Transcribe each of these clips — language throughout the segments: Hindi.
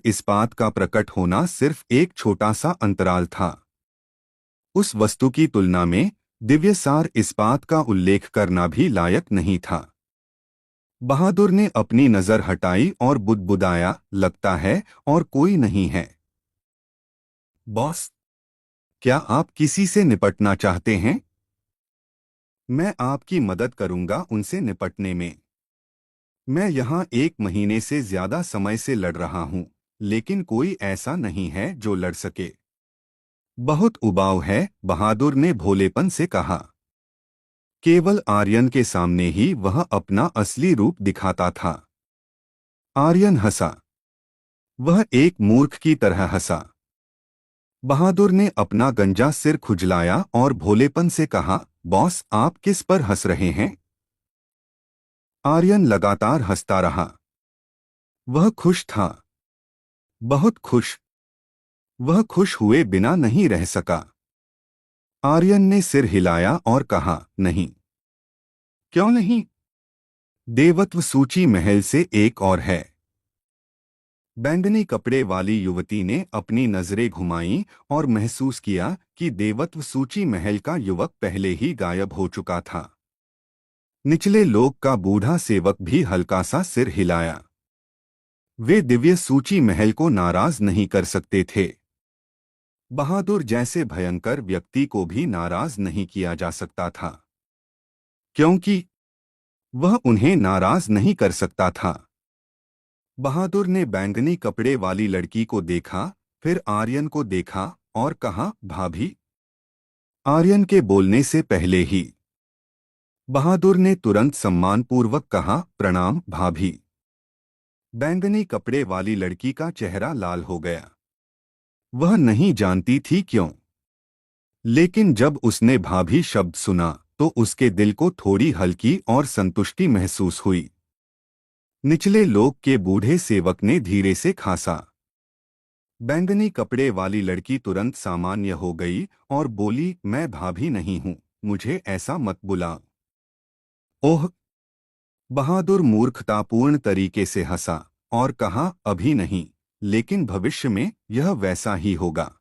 इस्पात का प्रकट होना सिर्फ एक छोटा सा अंतराल था। उस वस्तु की तुलना में दिव्यसार इस्पात का उल्लेख करना भी लायक नहीं था। बहादुर ने अपनी नजर हटाई और बुदबुदाया, लगता है और कोई नहीं है। बॉस, क्या आप किसी से निपटना चाहते हैं? मैं आपकी मदद करूंगा उनसे निपटने में। मैं यहाँ 1 महीने से ज्यादा समय से लड़ रहा हूँ, लेकिन कोई ऐसा नहीं है जो लड़ सके। बहुत उबाऊ है, बहादुर ने भोलेपन से कहा। केवल आर्यन के सामने ही वह अपना असली रूप दिखाता था। आर्यन हंसा। वह एक मूर्ख की तरह हंसा। बहादुर ने अपना गंजा सिर खुजलाया और भोलेपन से कहा, बॉस, आप किस पर हंस रहे हैं? आर्यन लगातार हंसता रहा। वह खुश था, बहुत खुश। वह खुश हुए बिना नहीं रह सका। आर्यन ने सिर हिलाया और कहा, नहीं। क्यों नहीं? देवत्व सूची महल से एक और है। बैंगनी कपड़े वाली युवती ने अपनी नजरें घुमाईं और महसूस किया कि देवत्व सूची महल का युवक पहले ही गायब हो चुका था। निचले लोक का बूढ़ा सेवक भी हल्का सा सिर हिलाया। वे दिव्य सूची महल को नाराज नहीं कर सकते थे। बहादुर जैसे भयंकर व्यक्ति को भी नाराज नहीं किया जा सकता था, क्योंकि वह उन्हें नाराज नहीं कर सकता था। बहादुर ने बैंगनी कपड़े वाली लड़की को देखा, फिर आर्यन को देखा और कहा, भाभी। आर्यन के बोलने से पहले ही बहादुर ने तुरंत सम्मानपूर्वक कहा, प्रणाम भाभी। बैंगनी कपड़े वाली लड़की का चेहरा लाल हो गया। वह नहीं जानती थी क्यों, लेकिन जब उसने भाभी शब्द सुना तो उसके दिल को थोड़ी हल्की और संतुष्टि महसूस हुई। निचले लोक के बूढ़े सेवक ने धीरे से खांसा। बैंगनी कपड़े वाली लड़की तुरंत सामान्य हो गई और बोली, मैं भाभी नहीं हूं, मुझे ऐसा मत बुलाओ। ओह! बहादुर मूर्खतापूर्ण तरीके से हंसा और कहा, अभी नहीं, लेकिन भविष्य में यह वैसा ही होगा।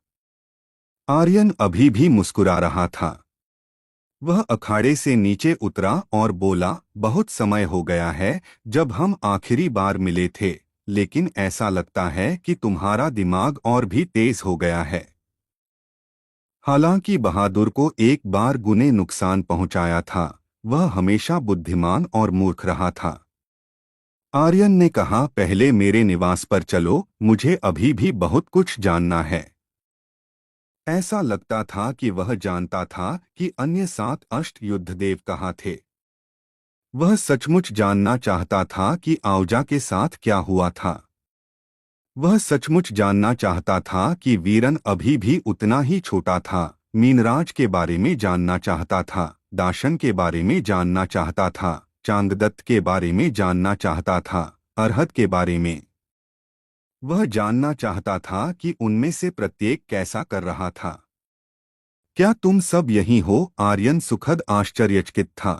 आर्यन अभी भी मुस्कुरा रहा था। वह अखाड़े से नीचे उतरा और बोला, बहुत समय हो गया है जब हम आखिरी बार मिले थे, लेकिन ऐसा लगता है कि तुम्हारा दिमाग और भी तेज हो गया है। हालांकि बहादुर को एक बार गुने नुकसान पहुंचाया था, वह हमेशा बुद्धिमान और मूर्ख रहा था। आर्यन ने कहा, पहले मेरे निवास पर चलो, मुझे अभी भी बहुत कुछ जानना है। ऐसा लगता था कि वह जानता था कि अन्य 7 अष्ट युद्धदेव कहाँ थे। वह सचमुच जानना चाहता था कि आउजा के साथ क्या हुआ था। वह सचमुच जानना चाहता था कि वीरन अभी भी उतना ही छोटा था। मीनराज के बारे में जानना चाहता था, दाशन के बारे में जानना चाहता था, चांगदत्त के बारे में जानना चाहता था, अरहत के बारे में। वह जानना चाहता था कि उनमें से प्रत्येक कैसा कर रहा था। क्या तुम सब यही हो? आर्यन सुखद आश्चर्यचकित था।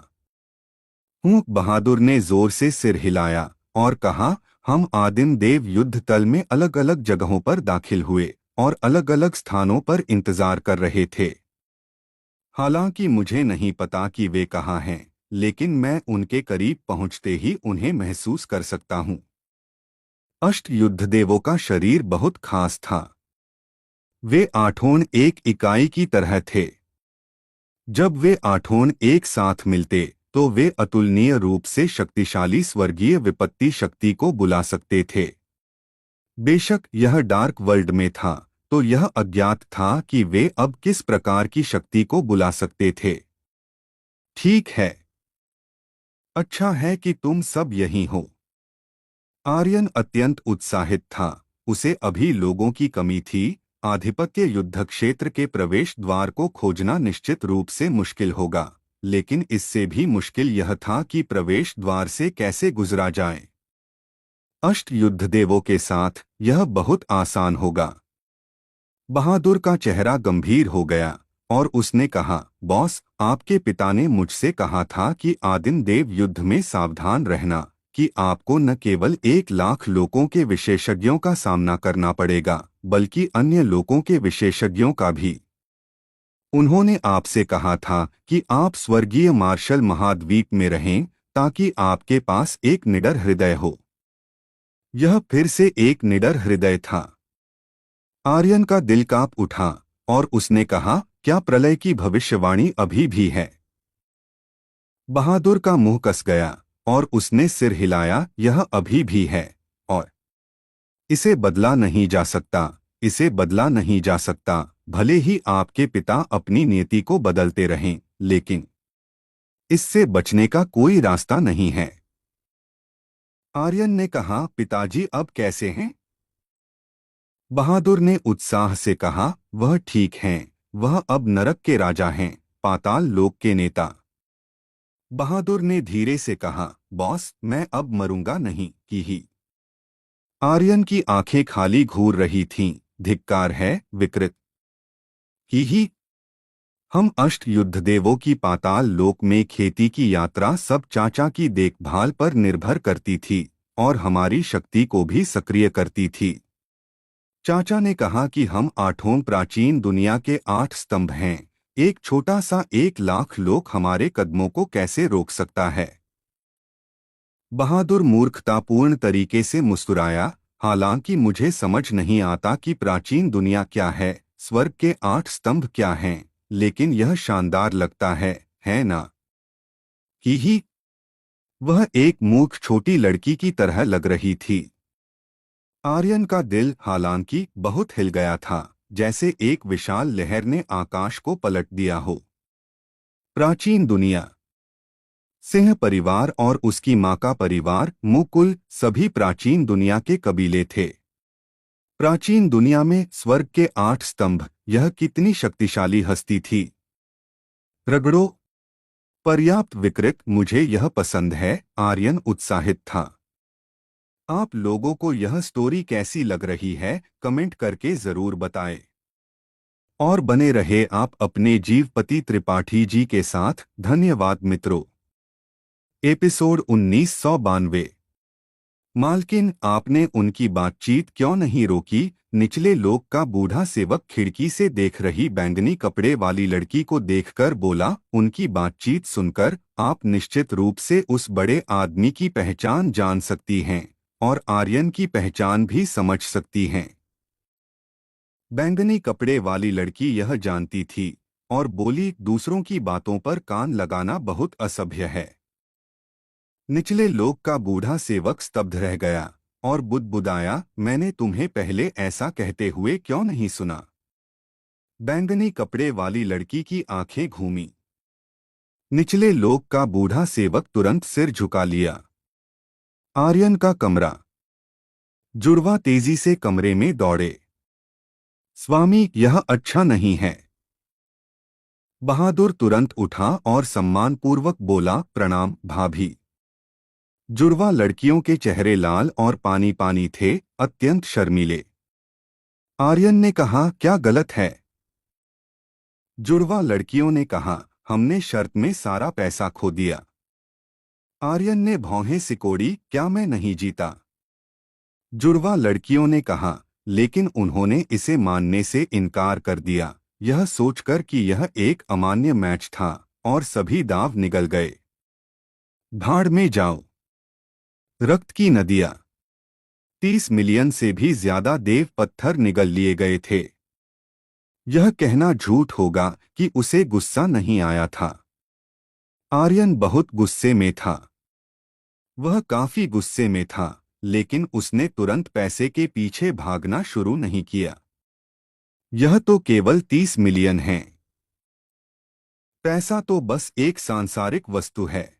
बहादुर ने जोर से सिर हिलाया और कहा, हम आदिम देव युद्ध तल में अलग अलग जगहों पर दाखिल हुए और अलग अलग स्थानों पर इंतजार कर रहे थे। हालांकि मुझे नहीं पता कि वे कहाँ हैं, लेकिन मैं उनके करीब पहुंचते ही उन्हें महसूस कर सकता हूं। अष्ट युद्धदेवों का शरीर बहुत खास था। वे आठों एक इकाई की तरह थे। जब वे आठों एक साथ मिलते तो वे अतुलनीय रूप से शक्तिशाली स्वर्गीय विपत्ति शक्ति को बुला सकते थे। बेशक यह डार्क वर्ल्ड में था, तो यह अज्ञात था कि वे अब किस प्रकार की शक्ति को बुला सकते थे। ठीक है, अच्छा है कि तुम सब यहीं हो। आर्यन अत्यंत उत्साहित था। उसे अभी लोगों की कमी थी। आधिपत्य युद्ध क्षेत्र के प्रवेश द्वार को खोजना निश्चित रूप से मुश्किल होगा, लेकिन इससे भी मुश्किल यह था कि प्रवेश द्वार से कैसे गुजरा जाए। अष्ट युद्धदेवों के साथ यह बहुत आसान होगा। बहादुर का चेहरा गंभीर हो गया और उसने कहा, बॉस, आपके पिता ने मुझसे कहा था कि आदिम देव युद्ध में सावधान रहना। कि आपको न केवल 1 लाख लोगों के विशेषज्ञों का सामना करना पड़ेगा, बल्कि अन्य लोगों के विशेषज्ञों का भी। उन्होंने आपसे कहा था कि आप स्वर्गीय मार्शल महाद्वीप में रहें, ताकि आपके पास एक निडर हृदय हो। यह फिर से एक निडर हृदय था। आर्यन का दिल कांप उठा और उसने कहा, क्या प्रलय की भविष्यवाणी अभी भी है? बहादुर का मुंह कस गया और उसने सिर हिलाया, यह अभी भी है, और इसे बदला नहीं जा सकता, इसे बदला नहीं जा सकता। भले ही आपके पिता अपनी नियति को बदलते रहें, लेकिन इससे बचने का कोई रास्ता नहीं है। आर्यन ने कहा, पिताजी अब कैसे हैं? बहादुर ने उत्साह से कहा, वह ठीक हैं, वह अब नरक के राजा हैं, पाताल लोक के नेता। बहादुर ने धीरे से कहा, बॉस, मैं अब मरूंगा नहीं कि ही। आर्यन की आंखें खाली घूर रही थीं। धिक्कार है, विकृत ही। हम अष्ट युद्धदेवों की पाताल लोक में खेती की यात्रा सब चाचा की देखभाल पर निर्भर करती थी और हमारी शक्ति को भी सक्रिय करती थी। चाचा ने कहा कि हम 8 प्राचीन दुनिया के 8 स्तंभ हैं। एक छोटा सा 1 लाख लोग हमारे कदमों को कैसे रोक सकता है? बहादुर मूर्खतापूर्ण तरीके से मुस्कुराया, हालांकि मुझे समझ नहीं आता कि प्राचीन दुनिया क्या है, स्वर्ग के 8 स्तंभ क्या हैं, लेकिन यह शानदार लगता है ना? ही। वह एक मूर्ख छोटी लड़की की तरह लग रही थी। आर्यन का दिल हालांकि बहुत हिल गया था, जैसे एक विशाल लहर ने आकाश को पलट दिया हो। प्राचीन दुनिया, सिंह परिवार और उसकी माँ का परिवार, मुकुल, सभी प्राचीन दुनिया के कबीले थे। प्राचीन दुनिया में स्वर्ग के 8 स्तंभ, यह कितनी शक्तिशाली हस्ती थी। रगड़ो। पर्याप्त विकृत, मुझे यह पसंद है। आर्यन उत्साहित था। आप लोगों को यह स्टोरी कैसी लग रही है, कमेंट करके जरूर बताएं। और बने रहे आप अपने जीवपति त्रिपाठी जी के साथ। धन्यवाद मित्रों। एपिसोड 1992। मालकिन, आपने उनकी बातचीत क्यों नहीं रोकी? निचले लोक का बूढ़ा सेवक खिड़की से देख रही बैंगनी कपड़े वाली लड़की को देखकर बोला, उनकी बातचीत सुनकर आप निश्चित रूप से उस बड़े आदमी की पहचान जान सकती हैं और आर्यन की पहचान भी समझ सकती हैं। बैंगनी कपड़े वाली लड़की यह जानती थी और बोली, दूसरों की बातों पर कान लगाना बहुत असभ्य है। निचले लोक का बूढ़ा सेवक स्तब्ध रह गया और बुदबुदाया, मैंने तुम्हें पहले ऐसा कहते हुए क्यों नहीं सुना? बैंगनी कपड़े वाली लड़की की आंखें घूमी। निचले लोक का बूढ़ा सेवक तुरंत सिर झुका लिया। आर्यन का कमरा। जुड़वा तेजी से कमरे में दौड़े। स्वामी, यह अच्छा नहीं है। बहादुर तुरंत उठा और सम्मानपूर्वक बोला, प्रणाम भाभी। जुड़वा लड़कियों के चेहरे लाल और पानी पानी थे, अत्यंत शर्मीले। आर्यन ने कहा, क्या गलत है? जुड़वा लड़कियों ने कहा, हमने शर्त में सारा पैसा खो दिया। आर्यन ने भौहें सिकोड़ी, क्या मैं नहीं जीता? जुड़वा लड़कियों ने कहा, लेकिन उन्होंने इसे मानने से इनकार कर दिया, यह सोचकर कि यह एक अमान्य मैच था, और सभी दांव निकल गए। भाड़ में जाओ। रक्त की नदियां। 30 मिलियन से भी ज्यादा देव पत्थर निगल लिए गए थे। यह कहना झूठ होगा कि उसे गुस्सा नहीं आया था। आर्यन बहुत गुस्से में था। वह काफी गुस्से में था, लेकिन उसने तुरंत पैसे के पीछे भागना शुरू नहीं किया। यह तो केवल 30 मिलियन है। पैसा तो बस एक सांसारिक वस्तु है।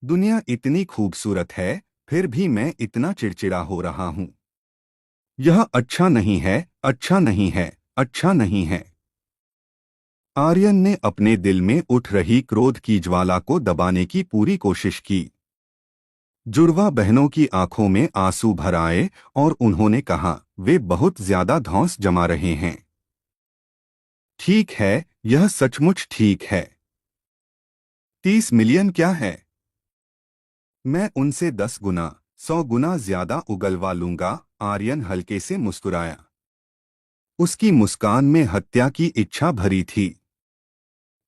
दुनिया इतनी खूबसूरत है, फिर भी मैं इतना चिड़चिड़ा हो रहा हूं। यह अच्छा नहीं है, अच्छा नहीं है, अच्छा नहीं है। आर्यन ने अपने दिल में उठ रही क्रोध की ज्वाला को दबाने की पूरी कोशिश की। जुड़वा बहनों की आंखों में आंसू भर आए और उन्होंने कहा, वे बहुत ज्यादा धौंस जमा रहे हैं। ठीक है, यह सचमुच ठीक है। 30 मिलियन क्या है? मैं उनसे 10 गुना 100 गुना ज्यादा उगलवा लूंगा। आर्यन हल्के से मुस्कुराया। उसकी मुस्कान में हत्या की इच्छा भरी थी।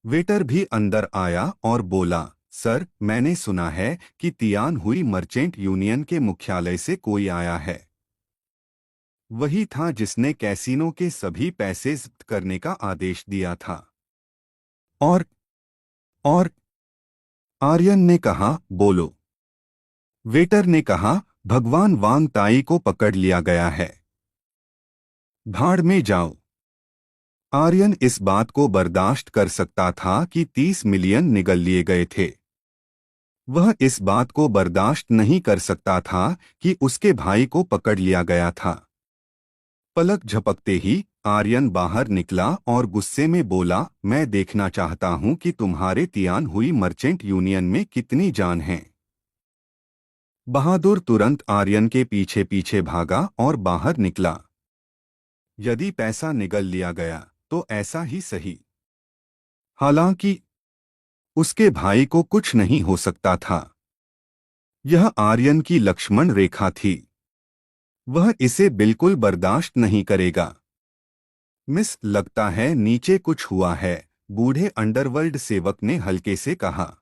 वेटर भी अंदर आया और बोला, सर, मैंने सुना है कि तियान हुई मर्चेंट यूनियन के मुख्यालय से कोई आया है। वही था जिसने कैसीनो के सभी पैसे जब्त करने का आदेश दिया था। और और आर्यन ने कहा, बोलो। वेटर ने कहा, भगवान वांग ताई को पकड़ लिया गया है। भाड़ में जाओ। आर्यन इस बात को बर्दाश्त कर सकता था कि 30 मिलियन निगल लिए गए थे। वह इस बात को बर्दाश्त नहीं कर सकता था कि उसके भाई को पकड़ लिया गया था। पलक झपकते ही आर्यन बाहर निकला और गुस्से में बोला, मैं देखना चाहता हूं कि तुम्हारे तियान हुई मर्चेंट यूनियन में कितनी जान है। बहादुर तुरंत आर्यन के पीछे पीछे भागा और बाहर निकला। यदि पैसा निगल लिया गया तो ऐसा ही सही। हालांकि उसके भाई को कुछ नहीं हो सकता था। यह आर्यन की लक्ष्मण रेखा थी। वह इसे बिल्कुल बर्दाश्त नहीं करेगा। मिस, लगता है नीचे कुछ हुआ है, बूढ़े अंडरवर्ल्ड सेवक ने हल्के से कहा।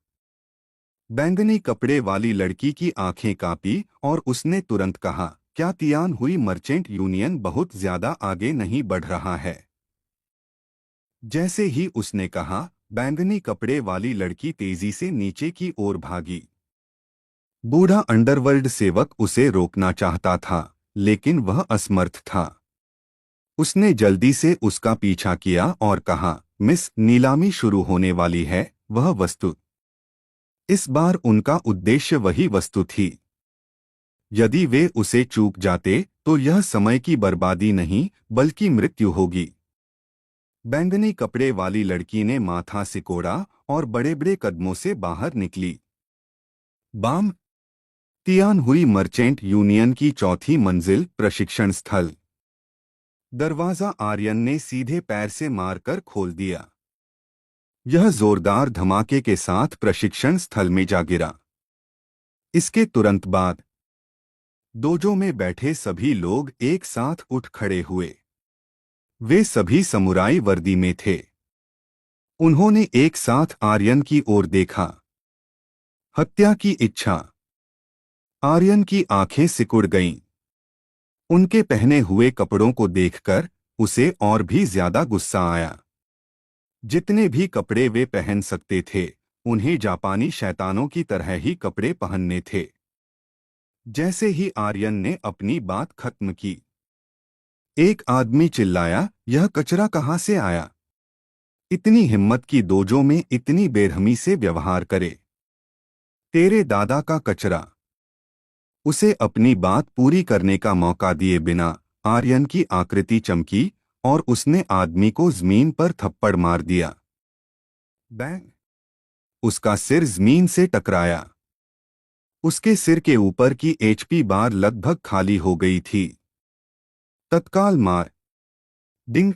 बैंगनी कपड़े वाली लड़की की आंखें कांपी और उसने तुरंत कहा, क्या तियान हुई मर्चेंट यूनियन बहुत ज्यादा आगे नहीं बढ़ रहा है? जैसे ही उसने कहा, बैंगनी कपड़े वाली लड़की तेजी से नीचे की ओर भागी। बूढ़ा अंडरवर्ल्ड सेवक उसे रोकना चाहता था, लेकिन वह असमर्थ था। उसने जल्दी से उसका पीछा किया और कहा, मिस, नीलामी शुरू होने वाली है। वह वस्तु। इस बार उनका उद्देश्य वही वस्तु थी। यदि वे उसे चूक जाते तो यह समय की बर्बादी नहीं बल्कि मृत्यु होगी। बैंगनी कपड़े वाली लड़की ने माथा सिकोड़ा और बड़े बड़े कदमों से बाहर निकली। बाम। तियान हुई मर्चेंट यूनियन की चौथी मंजिल, प्रशिक्षण स्थल। दरवाजा आर्यन ने सीधे पैर से मारकर खोल दिया। यह जोरदार धमाके के साथ प्रशिक्षण स्थल में जा गिरा। इसके तुरंत बाद डोजो में बैठे सभी लोग एक साथ उठ खड़े हुए। वे सभी समुराई वर्दी में थे। उन्होंने एक साथ आर्यन की ओर देखा। हत्या की इच्छा। आर्यन की आंखें सिकुड़ गईं। उनके पहने हुए कपड़ों को देखकर उसे और भी ज्यादा गुस्सा आया। जितने भी कपड़े वे पहन सकते थे, उन्हें जापानी शैतानों की तरह ही कपड़े पहनने थे। जैसे ही आर्यन ने अपनी बात खत्म की, एक आदमी चिल्लाया, यह कचरा कहाँ से आया? इतनी हिम्मत की डोजो में इतनी बेरहमी से व्यवहार करे। तेरे दादा का कचरा। उसे अपनी बात पूरी करने का मौका दिए बिना आर्यन की आकृति चमकी और उसने आदमी को जमीन पर थप्पड़ मार दिया। बैंग। उसका सिर जमीन से टकराया। उसके सिर के ऊपर की एचपी बार लगभग खाली हो गई थी। तत्काल मार। डिंग।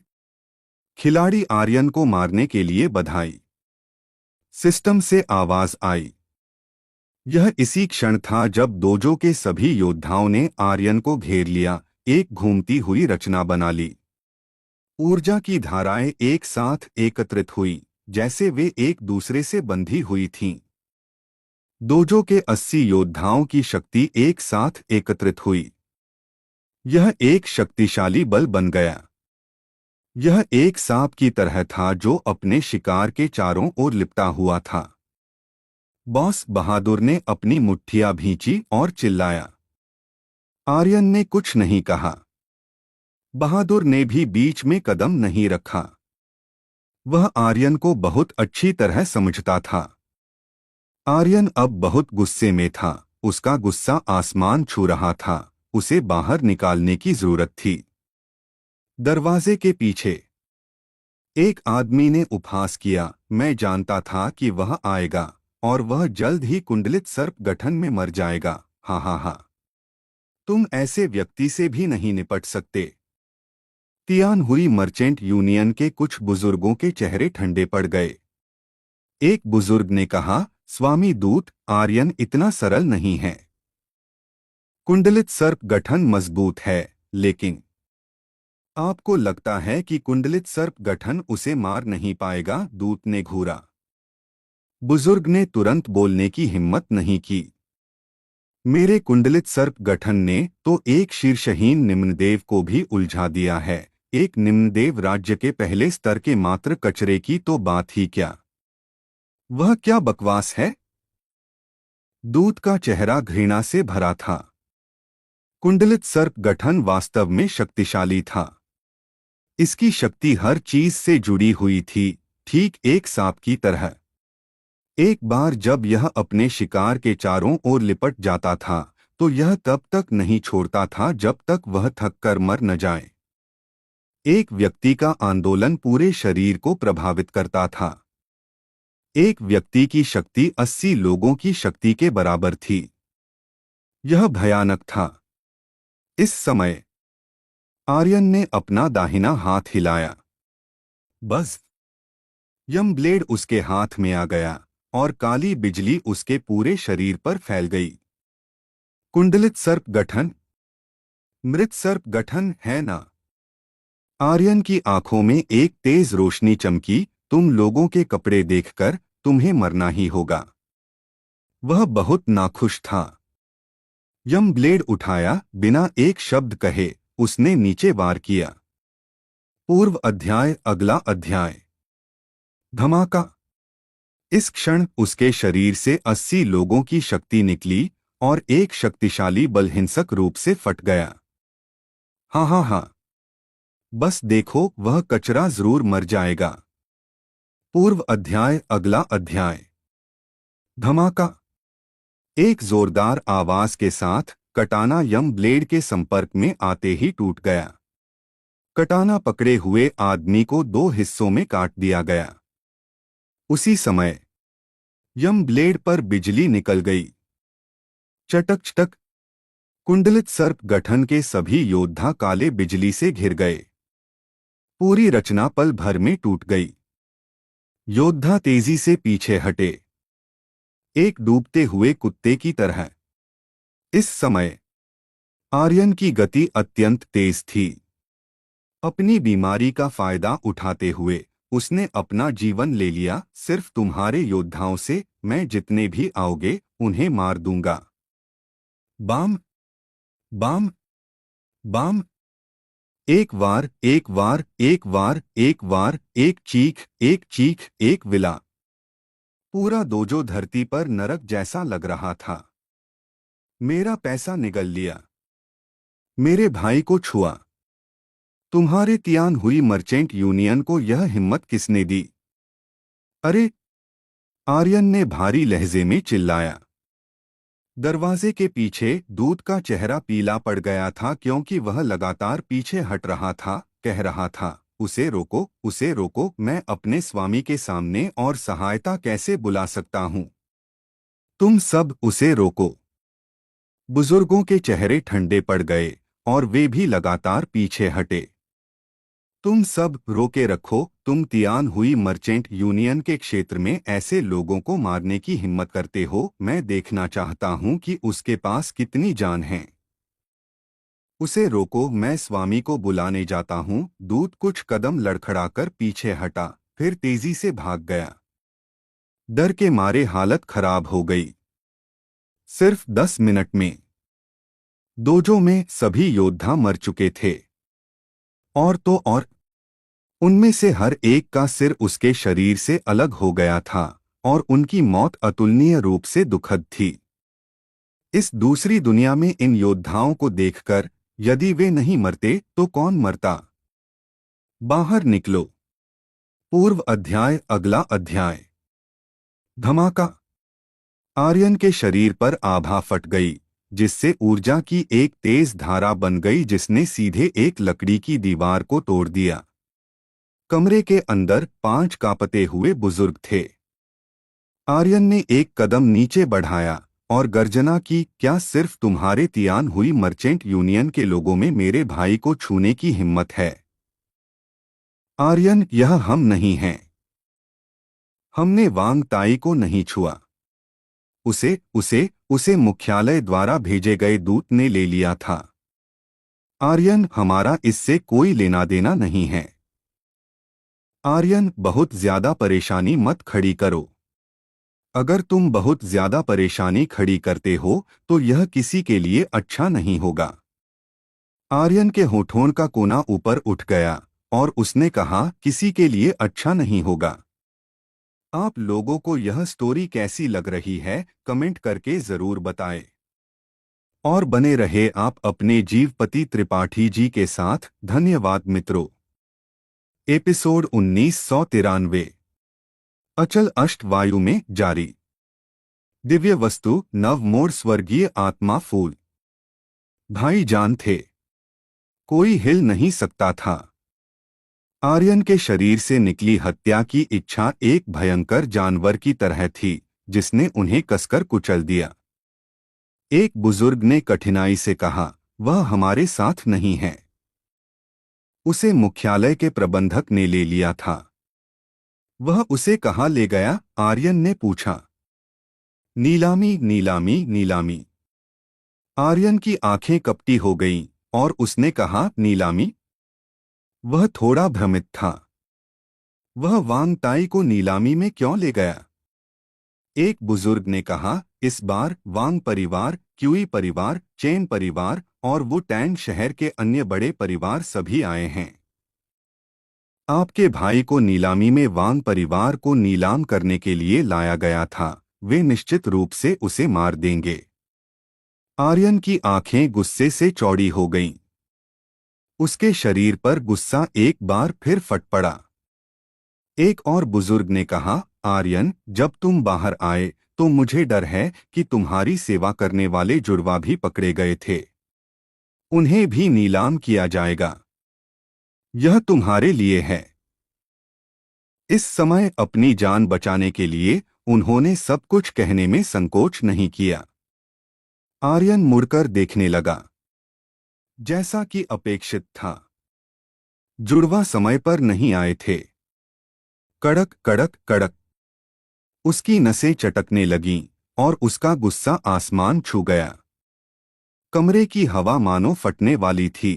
खिलाड़ी आर्यन को मारने के लिए बधाई। सिस्टम से आवाज आई। यह इसी क्षण था जब डोजो के सभी योद्धाओं ने आर्यन को घेर लिया, एक घूमती हुई रचना बना ली। ऊर्जा की धाराएं एक साथ एकत्रित हुई, जैसे वे एक दूसरे से बंधी हुई थीं। डोजो के 80 योद्धाओं की शक्ति एक साथ एकत्रित हुई। यह एक शक्तिशाली बल बन गया। यह एक सांप की तरह था जो अपने शिकार के चारों ओर लिपटा हुआ था। बॉस बहादुर ने अपनी मुट्ठियां भींची और चिल्लाया। आर्यन ने कुछ नहीं कहा। बहादुर ने भी बीच में कदम नहीं रखा। वह आर्यन को बहुत अच्छी तरह समझता था। आर्यन अब बहुत गुस्से में था। उसका गुस्सा आसमान छू रहा था। उसे बाहर निकालने की जरूरत थी। दरवाजे के पीछे एक आदमी ने उपहास किया, मैं जानता था कि वह आएगा और वह जल्द ही कुंडलित सर्प गठन में मर जाएगा। हा हा हा। तुम ऐसे व्यक्ति से भी नहीं निपट सकते। तियान हुई मर्चेंट यूनियन के कुछ बुजुर्गों के चेहरे ठंडे पड़ गए। एक बुजुर्ग ने कहा, स्वामी दूत, आर्यन इतना सरल नहीं है। कुंडलित सर्प गठन मजबूत है, लेकिन आपको लगता है कि कुंडलित सर्प गठन उसे मार नहीं पाएगा? दूत ने घूरा। बुजुर्ग ने तुरंत बोलने की हिम्मत नहीं की। मेरे कुंडलित सर्प गठन ने तो एक शीर्षहीन निम्नदेव को भी उलझा दिया है। एक निम्नदेव राज्य के पहले स्तर के मात्र कचरे की तो बात ही क्या। वह क्या बकवास है? दूत का चेहरा घृणा से भरा था। कुंडलित सर्प गठन वास्तव में शक्तिशाली था। इसकी शक्ति हर चीज से जुड़ी हुई थी, ठीक एक सांप की तरह। एक बार जब यह अपने शिकार के चारों ओर लिपट जाता था, तो यह तब तक नहीं छोड़ता था जब तक वह थक कर मर न जाए। एक व्यक्ति का आंदोलन पूरे शरीर को प्रभावित करता था। एक व्यक्ति की शक्ति 80 लोगों की शक्ति के बराबर थी। यह भयानक था। इस समय आर्यन ने अपना दाहिना हाथ हिलाया। बस यम ब्लेड उसके हाथ में आ गया और काली बिजली उसके पूरे शरीर पर फैल गई। कुंडलित सर्प गठन, मृत सर्प गठन है ना? आर्यन की आंखों में एक तेज रोशनी चमकी। तुम लोगों के कपड़े देखकर तुम्हें मरना ही होगा। वह बहुत नाखुश था। यम ब्लेड उठाया, बिना एक शब्द कहे उसने नीचे वार किया। पूर्व अध्याय, अगला अध्याय। धमाका। इस क्षण उसके शरीर से 80 लोगों की शक्ति निकली और एक शक्तिशाली बल हिंसक रूप से फट गया। हाँ हाँ हाँ, बस देखो, वह कचरा जरूर मर जाएगा। पूर्व अध्याय, अगला अध्याय। धमाका। एक जोरदार आवाज के साथ कटाना यम ब्लेड के संपर्क में आते ही टूट गया। कटाना पकड़े हुए आदमी को 2 हिस्सों में काट दिया गया। उसी समय यम ब्लेड पर बिजली निकल गई। चटक चटक। कुंडलित सर्प गठन के सभी योद्धा काले बिजली से घिर गए। पूरी रचना पल भर में टूट गई। योद्धा तेजी से पीछे हटे, एक डूबते हुए कुत्ते की तरह। इस समय आर्यन की गति अत्यंत तेज थी। अपनी बीमारी का फायदा उठाते हुए उसने अपना जीवन ले लिया। सिर्फ तुम्हारे योद्धाओं से मैं जितने भी आओगे उन्हें मार दूंगा। बाम बाम बाम। एक वार, एक वार, एक वार, एक वार, एक चीख, एक चीख, एक विला। पूरा दोजो धरती पर नरक जैसा लग रहा था। मेरा पैसा निगल लिया। मेरे भाई को छुआ। तुम्हारे तियान हुई मर्चेंट यूनियन को यह हिम्मत किसने दी? अरे! आर्यन ने भारी लहजे में चिल्लाया। दरवाजे के पीछे दूत का चेहरा पीला पड़ गया था, क्योंकि वह लगातार पीछे हट रहा था। कह रहा था, उसे रोको, उसे रोको। मैं अपने स्वामी के सामने और सहायता कैसे बुला सकता हूं? तुम सब उसे रोको। बुजुर्गों के चेहरे ठंडे पड़ गए और वे भी लगातार पीछे हटे। तुम सब रोके रखो। तुम तियान हुई मर्चेंट यूनियन के क्षेत्र में ऐसे लोगों को मारने की हिम्मत करते हो? मैं देखना चाहता हूं कि उसके पास कितनी जान है। उसे रोको, मैं स्वामी को बुलाने जाता हूं। दूत कुछ कदम लड़खड़ाकर पीछे हटा, फिर तेजी से भाग गया। डर के मारे हालत खराब हो गई। सिर्फ 10 मिनट में दोजो में सभी योद्धा मर चुके थे। और तो और उनमें से हर एक का सिर उसके शरीर से अलग हो गया था और उनकी मौत अतुलनीय रूप से दुखद थी। इस दूसरी दुनिया में इन योद्धाओं को देखकर यदि वे नहीं मरते तो कौन मरता? बाहर निकलो। पूर्व अध्याय, अगला अध्याय। धमाका। आर्यन के शरीर पर आभा फट गई, जिससे ऊर्जा की एक तेज धारा बन गई जिसने सीधे एक लकड़ी की दीवार को तोड़ दिया। कमरे के अंदर 5 कांपते हुए बुजुर्ग थे। आर्यन ने एक कदम नीचे बढ़ाया और गर्जना की, क्या सिर्फ तुम्हारे तियान हुई मर्चेंट यूनियन के लोगों में मेरे भाई को छूने की हिम्मत है? आर्यन, यह हम नहीं हैं। हमने वांग ताई को नहीं छुआ। उसे मुख्यालय द्वारा भेजे गए दूत ने ले लिया था। आर्यन, हमारा इससे कोई लेना देना नहीं है। आर्यन, बहुत ज्यादा परेशानी मत खड़ी करो। अगर तुम बहुत ज्यादा परेशानी खड़ी करते हो तो यह किसी के लिए अच्छा नहीं होगा। आर्यन के होठों का कोना ऊपर उठ गया और उसने कहा, किसी के लिए अच्छा नहीं होगा। आप लोगों को यह स्टोरी कैसी लग रही है, कमेंट करके जरूर बताएं। और बने रहे आप अपने जीवपति त्रिपाठी जी के साथ। धन्यवाद मित्रों। एपिसोड 1993। अचल अष्ट वायु में जारी। दिव्य वस्तु नव मोड़ स्वर्गीय आत्मा फूल भाईजान थे। कोई हिल नहीं सकता था। आर्यन के शरीर से निकली हत्या की इच्छा एक भयंकर जानवर की तरह थी जिसने उन्हें कसकर कुचल दिया। एक बुजुर्ग ने कठिनाई से कहा, वह हमारे साथ नहीं है। उसे मुख्यालय के प्रबंधक ने ले लिया था। वह उसे कहाँ ले गया? आर्यन ने पूछा। नीलामी, नीलामी, नीलामी। आर्यन की आंखें कपटी हो गईं और उसने कहा, नीलामी? वह थोड़ा भ्रमित था। वह वांग ताई को नीलामी में क्यों ले गया? एक बुजुर्ग ने कहा, इस बार वांग परिवार, क्यूई परिवार, चेन परिवार और वो टैंग शहर के अन्य बड़े परिवार सभी आए हैं। आपके भाई को नीलामी में वांग परिवार को नीलाम करने के लिए लाया गया था। वे निश्चित रूप से उसे मार देंगे। आर्यन की आंखें गुस्से से चौड़ी हो गईं। उसके शरीर पर गुस्सा एक बार फिर फट पड़ा। एक और बुजुर्ग ने कहा, आर्यन, जब तुम बाहर आए तो मुझे डर है कि तुम्हारी सेवा करने वाले जुड़वा भी पकड़े गए थे। उन्हें भी नीलाम किया जाएगा। यह तुम्हारे लिए है। इस समय अपनी जान बचाने के लिए उन्होंने सब कुछ कहने में संकोच नहीं किया। आर्यन मुड़कर देखने लगा। जैसा कि अपेक्षित था, जुड़वा समय पर नहीं आए थे। कड़क कड़क कड़क उसकी नसें चटकने लगीं और उसका गुस्सा आसमान छू गया। कमरे की हवा मानो फटने वाली थी।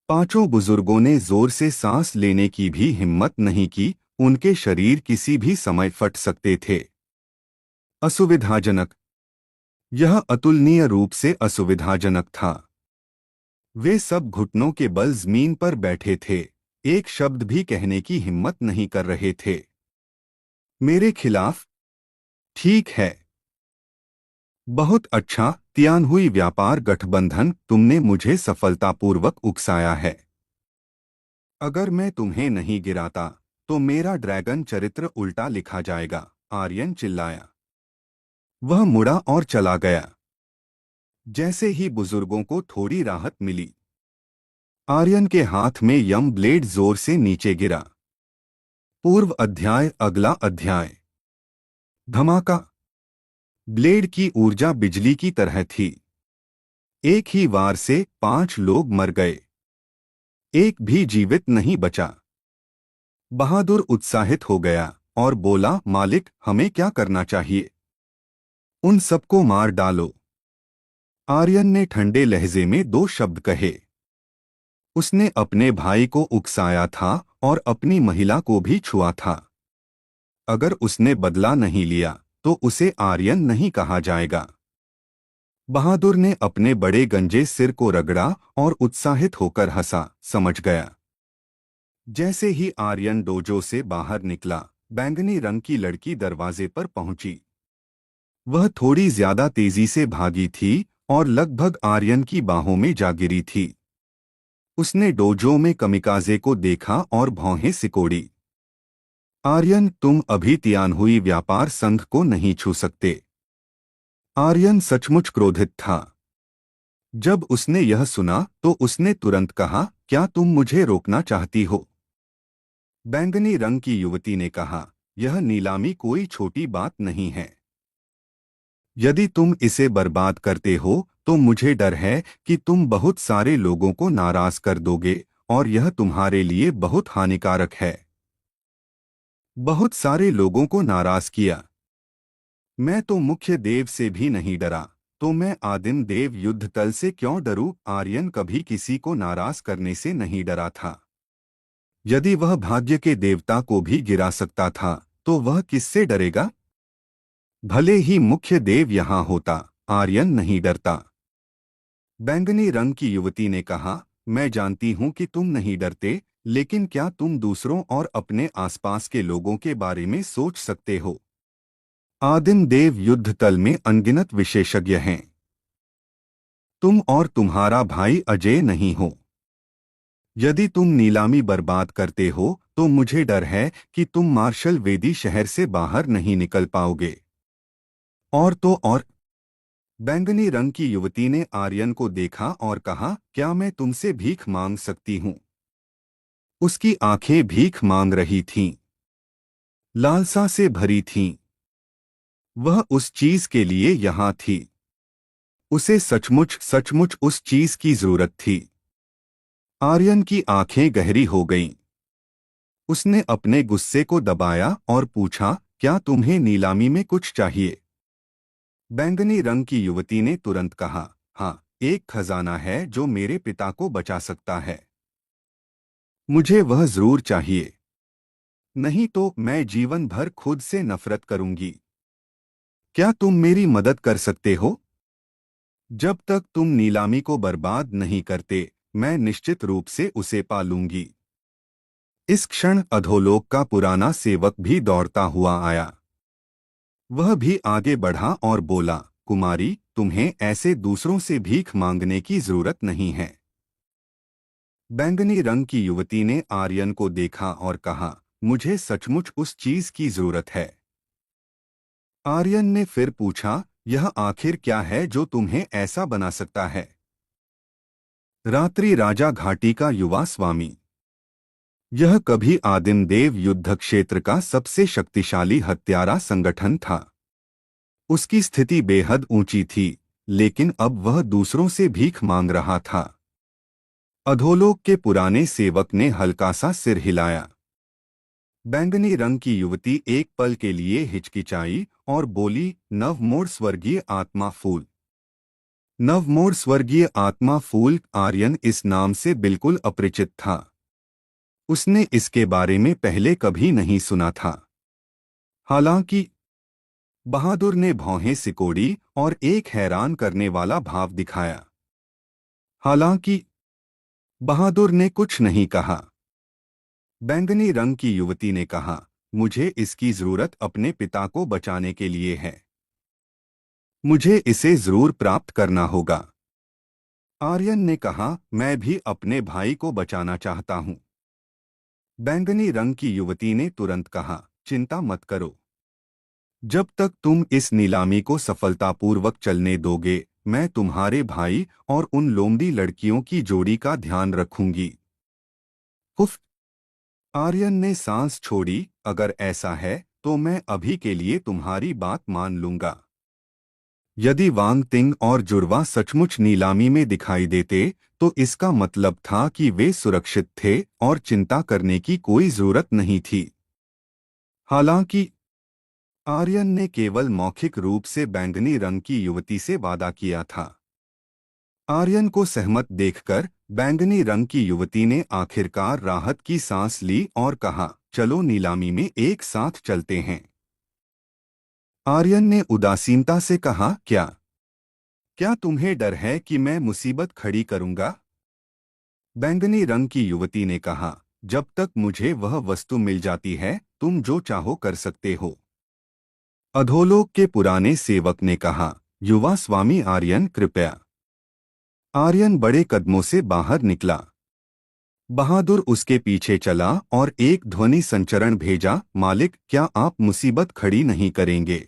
पांचों बुजुर्गों ने जोर से सांस लेने की भी हिम्मत नहीं की। उनके शरीर किसी भी समय फट सकते थे। असुविधाजनक। यह अतुलनीय रूप से असुविधाजनक था। वे सब घुटनों के बल जमीन पर बैठे थे, एक शब्द भी कहने की हिम्मत नहीं कर रहे थे। मेरे खिलाफ? ठीक है। बहुत अच्छा, तियानहुई व्यापार गठबंधन, तुमने मुझे सफलतापूर्वक उकसाया है। अगर मैं तुम्हें नहीं गिराता तो मेरा ड्रैगन चरित्र उल्टा लिखा जाएगा, आर्यन चिल्लाया। वह मुड़ा और चला गया। जैसे ही बुजुर्गों को थोड़ी राहत मिली, आर्यन के हाथ में यम ब्लेड जोर से नीचे गिरा। पूर्व अध्याय। अगला अध्याय। धमाका। ब्लेड की ऊर्जा बिजली की तरह थी। एक ही वार से 5 लोग मर गए। एक भी जीवित नहीं बचा। बहादुर उत्साहित हो गया और बोला, मालिक, हमें क्या करना चाहिए? उन सबको मार डालो। आर्यन ने ठंडे लहजे में 2 शब्द कहे। उसने अपने भाई को उकसाया था और अपनी महिला को भी छुआ था। अगर उसने बदला नहीं लिया तो उसे आर्यन नहीं कहा जाएगा। बहादुर ने अपने बड़े गंजे सिर को रगड़ा और उत्साहित होकर हंसा, समझ गया। जैसे ही आर्यन डोजो से बाहर निकला, बैंगनी रंग की लड़की दरवाजे पर पहुंची। वह थोड़ी ज्यादा तेजी से भागी थी और लगभग आर्यन की बाहों में जा गिरी थी। उसने डोजो में कमिकाजे को देखा और भौहें सिकोड़ी। आर्यन, तुम अभी तियानहुई व्यापार संघ को नहीं छू सकते। आर्यन सचमुच क्रोधित था। जब उसने यह सुना तो उसने तुरंत कहा, क्या तुम मुझे रोकना चाहती हो? बैंगनी रंग की युवती ने कहा, यह नीलामी कोई छोटी बात नहीं है। यदि तुम इसे बर्बाद करते हो तो मुझे डर है कि तुम बहुत सारे लोगों को नाराज कर दोगे और यह तुम्हारे लिए बहुत हानिकारक है। बहुत सारे लोगों को नाराज किया। मैं तो मुख्य देव से भी नहीं डरा, तो मैं आदिम देव युद्ध तल से क्यों डरूं? आर्यन कभी किसी को नाराज करने से नहीं डरा था। यदि वह भाग्य के देवता को भी गिरा सकता था, तो वह किससे डरेगा? भले ही मुख्य देव यहाँ होता, आर्यन नहीं डरता। बैंगनी रंग की युवती ने कहा, मैं जानती हूँ कि तुम नहीं डरते, लेकिन क्या तुम दूसरों और अपने आसपास के लोगों के बारे में सोच सकते हो? आदिम देव युद्ध तल में अनगिनत विशेषज्ञ हैं। तुम और तुम्हारा भाई अजय नहीं हो। यदि तुम नीलामी बर्बाद करते हो, तो मुझे डर है कि तुम मार्शल वेदी शहर से बाहर नहीं निकल पाओगे। और तो और, बैंगनी रंग की युवती ने आर्यन को देखा और कहा, क्या मैं तुमसे भीख मांग सकती हूँ? उसकी आंखें भीख मांग रही थीं, लालसा से भरी थीं। वह उस चीज के लिए यहाँ थी। उसे सचमुच सचमुच उस चीज की जरूरत थी। आर्यन की आंखें गहरी हो गईं। उसने अपने गुस्से को दबाया और पूछा, क्या तुम्हें नीलामी में कुछ चाहिए? बैंगनी रंग की युवती ने तुरंत कहा, हाँ, एक खजाना है जो मेरे पिता को बचा सकता है। मुझे वह जरूर चाहिए। नहीं तो मैं जीवन भर खुद से नफरत करूंगी। क्या तुम मेरी मदद कर सकते हो? जब तक तुम नीलामी को बर्बाद नहीं करते, मैं निश्चित रूप से उसे पालूंगी। इस क्षण अधोलोक का पुराना सेवक भी दौड़ता हुआ आया। वह भी आगे बढ़ा और बोला, कुमारी, तुम्हें ऐसे दूसरों से भीख मांगने की जरूरत नहीं है। बैंगनी रंग की युवती ने आर्यन को देखा और कहा, मुझे सचमुच उस चीज की जरूरत है। आर्यन ने फिर पूछा, यह आखिर क्या है जो तुम्हें ऐसा बना सकता है? रात्रि राजा घाटी का युवा स्वामी। यह कभी आदिम देव युद्ध क्षेत्र का सबसे शक्तिशाली हत्यारा संगठन था। उसकी स्थिति बेहद ऊंची थी, लेकिन अब वह दूसरों से भीख मांग रहा था। अधोलोक के पुराने सेवक ने हल्का सा सिर हिलाया। बैंगनी रंग की युवती एक पल के लिए हिचकिचाई और बोली, नवमोड़ स्वर्गीय आत्मा फूल। नवमोड़ स्वर्गीय आत्मा फूल। आर्यन इस नाम से बिल्कुल अपरिचित था। उसने इसके बारे में पहले कभी नहीं सुना था। हालांकि बहादुर ने भौहें सिकोड़ी और एक हैरान करने वाला भाव दिखाया। हालांकि बहादुर ने कुछ नहीं कहा। बैंगनी रंग की युवती ने कहा, मुझे इसकी जरूरत अपने पिता को बचाने के लिए है। मुझे इसे जरूर प्राप्त करना होगा। आर्यन ने कहा, मैं भी अपने भाई को बचाना चाहता हूं। बैंगनी रंग की युवती ने तुरंत कहा, चिंता मत करो। जब तक तुम इस नीलामी को सफलतापूर्वक चलने दोगे, मैं तुम्हारे भाई और उन लोमड़ी लड़कियों की जोड़ी का ध्यान रखूंगी। उफ! आर्यन ने सांस छोड़ी, अगर ऐसा है तो मैं अभी के लिए तुम्हारी बात मान लूंगा। यदि वांग तिंग और जुड़वा सचमुच नीलामी में दिखाई देते, तो इसका मतलब था कि वे सुरक्षित थे और चिंता करने की कोई जरूरत नहीं थी। हालांकि आर्यन ने केवल मौखिक रूप से बैंगनी रंग की युवती से वादा किया था। आर्यन को सहमत देखकर बैंगनी रंग की युवती ने आखिरकार राहत की सांस ली और कहा, चलो नीलामी में एक साथ चलते हैं। आर्यन ने उदासीनता से कहा, क्या क्या तुम्हें डर है कि मैं मुसीबत खड़ी करूंगा? बैंगनी रंग की युवती ने कहा, जब तक मुझे वह वस्तु मिल जाती है, तुम जो चाहो कर सकते हो। अधोलोक के पुराने सेवक ने कहा, युवा स्वामी आर्यन, कृपया। आर्यन बड़े कदमों से बाहर निकला। बहादुर उसके पीछे चला और एक ध्वनि संचरण भेजा, मालिक, क्या आप मुसीबत खड़ी नहीं करेंगे?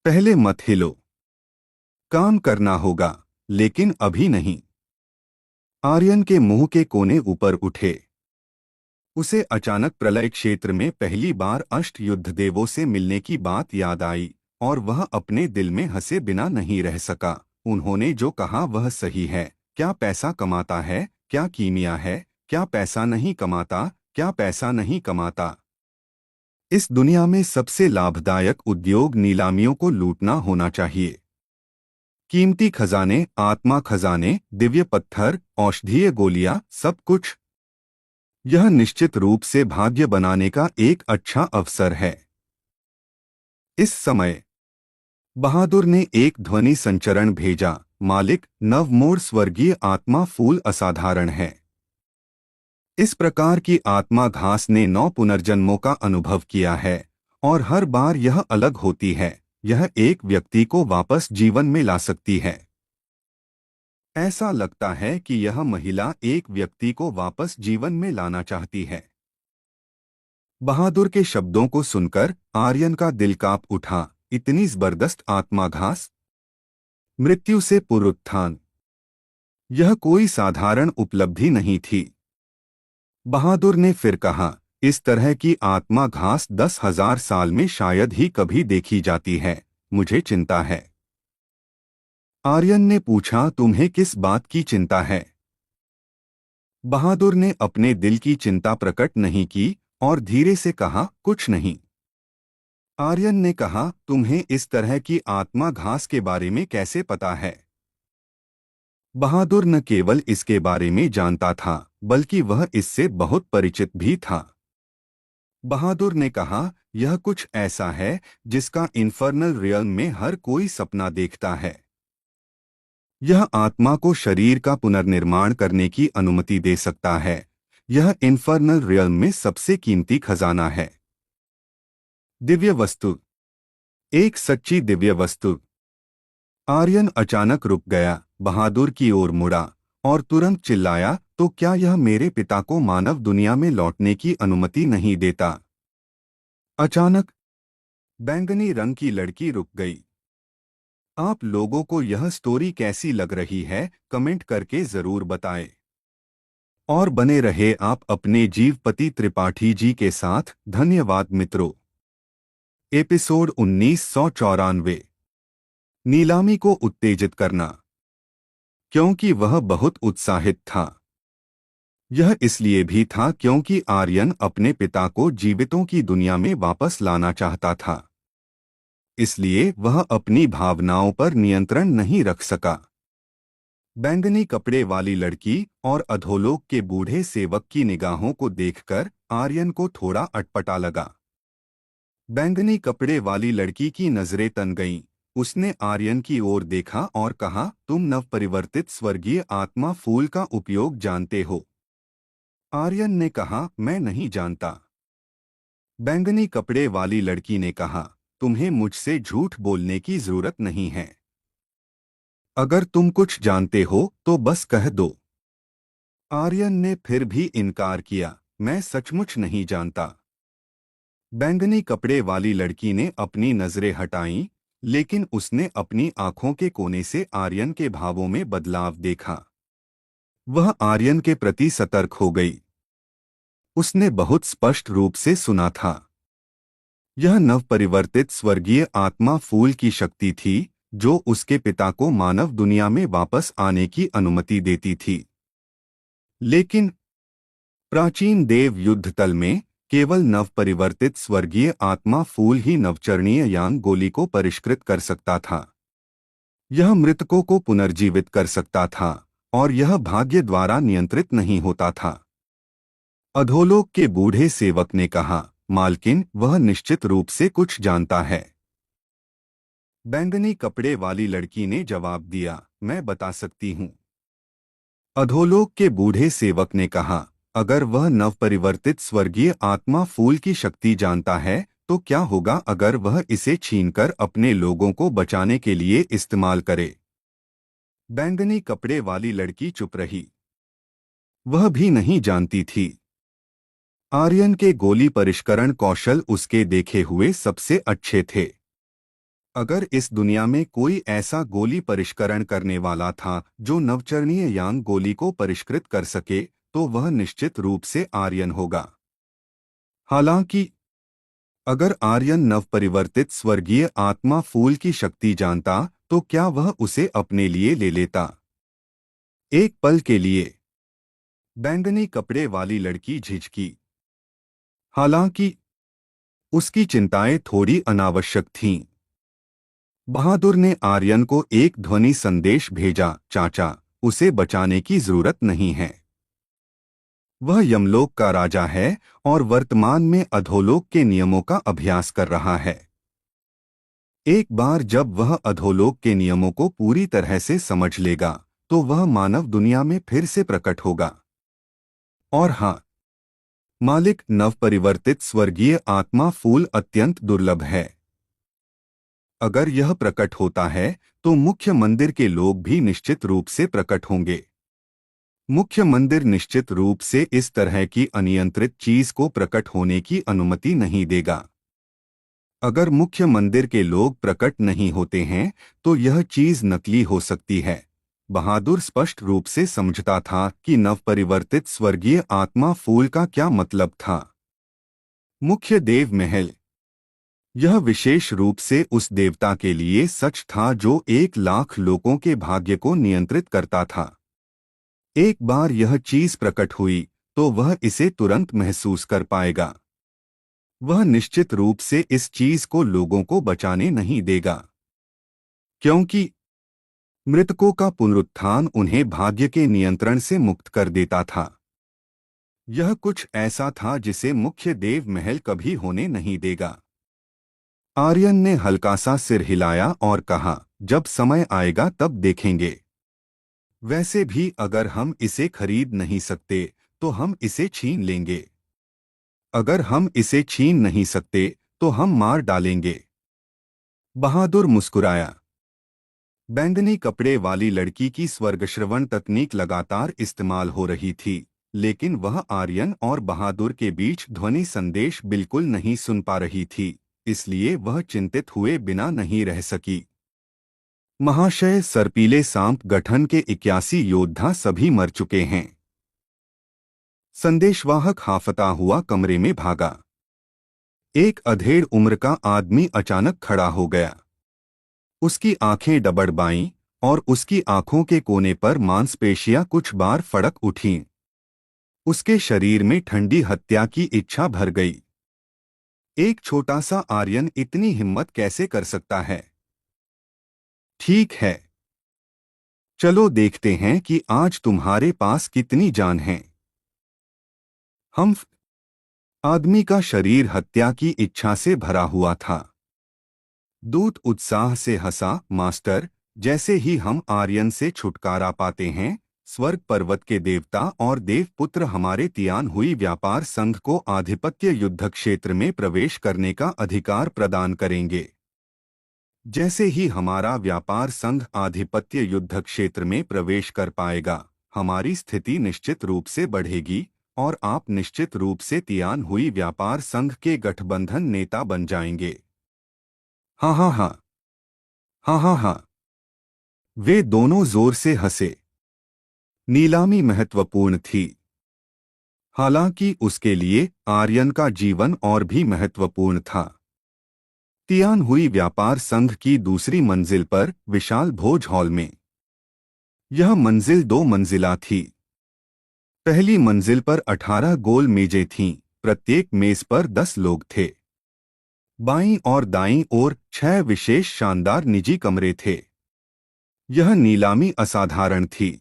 पहले मत हिलो। काम करना होगा, लेकिन अभी नहीं। आर्यन के मुंह के कोने ऊपर उठे। उसे अचानक प्रलय क्षेत्र में पहली बार अष्ट युद्ध देवों से मिलने की बात याद आई और वह अपने दिल में हंसे बिना नहीं रह सका। उन्होंने जो कहा वह सही है। क्या पैसा कमाता है? क्या कीमिया है? क्या पैसा नहीं कमाता? क्या पैसा नहीं कमाता? इस दुनिया में सबसे लाभदायक उद्योग नीलामियों को लूटना होना चाहिए। कीमती खजाने, आत्मा खजाने, दिव्य पत्थर, औषधीय गोलियां, सब कुछ। यह निश्चित रूप से भाग्य बनाने का एक अच्छा अवसर है। इस समय बहादुर ने एक ध्वनि संचरण भेजा, मालिक, नवमोड़ स्वर्गीय आत्मा फूल असाधारण है। इस प्रकार की आत्मा घास ने 9 पुनर्जन्मों का अनुभव किया है और हर बार यह अलग होती है। यह एक व्यक्ति को वापस जीवन में ला सकती है। ऐसा लगता है कि यह महिला एक व्यक्ति को वापस जीवन में लाना चाहती है। बहादुर के शब्दों को सुनकर आर्यन का दिल कांप उठा। इतनी जबरदस्त आत्मा घास, मृत्यु से पुनरुत्थान, यह कोई साधारण उपलब्धि नहीं थी। बहादुर ने फिर कहा, इस तरह की आत्मा घास 10,000 साल में शायद ही कभी देखी जाती है। मुझे चिंता है। आर्यन ने पूछा, तुम्हें किस बात की चिंता है? बहादुर ने अपने दिल की चिंता प्रकट नहीं की और धीरे से कहा, कुछ नहीं। आर्यन ने कहा, तुम्हें इस तरह की आत्मा घास के बारे में कैसे पता है? बहादुर न केवल इसके बारे में जानता था, बल्कि वह इससे बहुत परिचित भी था। बहादुर ने कहा, यह कुछ ऐसा है जिसका इन्फर्नल रियल्म में हर कोई सपना देखता है। यह आत्मा को शरीर का पुनर्निर्माण करने की अनुमति दे सकता है। यह इन्फर्नल रियल्म में सबसे कीमती खजाना है। दिव्य वस्तु, एक सच्ची दिव्य वस्तु। आर्यन अचानक रुक गया, बहादुर की ओर मुड़ा और तुरंत चिल्लाया, तो क्या यह मेरे पिता को मानव दुनिया में लौटने की अनुमति नहीं देता? अचानक बैंगनी रंग की लड़की रुक गई। आप लोगों को यह स्टोरी कैसी लग रही है, कमेंट करके जरूर बताएं। और बने रहे आप अपने जीवपति त्रिपाठी जी के साथ। धन्यवाद मित्रों। एपिसोड 1994, नीलामी को उत्तेजित करना। क्योंकि वह बहुत उत्साहित था। यह इसलिए भी था क्योंकि आर्यन अपने पिता को जीवितों की दुनिया में वापस लाना चाहता था। इसलिए वह अपनी भावनाओं पर नियंत्रण नहीं रख सका। बैंगनी कपड़े वाली लड़की और अधोलोक के बूढ़े सेवक की निगाहों को देखकर आर्यन को थोड़ा अटपटा लगा। बैंगनी कपड़े वाली लड़की की नजरें तन गईं। उसने आर्यन की ओर देखा और कहा, तुम नवपरिवर्तित स्वर्गीय आत्मा फूल का उपयोग जानते हो? आर्यन ने कहा, मैं नहीं जानता। बैंगनी कपड़े वाली लड़की ने कहा, तुम्हें मुझसे झूठ बोलने की जरूरत नहीं है। अगर तुम कुछ जानते हो तो बस कह दो। आर्यन ने फिर भी इनकार किया, मैं सचमुच नहीं जानता। बैंगनी कपड़े वाली लड़की ने अपनी नजरें हटाईं, लेकिन उसने अपनी आंखों के कोने से आर्यन के भावों में बदलाव देखा। वह आर्यन के प्रति सतर्क हो गई। उसने बहुत स्पष्ट रूप से सुना था। यह नवपरिवर्तित स्वर्गीय आत्मा फूल की शक्ति थी, जो उसके पिता को मानव दुनिया में वापस आने की अनुमति देती थी। लेकिन प्राचीन देव युद्ध तल में केवल नवपरिवर्तित स्वर्गीय आत्मा फूल ही नवचरणीय यान गोली को परिष्कृत कर सकता था। यह मृतकों को पुनर्जीवित कर सकता था और यह भाग्य द्वारा नियंत्रित नहीं होता था। अधोलोक के बूढ़े सेवक ने कहा, मालकिन, वह निश्चित रूप से कुछ जानता है। बैंगनी कपड़े वाली लड़की ने जवाब दिया, मैं बता सकती हूँ। अधोलोक के बूढ़े सेवक ने कहा, अगर वह नवपरिवर्तित स्वर्गीय आत्मा फूल की शक्ति जानता है तो क्या होगा अगर वह इसे छीनकर अपने लोगों को बचाने के लिए इस्तेमाल करे? बैंगनी कपड़े वाली लड़की चुप रही। वह भी नहीं जानती थी। आर्यन के गोली परिष्करण कौशल उसके देखे हुए सबसे अच्छे थे। अगर इस दुनिया में कोई ऐसा गोली परिष्करण करने वाला था जो नवचरणीय यान गोली को परिष्कृत कर सके, तो वह निश्चित रूप से आर्यन होगा। हालांकि अगर आर्यन नवपरिवर्तित स्वर्गीय आत्मा फूल की शक्ति जानता तो क्या वह उसे अपने लिए ले लेता? एक पल के लिए बैंगनी कपड़े वाली लड़की झिझकी। हालांकि उसकी चिंताएं थोड़ी अनावश्यक थीं। बहादुर ने आर्यन को एक ध्वनि संदेश भेजा, चाचा, उसे बचाने की जरूरत नहीं है। वह यमलोक का राजा है और वर्तमान में अधोलोक के नियमों का अभ्यास कर रहा है। एक बार जब वह अधोलोक के नियमों को पूरी तरह से समझ लेगा तो वह मानव दुनिया में फिर से प्रकट होगा। और हाँ, मालिक, नवपरिवर्तित स्वर्गीय आत्मा फूल अत्यंत दुर्लभ है। अगर यह प्रकट होता है तो मुख्य मंदिर के लोग भी निश्चित रूप से प्रकट होंगे। मुख्य मंदिर निश्चित रूप से इस तरह की अनियंत्रित चीज को प्रकट होने की अनुमति नहीं देगा। अगर मुख्य मंदिर के लोग प्रकट नहीं होते हैं तो यह चीज नकली हो सकती है। बहादुर स्पष्ट रूप से समझता था कि नवपरिवर्तित स्वर्गीय आत्मा फूल का क्या मतलब था। मुख्य देव महल, यह विशेष रूप से उस देवता के लिए सच था जो 1,00,000 लोगों के भाग्य को नियंत्रित करता था। एक बार यह चीज प्रकट हुई तो वह इसे तुरंत महसूस कर पाएगा। वह निश्चित रूप से इस चीज को लोगों को बचाने नहीं देगा, क्योंकि मृतकों का पुनरुत्थान उन्हें भाग्य के नियंत्रण से मुक्त कर देता था। यह कुछ ऐसा था जिसे मुख्य देव महल कभी होने नहीं देगा। आर्यन ने हल्का सा सिर हिलाया और कहा, जब समय आएगा तब देखेंगे। वैसे भी अगर हम इसे खरीद नहीं सकते तो हम इसे छीन लेंगे। अगर हम इसे छीन नहीं सकते तो हम मार डालेंगे। बहादुर मुस्कुराया। बैंगनी कपड़े वाली लड़की की स्वर्गश्रवण तकनीक लगातार इस्तेमाल हो रही थी, लेकिन वह आर्यन और बहादुर के बीच ध्वनि संदेश बिल्कुल नहीं सुन पा रही थी, इसलिए वह चिंतित हुए बिना नहीं रह सकी। महाशय, सर्पीले सांप गठन के 81 योद्धा सभी मर चुके हैं। संदेशवाहक हाफता हुआ कमरे में भागा। एक अधेड़ उम्र का आदमी अचानक खड़ा हो गया। उसकी आंखें डबडबाईं और उसकी आंखों के कोने पर मांसपेशियां कुछ बार फड़क उठीं। उसके शरीर में ठंडी हत्या की इच्छा भर गई। एक छोटा सा आर्यन इतनी हिम्मत कैसे कर सकता है? ठीक है, चलो देखते हैं कि आज तुम्हारे पास कितनी जान है। हम्फ। आदमी का शरीर हत्या की इच्छा से भरा हुआ था। दूत उत्साह से हंसा, मास्टर, जैसे ही हम आर्यन से छुटकारा पाते हैं, स्वर्ग पर्वत के देवता और देवपुत्र हमारे तियान हुई व्यापार संघ को आधिपत्य युद्ध क्षेत्र में प्रवेश करने का अधिकार प्रदान करेंगे। जैसे ही हमारा व्यापार संघ आधिपत्य युद्ध क्षेत्र में प्रवेश कर पाएगा, हमारी स्थिति निश्चित रूप से बढ़ेगी और आप निश्चित रूप से तियान हुई व्यापार संघ के गठबंधन नेता बन जाएंगे। हाँ हाँ हाँ, हाँ हाँ हाँ। वे दोनों जोर से हंसे। नीलामी महत्वपूर्ण थी, हालांकि उसके लिए आर्यन का जीवन और भी महत्वपूर्ण था। तियान हुई व्यापार संघ की दूसरी मंजिल पर विशाल भोज हॉल में। यह मंजिल 2 मंजिला थी। पहली मंजिल पर 18 गोल मेजें थीं, प्रत्येक मेज पर 10 लोग थे। बाईं और दाईं ओर 6 विशेष शानदार निजी कमरे थे। यह नीलामी असाधारण थी।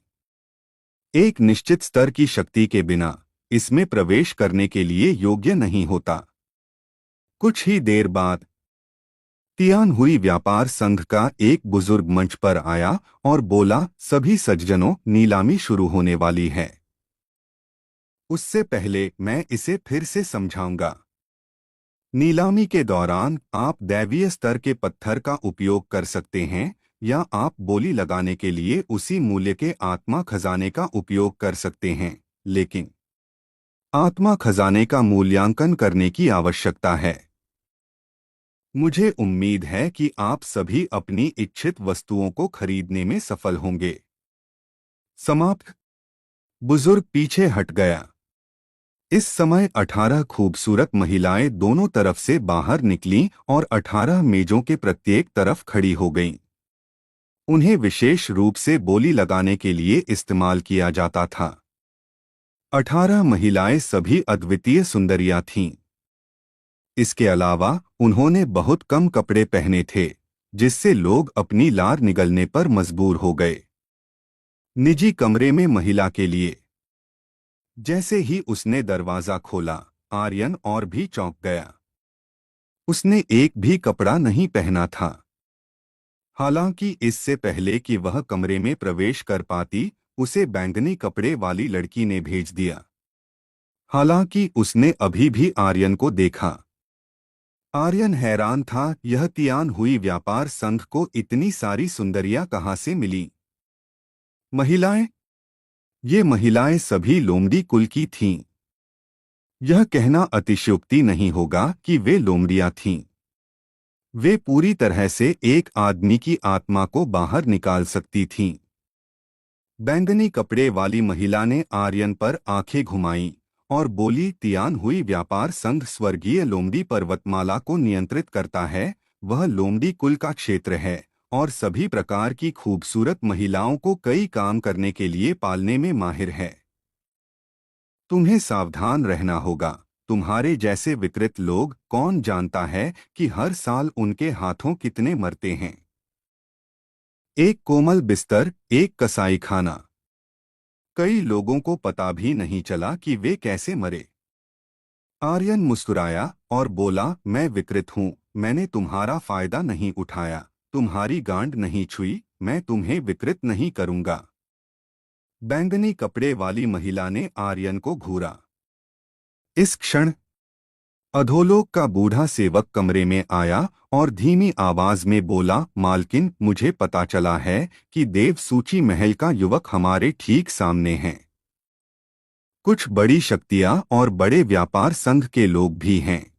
एक निश्चित स्तर की शक्ति के बिना इसमें प्रवेश करने के लिए योग्य नहीं होता। कुछ ही देर बाद तियान हुई व्यापार संघ का एक बुजुर्ग मंच पर आया और बोला, सभी सज्जनों, नीलामी शुरू होने वाली है। उससे पहले मैं इसे फिर से समझाऊंगा। नीलामी के दौरान आप दैवीय स्तर के पत्थर का उपयोग कर सकते हैं या आप बोली लगाने के लिए उसी मूल्य के आत्मा खजाने का उपयोग कर सकते हैं, लेकिन आत्मा खजाने का मूल्यांकन करने की आवश्यकता है। मुझे उम्मीद है कि आप सभी अपनी इच्छित वस्तुओं को खरीदने में सफल होंगे। समाप्त। बुजुर्ग पीछे हट गया। इस समय 18 खूबसूरत महिलाएं दोनों तरफ से बाहर निकलीं और 18 मेजों के प्रत्येक तरफ खड़ी हो गईं। उन्हें विशेष रूप से बोली लगाने के लिए इस्तेमाल किया जाता था। 18 महिलाएं सभी अद्वितीय सुंदरियां थीं। इसके अलावा उन्होंने बहुत कम कपड़े पहने थे, जिससे लोग अपनी लार निगलने पर मजबूर हो गए। निजी कमरे में महिला के लिए। जैसे ही उसने दरवाजा खोला, आर्यन और भी चौंक गया। उसने एक भी कपड़ा नहीं पहना था। हालांकि इससे पहले कि वह कमरे में प्रवेश कर पाती, उसे बैंगनी कपड़े वाली लड़की ने भेज दिया। हालांकि उसने अभी भी आर्यन को देखा। आर्यन हैरान था, यह तियान हुई व्यापार संघ को इतनी सारी सुंदरियां कहां से मिली। महिलाएं? ये महिलाएं सभी लोमड़ी कुल की थीं। यह कहना अतिशयोक्ति नहीं होगा कि वे लोमड़ियां थीं। वे पूरी तरह से एक आदमी की आत्मा को बाहर निकाल सकती थीं। बैंगनी कपड़े वाली महिला ने आर्यन पर आंखें घुमाईं और बोली, तियान हुई व्यापार संघ स्वर्गीय लोमड़ी पर्वतमाला को नियंत्रित करता है। वह लोमड़ी कुल का क्षेत्र है और सभी प्रकार की खूबसूरत महिलाओं को कई काम करने के लिए पालने में माहिर है। तुम्हें सावधान रहना होगा। तुम्हारे जैसे विकृत लोग, कौन जानता है कि हर साल उनके हाथों कितने मरते हैं। एक कोमल बिस्तर, एक कसाई खाना। कई लोगों को पता भी नहीं चला कि वे कैसे मरे। आर्यन मुस्कुराया और बोला, मैं विकृत हूँ, मैंने तुम्हारा फायदा नहीं उठाया, तुम्हारी गांड नहीं छुई, मैं तुम्हें विकृत नहीं करूंगा। बैंगनी कपड़े वाली महिला ने आर्यन को घूरा। इस क्षण अधोलोक का बूढ़ा सेवक कमरे में आया और धीमी आवाज में बोला, मालकिन, मुझे पता चला है कि देवसूची महल का युवक हमारे ठीक सामने है। कुछ बड़ी शक्तियां और बड़े व्यापार संघ के लोग भी हैं।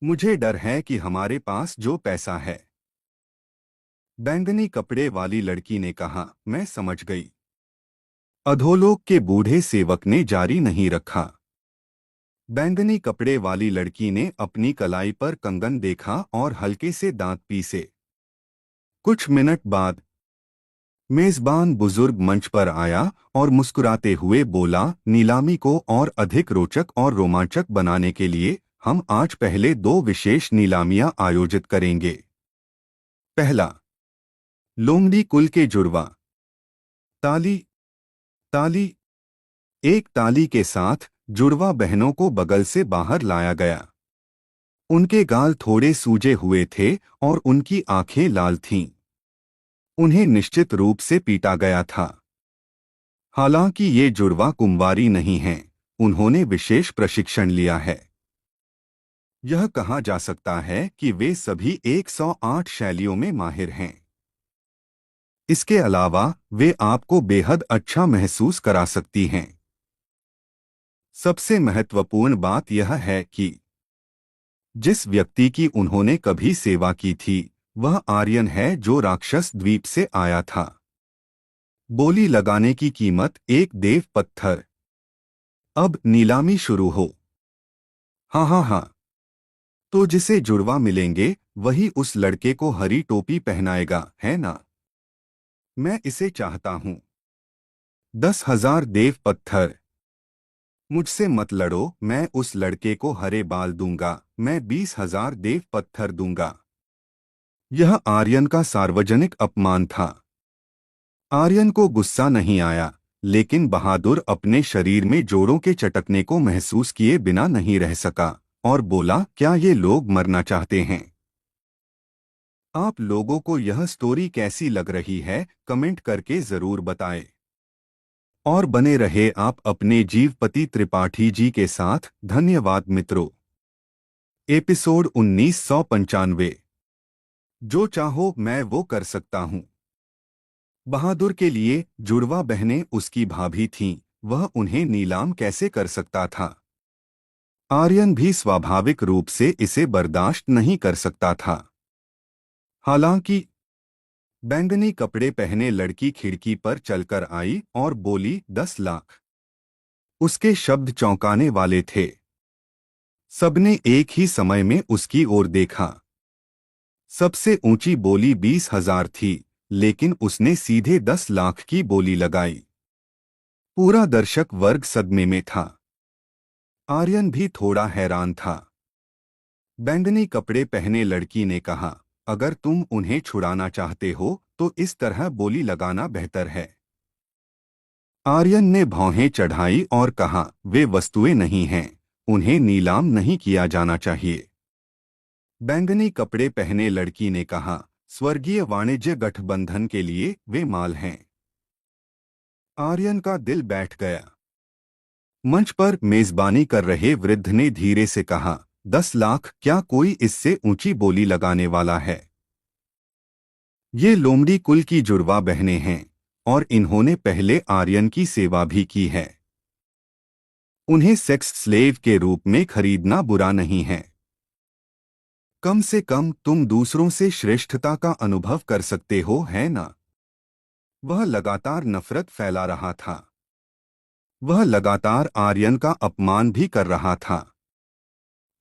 मुझे डर है कि हमारे पास जो पैसा है। बैंगनी कपड़े वाली लड़की ने कहा, मैं समझ गई। अधोलोक के बूढ़े सेवक ने जारी नहीं रखा। बैंगनी कपड़े वाली लड़की ने अपनी कलाई पर कंगन देखा और हल्के से दांत पीसे। कुछ मिनट बाद मेजबान बुजुर्ग मंच पर आया और मुस्कुराते हुए बोला, नीलामी को और अधिक रोचक और रोमांचक बनाने के लिए हम आज पहले दो विशेष नीलामियां आयोजित करेंगे। पहला, लोमड़ी कुल के जुड़वा। ताली ताली। एक ताली के साथ जुड़वा बहनों को बगल से बाहर लाया गया। उनके गाल थोड़े सूजे हुए थे और उनकी आंखें लाल थीं। उन्हें निश्चित रूप से पीटा गया था। हालांकि ये जुड़वा कुंवारी नहीं हैं, उन्होंने विशेष प्रशिक्षण लिया है। यह कहा जा सकता है कि वे सभी 108 शैलियों में माहिर हैं। इसके अलावा वे आपको बेहद अच्छा महसूस करा सकती हैं। सबसे महत्वपूर्ण बात यह है कि जिस व्यक्ति की उन्होंने कभी सेवा की थी, वह आर्यन है जो राक्षस द्वीप से आया था। बोली लगाने की कीमत एक देव पत्थर। अब नीलामी शुरू हो। हाँ हाँ हाँ। तो जिसे जुड़वा मिलेंगे वही उस लड़के को हरी टोपी पहनाएगा, है ना? मैं इसे चाहता हूं। 10,000 देव पत्थर। मुझसे मत लड़ो, मैं उस लड़के को हरे बाल दूंगा, मैं 20,000 देव पत्थर दूंगा। यह आर्यन का सार्वजनिक अपमान था। आर्यन को गुस्सा नहीं आया, लेकिन बहादुर अपने शरीर में जोड़ों के चटकने को महसूस किए बिना नहीं रह सका और बोला, क्या ये लोग मरना चाहते हैं? आप लोगों को यह स्टोरी कैसी लग रही है, कमेंट करके जरूर बताएं। और बने रहे आप अपने जीवपति त्रिपाठी जी के साथ। धन्यवाद मित्रों। एपिसोड 1995। जो चाहो मैं वो कर सकता हूं। बहादुर के लिए जुड़वा बहनें उसकी भाभी थीं, वह उन्हें नीलाम कैसे कर सकता था? आर्यन भी स्वाभाविक रूप से इसे बर्दाश्त नहीं कर सकता था। हालांकि बैंगनी कपड़े पहने लड़की खिड़की पर चलकर आई और बोली, 10 लाख। उसके शब्द चौंकाने वाले थे। सबने एक ही समय में उसकी ओर देखा। सबसे ऊंची बोली 20,000 थी, लेकिन उसने सीधे 10 लाख की बोली लगाई। पूरा दर्शक वर्ग सदमे में था। आर्यन भी थोड़ा हैरान था। बैंगनी कपड़े पहने लड़की ने कहा, अगर तुम उन्हें छुड़ाना चाहते हो तो इस तरह बोली लगाना बेहतर है। आर्यन ने भौहें चढ़ाई और कहा, वे वस्तुएं नहीं हैं, उन्हें नीलाम नहीं किया जाना चाहिए। बैंगनी कपड़े पहने लड़की ने कहा, स्वर्गीय वाणिज्य गठबंधन के लिए वे माल हैं। आर्यन का दिल बैठ गया। मंच पर मेजबानी कर रहे वृद्ध ने धीरे से कहा, 10 लाख, क्या कोई इससे ऊंची बोली लगाने वाला है? ये लोमड़ी कुल की जुड़वा बहनें हैं और इन्होंने पहले आर्यन की सेवा भी की है। उन्हें सेक्स स्लेव के रूप में खरीदना बुरा नहीं है। कम से कम तुम दूसरों से श्रेष्ठता का अनुभव कर सकते हो, है ना? वह लगातार नफरत फैला रहा था। वह लगातार आर्यन का अपमान भी कर रहा था।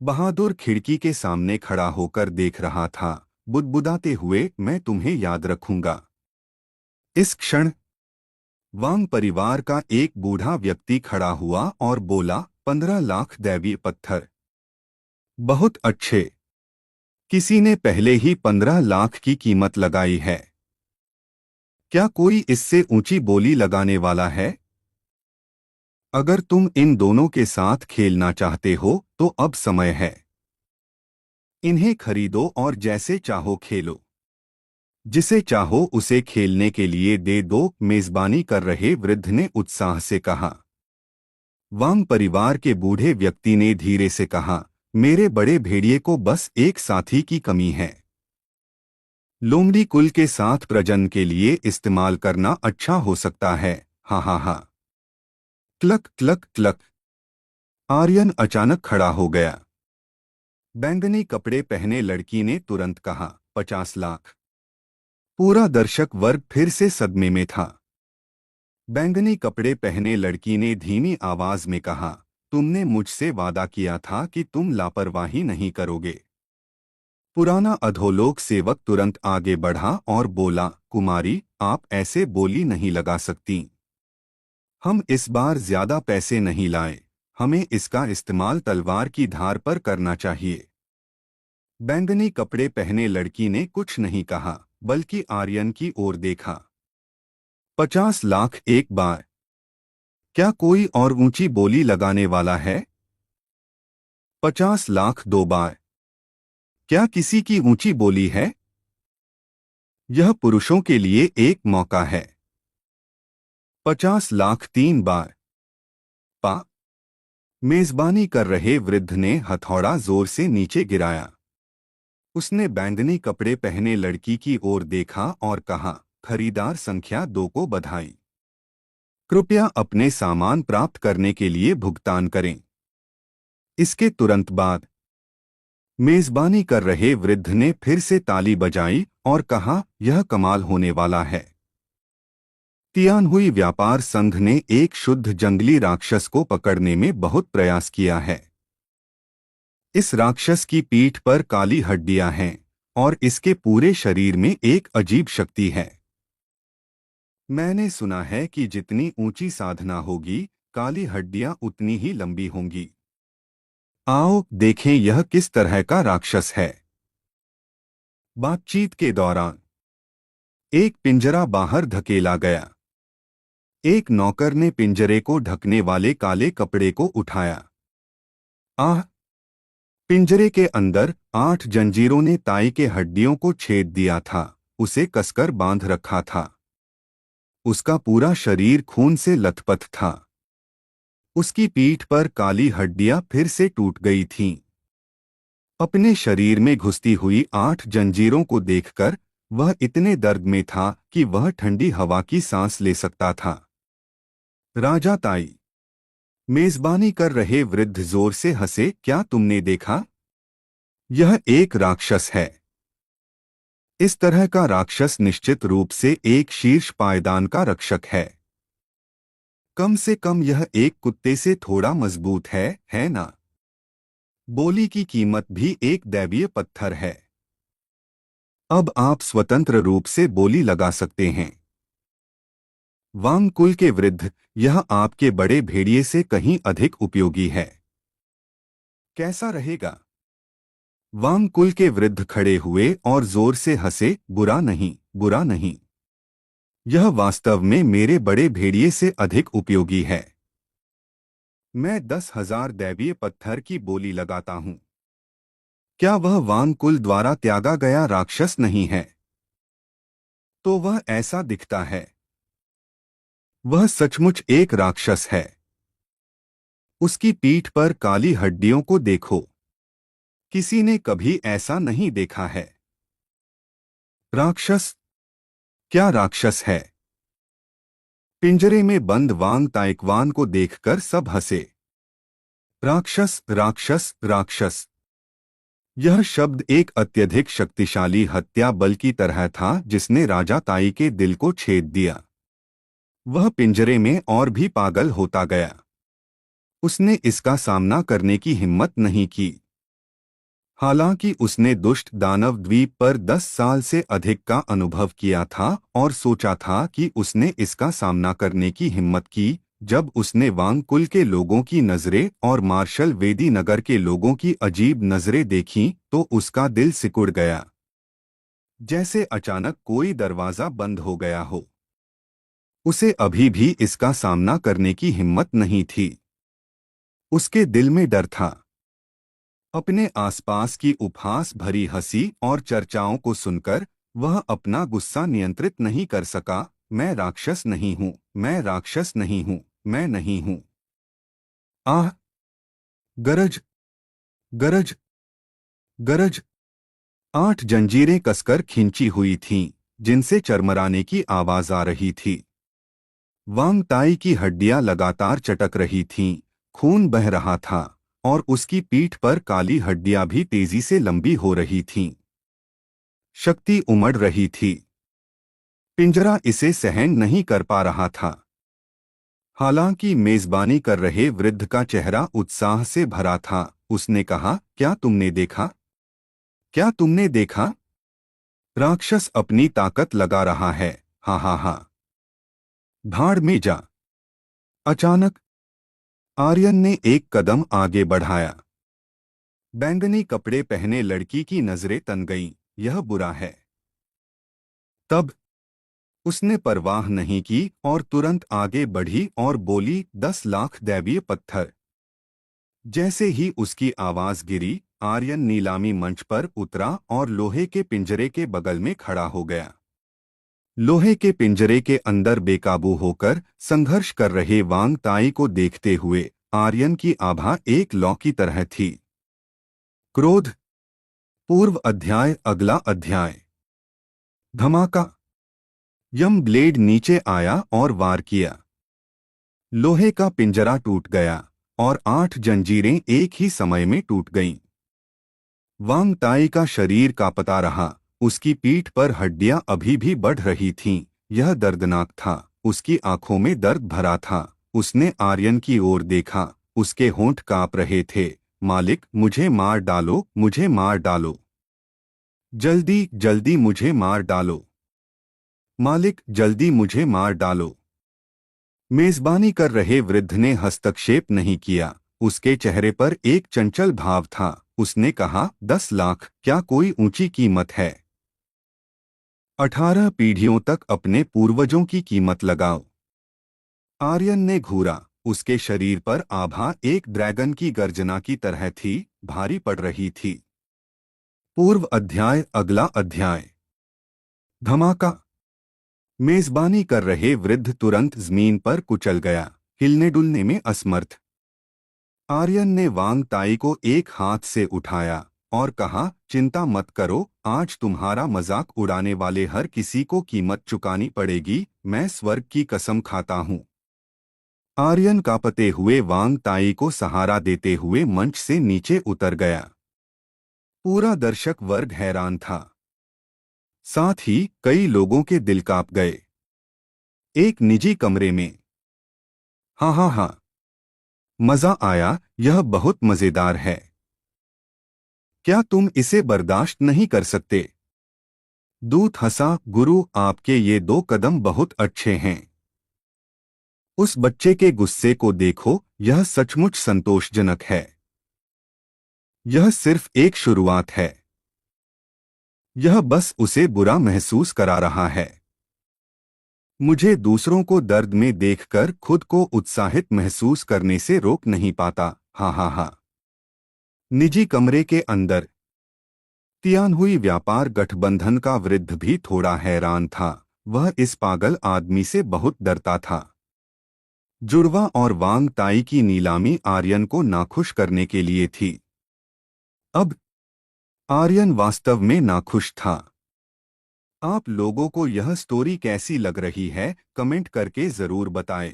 बहादुर खिड़की के सामने खड़ा होकर देख रहा था, बुदबुदाते हुए, मैं तुम्हें याद रखूंगा। इस क्षण वांग परिवार का एक बूढ़ा व्यक्ति खड़ा हुआ और बोला, 15 लाख दैवीय पत्थर। बहुत अच्छे। किसी ने पहले ही 15 लाख की कीमत लगाई है। क्या कोई इससे ऊंची बोली लगाने वाला है? अगर तुम इन दोनों के साथ खेलना चाहते हो तो अब समय है। इन्हें खरीदो और जैसे चाहो खेलो। जिसे चाहो उसे खेलने के लिए दे दो, मेजबानी कर रहे वृद्ध ने उत्साह से कहा। वांग परिवार के बूढ़े व्यक्ति ने धीरे से कहा, मेरे बड़े भेड़िए को बस एक साथी की कमी है। लोमड़ी कुल के साथ प्रजनन के लिए इस्तेमाल करना अच्छा हो सकता है। हा हा हा। Clock clock clock. आर्यन अचानक खड़ा हो गया। बैंगनी कपड़े पहने लड़की ने तुरंत कहा, 50 लाख। पूरा दर्शक वर्ग फिर से सदमे में था। बैंगनी कपड़े पहने लड़की ने धीमी आवाज में कहा, तुमने मुझसे वादा किया था कि तुम लापरवाही नहीं करोगे। पुराना अधोलोक सेवक तुरंत आगे बढ़ा और बोला, कुमारी, आप ऐसे बोली नहीं लगा सकती। हम इस बार ज्यादा पैसे नहीं लाए। हमें इसका इस्तेमाल तलवार की धार पर करना चाहिए। बैंगनी कपड़े पहने लड़की ने कुछ नहीं कहा, बल्कि आर्यन की ओर देखा। 50 लाख एक बार। क्या कोई और ऊंची बोली लगाने वाला है? 50 लाख दो बार। क्या किसी की ऊंची बोली है? यह पुरुषों के लिए एक मौका है। 50 लाख तीन बार। पा। मेजबानी कर रहे वृद्ध ने हथौड़ा जोर से नीचे गिराया। उसने बैंगनी कपड़े पहने लड़की की ओर देखा और कहा, खरीदार संख्या 2 को बधाई। कृपया अपने सामान प्राप्त करने के लिए भुगतान करें। इसके तुरंत बाद मेजबानी कर रहे वृद्ध ने फिर से ताली बजाई और कहा, यह कमाल होने वाला है। तियानहुई व्यापार संघ ने एक शुद्ध जंगली राक्षस को पकड़ने में बहुत प्रयास किया है। इस राक्षस की पीठ पर काली हड्डियां हैं और इसके पूरे शरीर में एक अजीब शक्ति है। मैंने सुना है कि जितनी ऊंची साधना होगी, काली हड्डियां उतनी ही लंबी होंगी। आओ देखें यह किस तरह का राक्षस है। बातचीत के दौरान एक पिंजरा बाहर धकेला गया। एक नौकर ने पिंजरे को ढकने वाले काले कपड़े को उठाया। आह! पिंजरे के अंदर 8 जंजीरों ने ताई के हड्डियों को छेद दिया था, उसे कसकर बांध रखा था। उसका पूरा शरीर खून से लथपथ था। उसकी पीठ पर काली हड्डियां फिर से टूट गई थीं। अपने शरीर में घुसती हुई 8 जंजीरों को देखकर वह इतने दर्द में था कि वह ठंडी हवा की सांस ले सकता था। राजा ताई। मेजबानी कर रहे वृद्ध जोर से हंसे, क्या तुमने देखा? यह एक राक्षस है। इस तरह का राक्षस निश्चित रूप से एक शीर्ष पायदान का रक्षक है। कम से कम यह एक कुत्ते से थोड़ा मजबूत है ना? बोली की कीमत भी एक दैवीय पत्थर है। अब आप स्वतंत्र रूप से बोली लगा सकते हैं। वांग कुल के वृद्ध, यह आपके बड़े भेड़िए से कहीं अधिक उपयोगी है। कैसा रहेगा? वांग के वृद्ध खड़े हुए और जोर से हंसे, बुरा नहीं, बुरा नहीं। यह वास्तव में मेरे बड़े भेड़िए से अधिक उपयोगी है। मैं 10,000 दैवीय पत्थर की बोली लगाता हूँ। क्या वह वांग द्वारा त्यागा गया राक्षस नहीं है? तो वह ऐसा दिखता है। वह सचमुच एक राक्षस है। उसकी पीठ पर काली हड्डियों को देखो। किसी ने कभी ऐसा नहीं देखा है। राक्षस? क्या राक्षस है? पिंजरे में बंद वांग ताइक्वान को देखकर सब हंसे। राक्षस, राक्षस, राक्षस। यह शब्द एक अत्यधिक शक्तिशाली हत्या बल की तरह था जिसने राजा ताई के दिल को छेद दिया। वह पिंजरे में और भी पागल होता गया। उसने इसका सामना करने की हिम्मत नहीं की। हालांकि उसने दुष्ट दानव द्वीप पर 10 साल से अधिक का अनुभव किया था और सोचा था कि उसने इसका सामना करने की हिम्मत की, जब उसने वांग के लोगों की नजरें और मार्शल वेदी नगर के लोगों की अजीब नजरें देखीं तो उसका दिल सिकुड़ गया। जैसे अचानक कोई दरवाजा बंद हो गया हो। उसे अभी भी इसका सामना करने की हिम्मत नहीं थी। उसके दिल में डर था। अपने आसपास की उपहास भरी हंसी और चर्चाओं को सुनकर वह अपना गुस्सा नियंत्रित नहीं कर सका। मैं राक्षस नहीं हूँ, मैं राक्षस नहीं हूँ, मैं नहीं हूँ। आह! गरज, गरज, गरज। 8 जंजीरें कसकर खींची हुई थीं, जिनसे चरमराने की आवाज आ रही थी। वांग ताई की हड्डियां लगातार चटक रही थीं, खून बह रहा था और उसकी पीठ पर काली हड्डियां भी तेजी से लंबी हो रही थीं। शक्ति उमड़ रही थी। पिंजरा इसे सहन नहीं कर पा रहा था। हालांकि मेजबानी कर रहे वृद्ध का चेहरा उत्साह से भरा था। उसने कहा, क्या तुमने देखा? क्या तुमने देखा? राक्षस अपनी ताकत लगा रहा है। हा हा हा। भाड़ में जा। अचानक आर्यन ने एक कदम आगे बढ़ाया। बैंगनी कपड़े पहने लड़की की नजरें तन गईं। यह बुरा है। तब उसने परवाह नहीं की और तुरंत आगे बढ़ी और बोली, 10 लाख दैवीय पत्थर। जैसे ही उसकी आवाज गिरी, आर्यन नीलामी मंच पर उतरा और लोहे के पिंजरे के बगल में खड़ा हो गया। लोहे के पिंजरे के अंदर बेकाबू होकर संघर्ष कर रहे वांग ताई को देखते हुए आर्यन की आभा एक लौ की तरह थी। क्रोध। पूर्व अध्याय। अगला अध्याय। धमाका। यम ब्लेड नीचे आया और वार किया। लोहे का पिंजरा टूट गया और 8 जंजीरें एक ही समय में टूट गईं। वांग ताई का शरीर कांपता रहा। उसकी पीठ पर हड्डियां अभी भी बढ़ रही थीं। यह दर्दनाक था। उसकी आंखों में दर्द भरा था। उसने आर्यन की ओर देखा। उसके होंठ कांप रहे थे। मालिक, मुझे मार डालो, मुझे मार डालो। जल्दी जल्दी मुझे मार डालो। मालिक, जल्दी मुझे मार डालो। मेजबानी कर रहे वृद्ध ने हस्तक्षेप नहीं किया। उसके चेहरे पर एक चंचल भाव था। उसने कहा, 10 लाख क्या कोई ऊंची कीमत है? 18 पीढ़ियों तक अपने पूर्वजों की कीमत लगाओ। आर्यन ने घूरा। उसके शरीर पर आभा एक ड्रैगन की गर्जना की तरह थी, भारी पड़ रही थी। पूर्व अध्याय। अगला अध्याय। धमाका। मेजबानी कर रहे वृद्ध तुरंत जमीन पर कुचल गया, हिलने डुलने में असमर्थ। आर्यन ने वांग ताई को एक हाथ से उठाया और कहा, चिंता मत करो, आज तुम्हारा मजाक उड़ाने वाले हर किसी को कीमत चुकानी पड़ेगी। मैं स्वर्ग की कसम खाता हूँ। आर्यन कांपते हुए वांग ताई को सहारा देते हुए मंच से नीचे उतर गया। पूरा दर्शक वर्ग हैरान था। साथ ही कई लोगों के दिल कांप गए। एक निजी कमरे में। हाँ हाँ हाँ, मजा आया, यह बहुत मजेदार है। क्या तुम इसे बर्दाश्त नहीं कर सकते? दूत हंसा, गुरु, आपके ये 2 कदम बहुत अच्छे हैं। उस बच्चे के गुस्से को देखो, यह सचमुच संतोषजनक है। यह सिर्फ एक शुरुआत है। यह बस उसे बुरा महसूस करा रहा है। मुझे दूसरों को दर्द में देखकर खुद को उत्साहित महसूस करने से रोक नहीं पाता। हा हा हा। निजी कमरे के अंदर तियान हुई व्यापार गठबंधन का वृद्ध भी थोड़ा हैरान था। वह इस पागल आदमी से बहुत डरता था। जुड़वा और वांग ताई की नीलामी आर्यन को नाखुश करने के लिए थी। अब आर्यन वास्तव में नाखुश था। आप लोगों को यह स्टोरी कैसी लग रही है, कमेंट करके जरूर बताएं।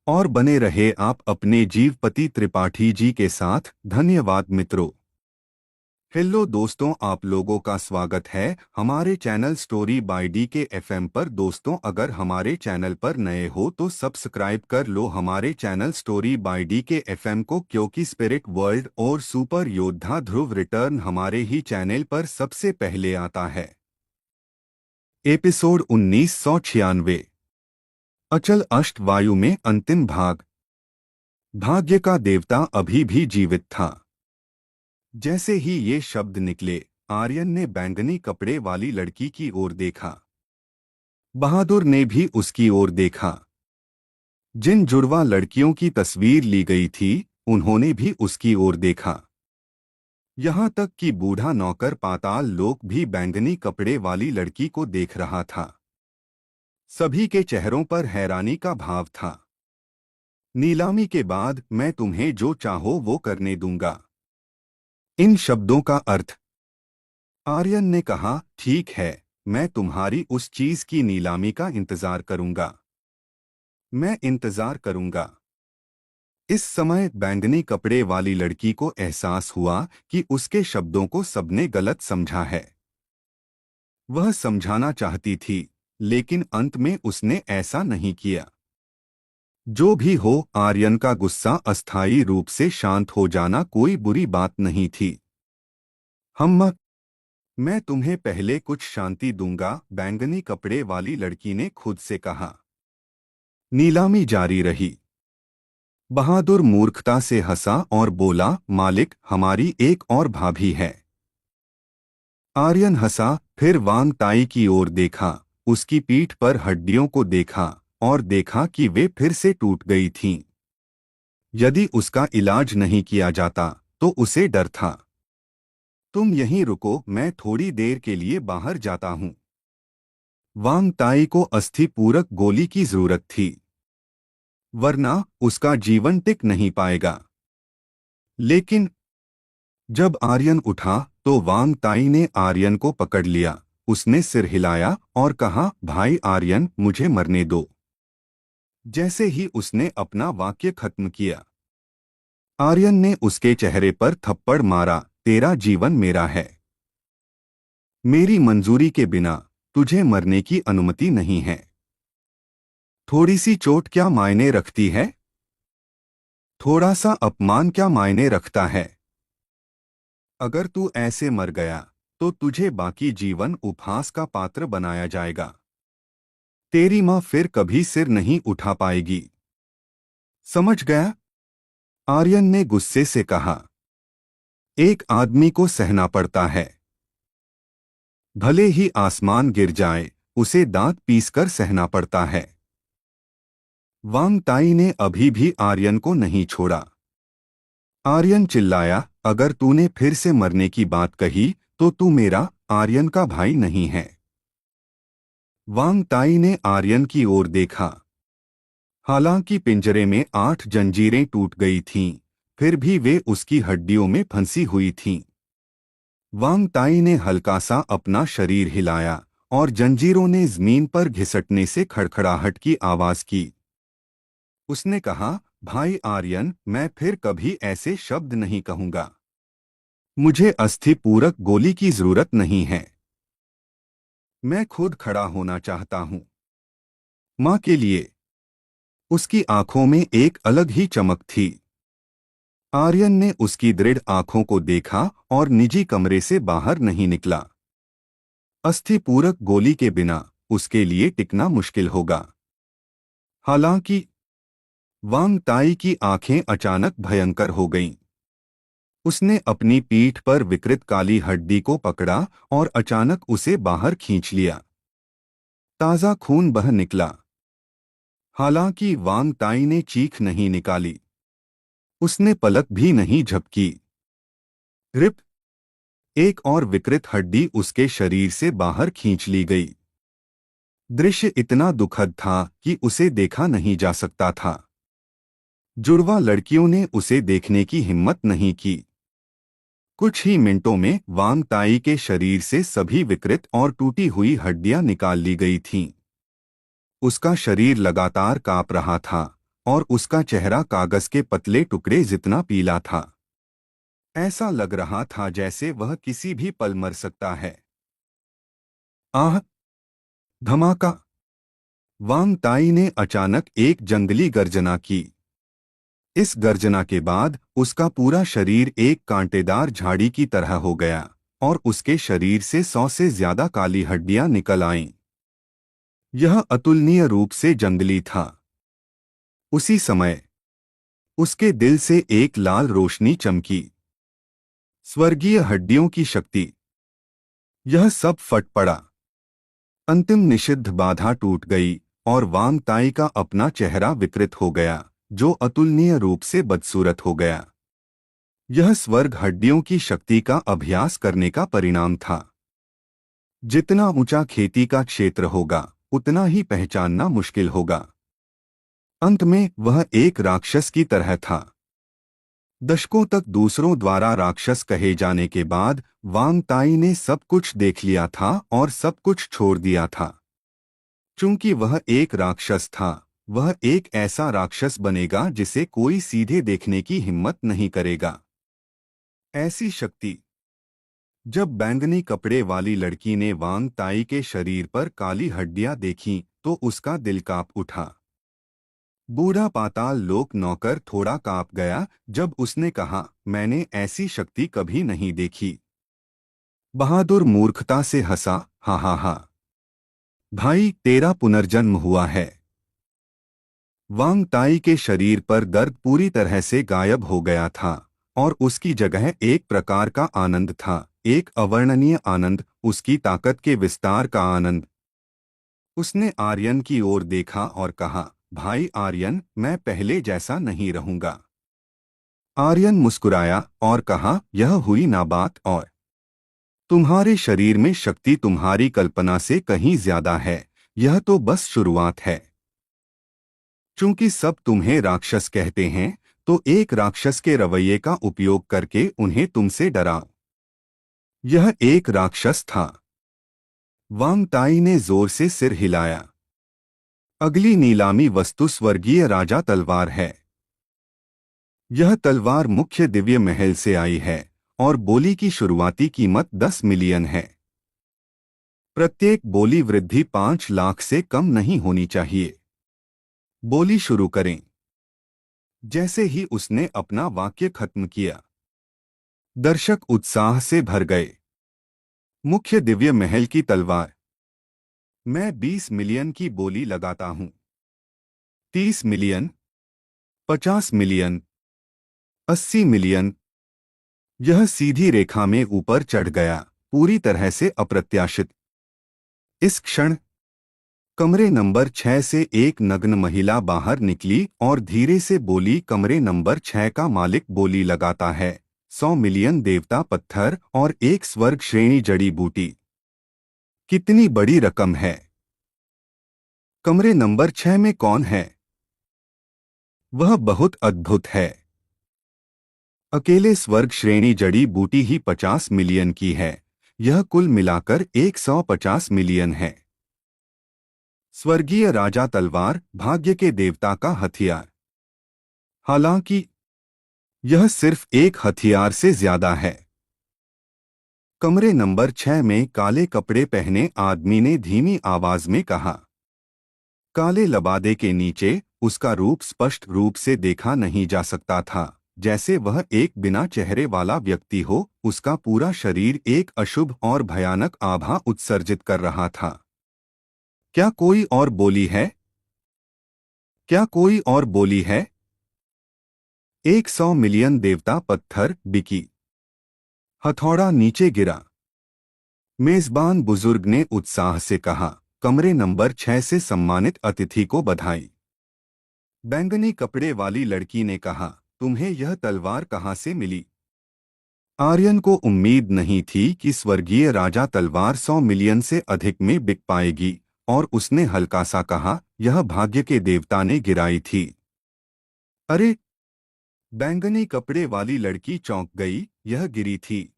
और बने रहे आप अपने जीवपति त्रिपाठी जी के साथ। धन्यवाद मित्रों। हेलो दोस्तों, आप लोगों का स्वागत है हमारे चैनल स्टोरी बाय डी के एफएम पर। दोस्तों, अगर हमारे चैनल पर नए हो तो सब्सक्राइब कर लो हमारे चैनल स्टोरी बाय डी के एफएम को, क्योंकि स्पिरिट वर्ल्ड और सुपर योद्धा ध्रुव रिटर्न हमारे ही चैनल पर सबसे पहले आता है। एपिसोड 1996। अचल अष्टवायु में अंतिम भाग। भाग्य का देवता अभी भी जीवित था। जैसे ही ये शब्द निकले, आर्यन ने बैंगनी कपड़े वाली लड़की की ओर देखा। बहादुर ने भी उसकी ओर देखा। जिन जुड़वा लड़कियों की तस्वीर ली गई थी, उन्होंने भी उसकी ओर देखा। यहाँ तक कि बूढ़ा नौकर पाताल लोक भी बैंगनी कपड़े वाली लड़की को देख रहा था। सभी के चेहरों पर हैरानी का भाव था। नीलामी के बाद मैं तुम्हें जो चाहो वो करने दूंगा। इन शब्दों का अर्थ। आर्यन ने कहा, ठीक है, मैं तुम्हारी उस चीज की नीलामी का इंतजार करूंगा। मैं इंतजार करूंगा। इस समय बैंगनी कपड़े वाली लड़की को एहसास हुआ कि उसके शब्दों को सबने गलत समझा है। वह समझाना चाहती थी, लेकिन अंत में उसने ऐसा नहीं किया। जो भी हो, आर्यन का गुस्सा अस्थायी रूप से शांत हो जाना कोई बुरी बात नहीं थी। मैं तुम्हें पहले कुछ शांति दूंगा, बैंगनी कपड़े वाली लड़की ने खुद से कहा। नीलामी जारी रही। बहादुर मूर्खता से हंसा और बोला, मालिक, हमारी एक और भाभी है। आर्यन हंसा, फिर वांग ताई की ओर देखा, उसकी पीठ पर हड्डियों को देखा और देखा कि वे फिर से टूट गई थीं। यदि उसका इलाज नहीं किया जाता तो उसे डर था। तुम यहीं रुको, मैं थोड़ी देर के लिए बाहर जाता हूं। वांग ताई को अस्थि पूरक गोली की जरूरत थी, वरना उसका जीवन टिक नहीं पाएगा। लेकिन जब आर्यन उठा तो वांग ताई ने आर्यन को पकड़ लिया। उसने सिर हिलाया और कहा, भाई आर्यन, मुझे मरने दो। जैसे ही उसने अपना वाक्य खत्म किया, आर्यन ने उसके चेहरे पर थप्पड़ मारा। तेरा जीवन मेरा है। मेरी मंजूरी के बिना तुझे मरने की अनुमति नहीं है। थोड़ी सी चोट क्या मायने रखती है? थोड़ा सा अपमान क्या मायने रखता है? अगर तू ऐसे मर गया तो तुझे बाकी जीवन उपहास का पात्र बनाया जाएगा। तेरी माँ फिर कभी सिर नहीं उठा पाएगी। समझ गया? आर्यन ने गुस्से से कहा। एक आदमी को सहना पड़ता है। भले ही आसमान गिर जाए, उसे दांत पीसकर सहना पड़ता है। वांग ताई ने अभी भी आर्यन को नहीं छोड़ा। आर्यन चिल्लाया, अगर तूने फिर से मरने की बात कही तो तू मेरा, आर्यन का भाई नहीं है। वांग ताई ने आर्यन की ओर देखा। हालांकि पिंजरे में 8 जंजीरें टूट गई थीं, फिर भी वे उसकी हड्डियों में फंसी हुई थीं। वांग ताई ने हल्का सा अपना शरीर हिलाया और जंजीरों ने जमीन पर घिसटने से खड़खड़ाहट की आवाज की। उसने कहा, भाई आर्यन, मैं फिर कभी ऐसे शब्द नहीं कहूंगा। मुझे अस्थि पूरक गोली की जरूरत नहीं है। मैं खुद खड़ा होना चाहता हूं। मां के लिए। उसकी आंखों में एक अलग ही चमक थी। आर्यन ने उसकी दृढ़ आंखों को देखा और निजी कमरे से बाहर नहीं निकला। अस्थि पूरक गोली के बिना उसके लिए टिकना मुश्किल होगा। हालांकि वांग ताई की आंखें अचानक भयंकर हो गईं। उसने अपनी पीठ पर विकृत काली हड्डी को पकड़ा और अचानक उसे बाहर खींच लिया। ताज़ा खून बह निकला। हालांकि वांग ताई ने चीख नहीं निकाली। उसने पलक भी नहीं झपकी। रिप! एक और विकृत हड्डी उसके शरीर से बाहर खींच ली गई। दृश्य इतना दुखद था कि उसे देखा नहीं जा सकता था। जुड़वा लड़कियों ने उसे देखने की हिम्मत नहीं की। कुछ ही मिनटों में वांग ताई के शरीर से सभी विकृत और टूटी हुई हड्डियां निकाल ली गई थीं। उसका शरीर लगातार कांप रहा था और उसका चेहरा कागज के पतले टुकड़े जितना पीला था। ऐसा लग रहा था जैसे वह किसी भी पल मर सकता है। आह! धमाका! वांग ताई ने अचानक एक जंगली गर्जना की। इस गर्जना के बाद उसका पूरा शरीर एक कांटेदार झाड़ी की तरह हो गया और उसके शरीर से 100 से ज्यादा काली हड्डियां निकल आईं। यह अतुलनीय रूप से जंगली था। उसी समय उसके दिल से एक लाल रोशनी चमकी। स्वर्गीय हड्डियों की शक्ति। यह सब फट पड़ा। अंतिम निषिद्ध बाधा टूट गई और वांग ताई का अपना चेहरा विकृत हो गया, जो अतुलनीय रूप से बदसूरत हो गया। यह स्वर्ग हड्डियों की शक्ति का अभ्यास करने का परिणाम था। जितना ऊंचा खेती का क्षेत्र होगा, उतना ही पहचानना मुश्किल होगा। अंत में वह एक राक्षस की तरह था। दशकों तक दूसरों द्वारा राक्षस कहे जाने के बाद वांग ताई ने सब कुछ देख लिया था और सब कुछ छोड़ दिया था। चूंकि वह एक राक्षस था, वह एक ऐसा राक्षस बनेगा जिसे कोई सीधे देखने की हिम्मत नहीं करेगा। ऐसी शक्ति। जब बैंगनी कपड़े वाली लड़की ने वांग ताई के शरीर पर काली हड्डियां देखीं, तो उसका दिल कांप उठा। बूढ़ा पाताल लोक नौकर थोड़ा कांप गया जब उसने कहा, मैंने ऐसी शक्ति कभी नहीं देखी। बहादुर मूर्खता से हंसा, हा हा हा। भाई, तेरा पुनर्जन्म हुआ है। वांग ताई के शरीर पर दर्द पूरी तरह से गायब हो गया था और उसकी जगह एक प्रकार का आनंद था, एक अवर्णनीय आनंद, उसकी ताकत के विस्तार का आनंद। उसने आर्यन की ओर देखा और कहा, भाई आर्यन, मैं पहले जैसा नहीं रहूंगा। आर्यन मुस्कुराया और कहा, यह हुई ना बात। और तुम्हारे शरीर में शक्ति तुम्हारी कल्पना से कहीं ज्यादा है। यह तो बस शुरुआत है। चूंकि सब तुम्हें राक्षस कहते हैं, तो एक राक्षस के रवैये का उपयोग करके उन्हें तुमसे डराओ। यह एक राक्षस था। वांग ताई ने जोर से सिर हिलाया। अगली नीलामी वस्तु स्वर्गीय राजा तलवार है। यह तलवार मुख्य दिव्य महल से आई है और बोली की शुरुआती कीमत 10 मिलियन है। प्रत्येक बोली वृद्धि 5 लाख से कम नहीं होनी चाहिए। बोली शुरू करें। जैसे ही उसने अपना वाक्य खत्म किया, दर्शक उत्साह से भर गए। मुख्य दिव्य महल की तलवार। मैं 20 मिलियन की बोली लगाता हूं। 30 मिलियन, 50 मिलियन, 80 मिलियन। यह सीधी रेखा में ऊपर चढ़ गया, पूरी तरह से अप्रत्याशित। इस क्षण कमरे नंबर 6 से एक नग्न महिला बाहर निकली और धीरे से बोली, कमरे नंबर 6 का मालिक बोली लगाता है, 100 मिलियन देवता पत्थर और एक स्वर्ग श्रेणी जड़ी बूटी। कितनी बड़ी रकम है। कमरे नंबर 6 में कौन है? वह बहुत अद्भुत है। अकेले स्वर्ग श्रेणी जड़ी बूटी ही 50 मिलियन की है। यह कुल मिलाकर 150 मिलियन है। स्वर्गीय राजा तलवार, भाग्य के देवता का हथियार। हालांकि यह सिर्फ एक हथियार से ज्यादा है। कमरे नंबर 6 में काले कपड़े पहने आदमी ने धीमी आवाज में कहा। काले लबादे के नीचे उसका रूप स्पष्ट रूप से देखा नहीं जा सकता था, जैसे वह एक बिना चेहरे वाला व्यक्ति हो। उसका पूरा शरीर एक अशुभ और भयानक आभा उत्सर्जित कर रहा था। क्या कोई और बोली है? क्या कोई और बोली है? 100 मिलियन देवता पत्थर, बिकी। हथौड़ा नीचे गिरा। मेजबान बुजुर्ग ने उत्साह से कहा, कमरे नंबर 6 से सम्मानित अतिथि को बधाई। बैंगनी कपड़े वाली लड़की ने कहा, तुम्हें यह तलवार कहाँ से मिली? आर्यन को उम्मीद नहीं थी कि स्वर्गीय राजा तलवार 100 मिलियन से अधिक में बिक पाएगी, और उसने हल्का सा कहा, यह भाग्य के देवता ने गिराई थी। अरे! बैंगनी कपड़े वाली लड़की चौंक गई, यह गिरी थी।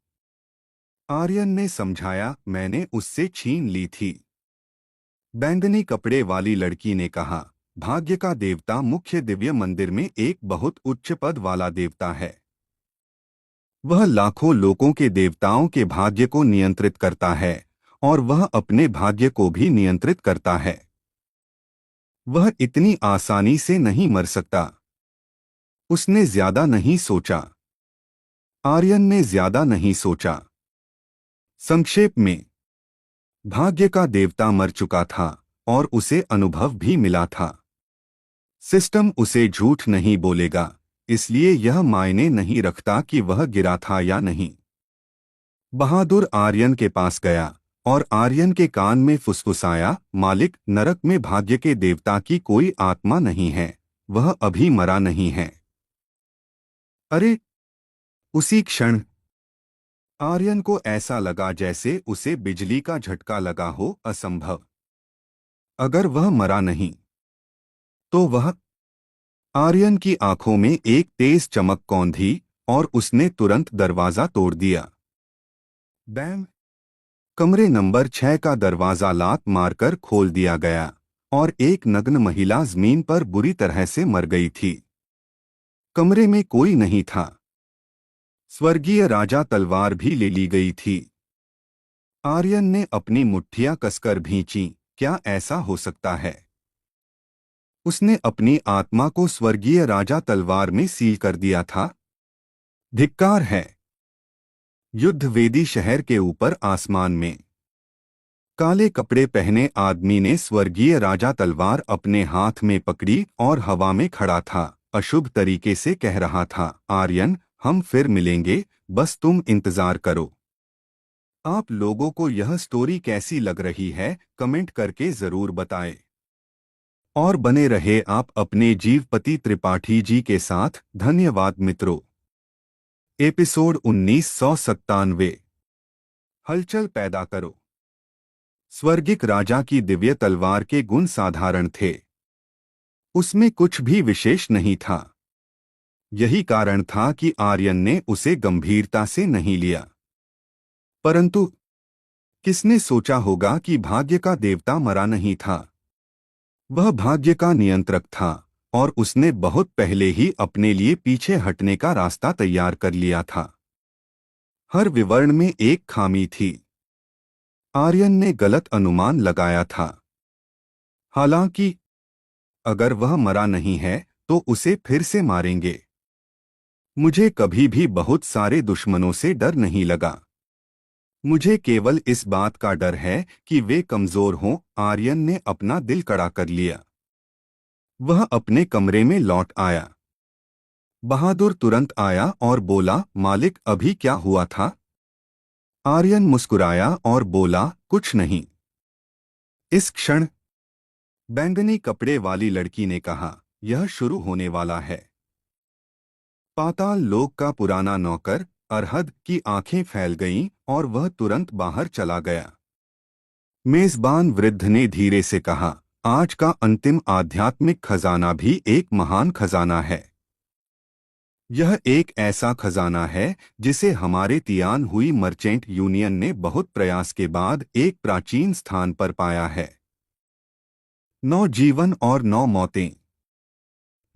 आर्यन ने समझाया, मैंने उससे छीन ली थी। बैंगनी कपड़े वाली लड़की ने कहा, भाग्य का देवता मुख्य दिव्य मंदिर में एक बहुत उच्च पद वाला देवता है। वह लाखों लोगों के देवताओं के भाग्य को नियंत्रित करता है, और वह अपने भाग्य को भी नियंत्रित करता है। वह इतनी आसानी से नहीं मर सकता। उसने ज्यादा नहीं सोचा। आर्यन ने ज्यादा नहीं सोचा। संक्षेप में, भाग्य का देवता मर चुका था, और उसे अनुभव भी मिला था। सिस्टम उसे झूठ नहीं बोलेगा, इसलिए यह मायने नहीं रखता कि वह गिरा था या नहीं। बहादुर आर्यन के पास गया, और आर्यन के कान में फुसफुसाया, मालिक, नरक में भाग्य के देवता की कोई आत्मा नहीं है, वह अभी मरा नहीं है। अरे! उसी क्षण आर्यन को ऐसा लगा जैसे उसे बिजली का झटका लगा हो। असंभव। अगर वह मरा नहीं, तो वह... आर्यन की आंखों में एक तेज चमक कौंधी, और उसने तुरंत दरवाजा तोड़ दिया। बैम! कमरे नंबर 6 का दरवाजा लात मारकर खोल दिया गया, और एक नग्न महिला जमीन पर बुरी तरह से मर गई थी। कमरे में कोई नहीं था। स्वर्गीय राजा तलवार भी ले ली गई थी। आर्यन ने अपनी मुट्ठियां कसकर भींची, क्या ऐसा हो सकता है? उसने अपनी आत्मा को स्वर्गीय राजा तलवार में सील कर दिया था। धिक्कार है। युद्धवेदी शहर के ऊपर आसमान में काले कपड़े पहने आदमी ने स्वर्गीय राजा तलवार अपने हाथ में पकड़ी और हवा में खड़ा था, अशुभ तरीके से कह रहा था, आर्यन, हम फिर मिलेंगे, बस तुम इंतजार करो। आप लोगों को यह स्टोरी कैसी लग रही है, कमेंट करके जरूर बताएं। और बने रहे आप अपने जीवपति त्रिपाठी जी के साथ। धन्यवाद मित्रों। एपिसोड 1997। हलचल पैदा करो। स्वर्गिक राजा की दिव्य तलवार के गुण साधारण थे। उसमें कुछ भी विशेष नहीं था। यही कारण था कि आर्यन ने उसे गंभीरता से नहीं लिया। परंतु किसने सोचा होगा कि भाग्य का देवता मरा नहीं था? वह भाग्य का नियंत्रक था, और उसने बहुत पहले ही अपने लिए पीछे हटने का रास्ता तैयार कर लिया था। हर विवरण में एक खामी थी। आर्यन ने गलत अनुमान लगाया था। हालांकि अगर वह मरा नहीं है, तो उसे फिर से मारेंगे। मुझे कभी भी बहुत सारे दुश्मनों से डर नहीं लगा। मुझे केवल इस बात का डर है कि वे कमजोर हों। आर्यन ने अपना दिल कड़ा कर लिया। वह अपने कमरे में लौट आया। बहादुर तुरंत आया और बोला, मालिक, अभी क्या हुआ था? आर्यन मुस्कुराया और बोला, कुछ नहीं। इस क्षण बैंगनी कपड़े वाली लड़की ने कहा, यह शुरू होने वाला है। पाताल लोक का पुराना नौकर अरहद की आंखें फैल गईं, और वह तुरंत बाहर चला गया। मेजबान वृद्ध ने धीरे से कहा, आज का अंतिम आध्यात्मिक खजाना भी एक महान खजाना है। यह एक ऐसा खजाना है जिसे हमारे तियान हुई मर्चेंट यूनियन ने बहुत प्रयास के बाद एक प्राचीन स्थान पर पाया है। 9 जीवन और 9 मौतें।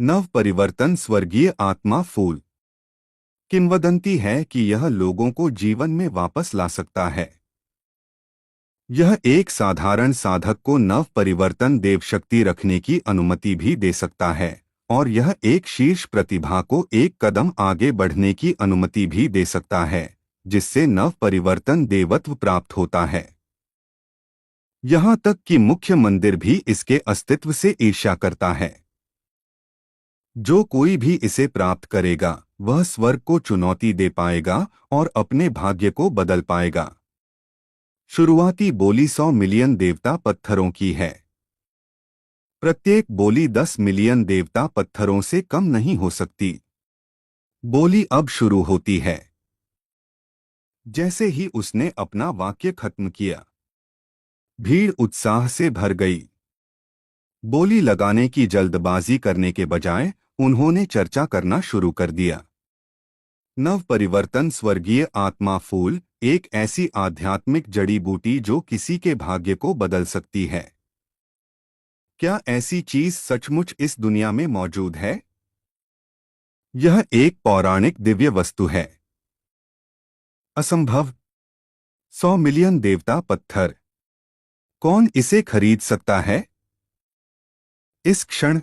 नव परिवर्तन, स्वर्गीय आत्मा फूल। किंवदंती है कि यह लोगों को जीवन में वापस ला सकता है। यह एक साधारण साधक को नव परिवर्तन देवशक्ति रखने की अनुमति भी दे सकता है, और यह एक शीर्ष प्रतिभा को एक कदम आगे बढ़ने की अनुमति भी दे सकता है, जिससे नव परिवर्तन देवत्व प्राप्त होता है। यहाँ तक कि मुख्य मंदिर भी इसके अस्तित्व से ईर्ष्या करता है। जो कोई भी इसे प्राप्त करेगा, वह स्वर्ग को चुनौती दे पाएगा और अपने भाग्य को बदल पाएगा। शुरुआती बोली 100 मिलियन देवता पत्थरों की है। प्रत्येक बोली 10 मिलियन देवता पत्थरों से कम नहीं हो सकती। बोली अब शुरू होती है। जैसे ही उसने अपना वाक्य खत्म किया, भीड़ उत्साह से भर गई। बोली लगाने की जल्दबाजी करने के बजाय उन्होंने चर्चा करना शुरू कर दिया। नव परिवर्तन स्वर्गीय आत्मा फूल, एक ऐसी आध्यात्मिक जड़ी बूटी जो किसी के भाग्य को बदल सकती है। क्या ऐसी चीज सचमुच इस दुनिया में मौजूद है? यह एक पौराणिक दिव्य वस्तु है। असंभव। 100 मिलियन देवता पत्थर। कौन इसे खरीद सकता है? इस क्षण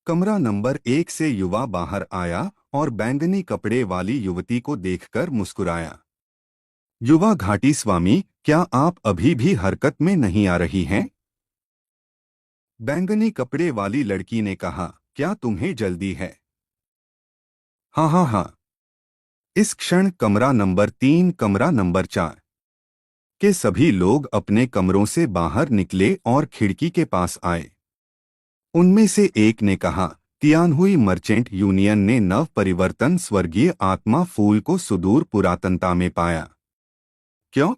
कमरा नंबर 1 से युवा बाहर आया और बैंगनी कपड़े वाली युवती को देखकर मुस्कुराया। युवा घाटी स्वामी, क्या आप अभी भी हरकत में नहीं आ रही हैं? बैंगनी कपड़े वाली लड़की ने कहा, क्या तुम्हें जल्दी है? हाँ हाँ हाँ। इस क्षण कमरा नंबर 3, कमरा नंबर 4 के सभी लोग अपने कमरों से बाहर निकले और खिड़की के पास आए। उनमें से एक ने कहा, तियानहुई मर्चेंट यूनियन ने नव परिवर्तन स्वर्गीय आत्मा फूल को सुदूर पुरातनता में पाया। क्यों?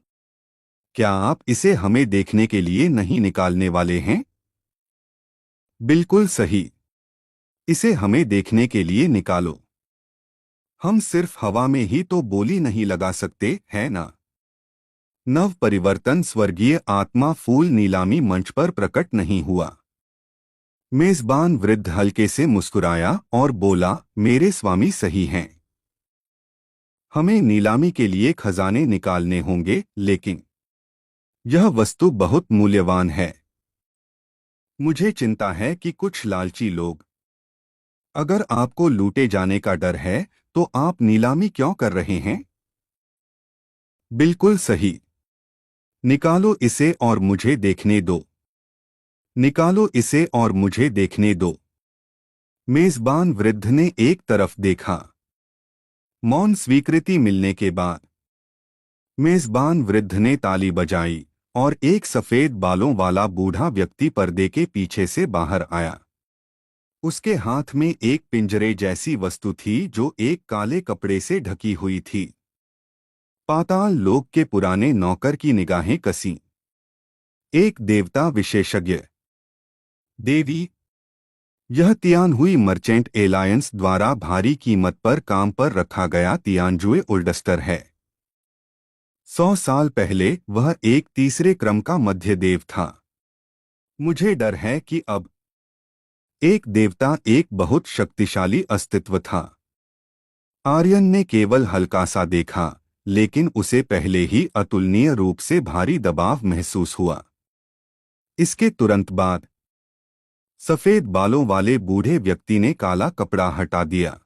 क्या आप इसे हमें देखने के लिए नहीं निकालने वाले हैं? बिल्कुल सही। इसे हमें देखने के लिए निकालो। हम सिर्फ हवा में ही तो बोली नहीं लगा सकते, है ना? नव परिवर्तन स्वर्गीय आत्मा फूल नीलामी मंच पर प्रकट नहीं हुआ। मेजबान वृद्ध हल्के से मुस्कुराया और बोला, मेरे स्वामी सही हैं। हमें नीलामी के लिए खजाने निकालने होंगे, लेकिन यह वस्तु बहुत मूल्यवान है। मुझे चिंता है कि कुछ लालची लोग। अगर आपको लूटे जाने का डर है, तो आप नीलामी क्यों कर रहे हैं? बिल्कुल सही। निकालो इसे और मुझे देखने दो। निकालो इसे और मुझे देखने दो। मेजबान वृद्ध ने एक तरफ देखा। मौन स्वीकृति मिलने के बाद मेजबान वृद्ध ने ताली बजाई और एक सफेद बालों वाला बूढ़ा व्यक्ति पर्दे के पीछे से बाहर आया। उसके हाथ में एक पिंजरे जैसी वस्तु थी जो एक काले कपड़े से ढकी हुई थी। पाताल लोक के पुराने नौकर की निगाहें कसीं। एक देवता विशेषज्ञ। देवी, यह तियानहुई मर्चेंट एलायंस द्वारा भारी कीमत पर काम पर रखा गया तियानजुए उल्डस्टर है। 100 साल पहले वह एक तीसरे क्रम का मध्य देव था। मुझे डर है कि अब एक देवता एक बहुत शक्तिशाली अस्तित्व था। आर्यन ने केवल हल्का सा देखा, लेकिन उसे पहले ही अतुलनीय रूप से भारी दबाव महसूस हुआ। इसके तुरंत बाद सफेद बालों वाले बूढ़े व्यक्ति ने काला कपड़ा हटा दिया।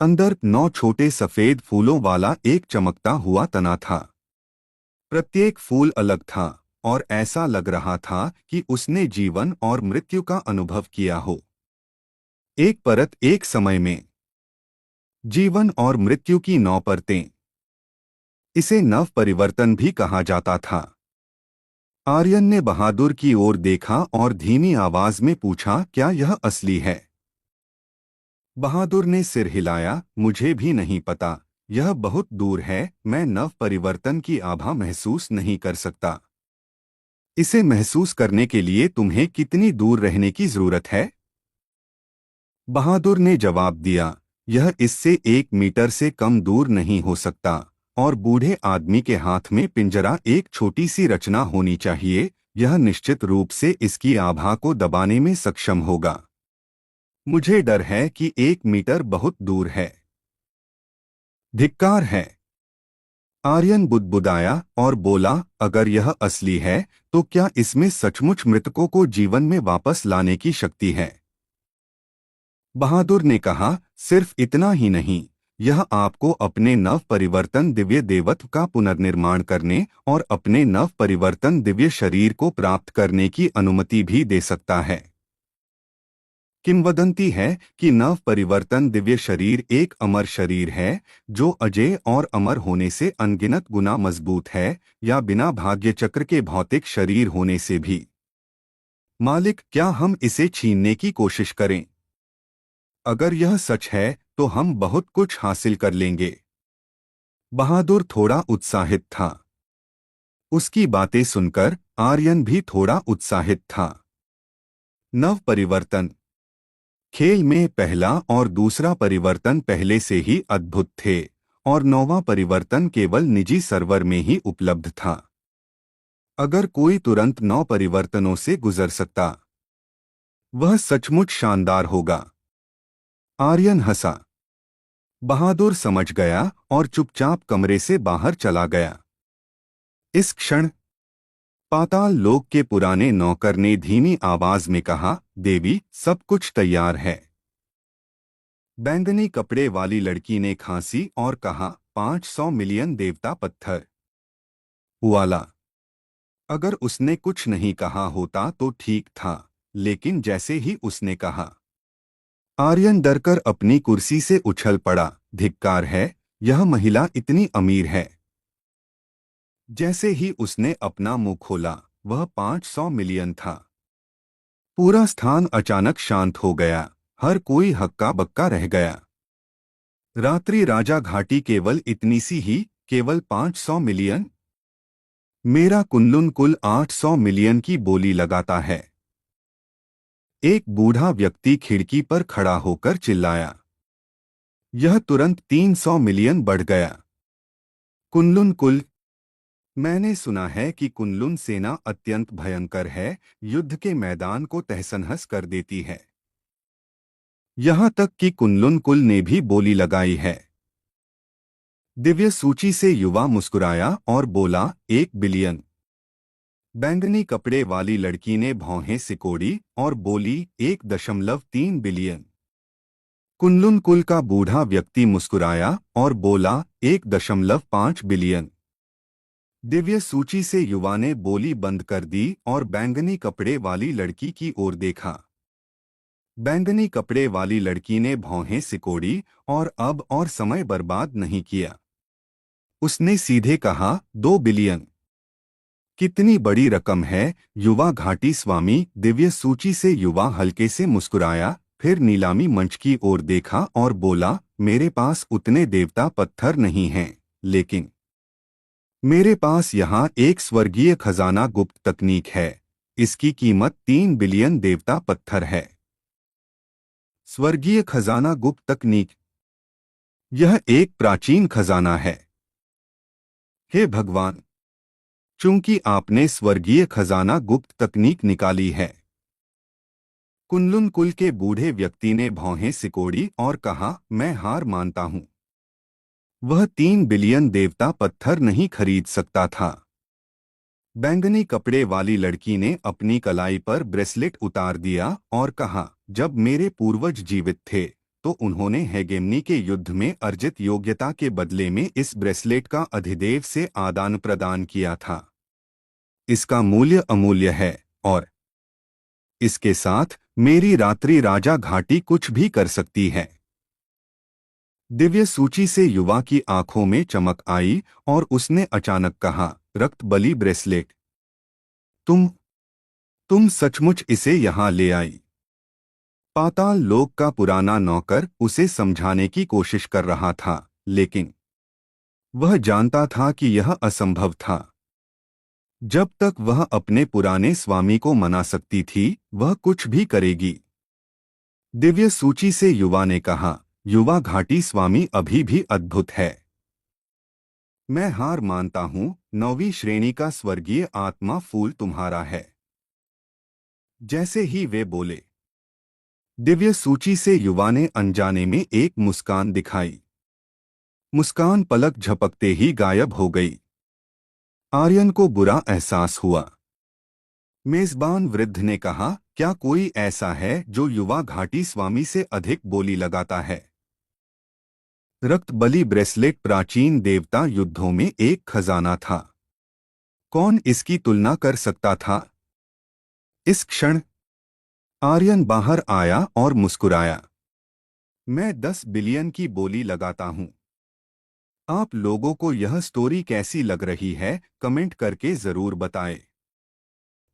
अंदर 9 छोटे सफेद फूलों वाला एक चमकता हुआ तना था। प्रत्येक फूल अलग था और ऐसा लग रहा था कि उसने जीवन और मृत्यु का अनुभव किया हो। एक परत एक समय में। जीवन और मृत्यु की 9 परतें। इसे नव परिवर्तन भी कहा जाता था। आर्यन ने बहादुर की ओर देखा और धीमी आवाज में पूछा, क्या यह असली है? बहादुर ने सिर हिलाया, मुझे भी नहीं पता। यह बहुत दूर है, मैं नव परिवर्तन की आभा महसूस नहीं कर सकता। इसे महसूस करने के लिए तुम्हें कितनी दूर रहने की जरूरत है? बहादुर ने जवाब दिया, यह इससे 1 मीटर से कम दूर नहीं हो सकता। और बूढ़े आदमी के हाथ में पिंजरा एक छोटी सी रचना होनी चाहिए। यह निश्चित रूप से इसकी आभा को दबाने में सक्षम होगा। मुझे डर है कि 1 मीटर बहुत दूर है। धिक्कार है। आर्यन बुदबुदाया और बोला, अगर यह असली है तो क्या इसमें सचमुच मृतकों को जीवन में वापस लाने की शक्ति है? बहादुर ने कहा, सिर्फ इतना ही नहीं, यह आपको अपने नव परिवर्तन दिव्य देवत्व का पुनर्निर्माण करने और अपने नव परिवर्तन दिव्य शरीर को प्राप्त करने की अनुमति भी दे सकता है। किंवदंती है कि नव परिवर्तन दिव्य शरीर एक अमर शरीर है जो अजय और अमर होने से अनगिनत गुना मजबूत है, या बिना भाग्य चक्र के भौतिक शरीर होने से भी। मालिक, क्या हम इसे छीनने की कोशिश करें? अगर यह सच है तो हम बहुत कुछ हासिल कर लेंगे। बहादुर थोड़ा उत्साहित था। उसकी बातें सुनकर आर्यन भी थोड़ा उत्साहित था। नव परिवर्तन। खेल में पहला और दूसरा परिवर्तन पहले से ही अद्भुत थे, और नौवां परिवर्तन केवल निजी सर्वर में ही उपलब्ध था। अगर कोई तुरंत 9 परिवर्तनों से गुजर सकता, वह सचमुच शानदार होगा। आर्यन हंसा। बहादुर समझ गया और चुपचाप कमरे से बाहर चला गया। इस क्षण पाताल लोक के पुराने नौकर ने धीमी आवाज में कहा, देवी, सब कुछ तैयार है। बैंगनी कपड़े वाली लड़की ने खांसी और कहा, 500 मिलियन देवता पत्थर। हुआला। अगर उसने कुछ नहीं कहा होता तो ठीक था, लेकिन जैसे ही उसने कहा, आर्यन डरकर अपनी कुर्सी से उछल पड़ा। धिक्कार है, यह महिला इतनी अमीर है। जैसे ही उसने अपना मुंह खोला, वह 500 मिलियन था। पूरा स्थान अचानक शांत हो गया। हर कोई हक्का बक्का रह गया। रात्रि राजा घाटी केवल इतनी सी ही, केवल 500 मिलियन। मेरा कुनलुन कुल 800 मिलियन की बोली लगाता है। एक बूढ़ा व्यक्ति खिड़की पर खड़ा होकर चिल्लाया। यह तुरंत 300 मिलियन बढ़ गया। कुनलुन कुल। मैंने सुना है कि कुनलुन सेना अत्यंत भयंकर है, युद्ध के मैदान को तहस-नहस कर देती है। यहां तक कि कुनलुन कुल ने भी बोली लगाई है। दिव्य सूची से युवा मुस्कुराया और बोला, 1 बिलियन। बैंगनी कपड़े वाली लड़की ने भौहें सिकोड़ी और बोली, 1.3 बिलियन। कुनलुन कुल का बूढ़ा व्यक्ति मुस्कुराया और बोला, 1.5 बिलियन। दिव्य सूची से युवा ने बोली बंद कर दी और बैंगनी कपड़े वाली लड़की की ओर देखा। बैंगनी कपड़े वाली लड़की ने भौहें सिकोड़ी और अब और समय बर्बाद नहीं किया। उसने सीधे कहा, 2 बिलियन। कितनी बड़ी रकम है, युवा घाटी स्वामी। दिव्य सूची से युवा हल्के से मुस्कुराया, फिर नीलामी मंच की ओर देखा और बोला, मेरे पास उतने देवता पत्थर नहीं हैं, लेकिन मेरे पास यहाँ एक स्वर्गीय खजाना गुप्त तकनीक है। इसकी कीमत 3 बिलियन देवता पत्थर है। स्वर्गीय खजाना गुप्त तकनीक। यह एक प्राचीन खजाना है। हे भगवान, चूंकि आपने स्वर्गीय खजाना गुप्त तकनीक निकाली है। कुनलुन कुल के बूढ़े व्यक्ति ने भौहें सिकोड़ी और कहा, मैं हार मानता हूं। वह 3 बिलियन देवता पत्थर नहीं खरीद सकता था। बैंगनी कपड़े वाली लड़की ने अपनी कलाई पर ब्रेसलेट उतार दिया और कहा, जब मेरे पूर्वज जीवित थे तो उन्होंने हेगेमनी के युद्ध में अर्जित योग्यता के बदले में इस ब्रेसलेट का अधिदेव से आदान प्रदान किया था। इसका मूल्य अमूल्य है, और इसके साथ मेरी रात्रि राजा घाटी कुछ भी कर सकती है। दिव्य सूची से युवा की आंखों में चमक आई और उसने अचानक कहा, रक्त बलि ब्रेसलेट। तुम सचमुच इसे यहाँ ले आई? पाताल लोक का पुराना नौकर उसे समझाने की कोशिश कर रहा था, लेकिन वह जानता था कि यह असंभव था। जब तक वह अपने पुराने स्वामी को मना सकती थी, वह कुछ भी करेगी। दिव्य सूची से युवा ने कहा, युवा घाटी स्वामी अभी भी अद्भुत है। मैं हार मानता हूं, 9वीं श्रेणी का स्वर्गीय आत्मा फूल तुम्हारा है। जैसे ही वे बोले, दिव्य सूची से युवा ने अनजाने में एक मुस्कान दिखाई। मुस्कान पलक झपकते ही गायब हो गई। आर्यन को बुरा एहसास हुआ। मेजबान वृद्ध ने कहा, क्या कोई ऐसा है जो युवा घाटी स्वामी से अधिक बोली लगाता है? रक्त बलि ब्रेसलेट प्राचीन देवता युद्धों में एक खजाना था। कौन इसकी तुलना कर सकता था? इस क्षण आर्यन बाहर आया और मुस्कुराया। मैं 10 बिलियन की बोली लगाता हूं। आप लोगों को यह स्टोरी कैसी लग रही है, कमेंट करके जरूर बताएं।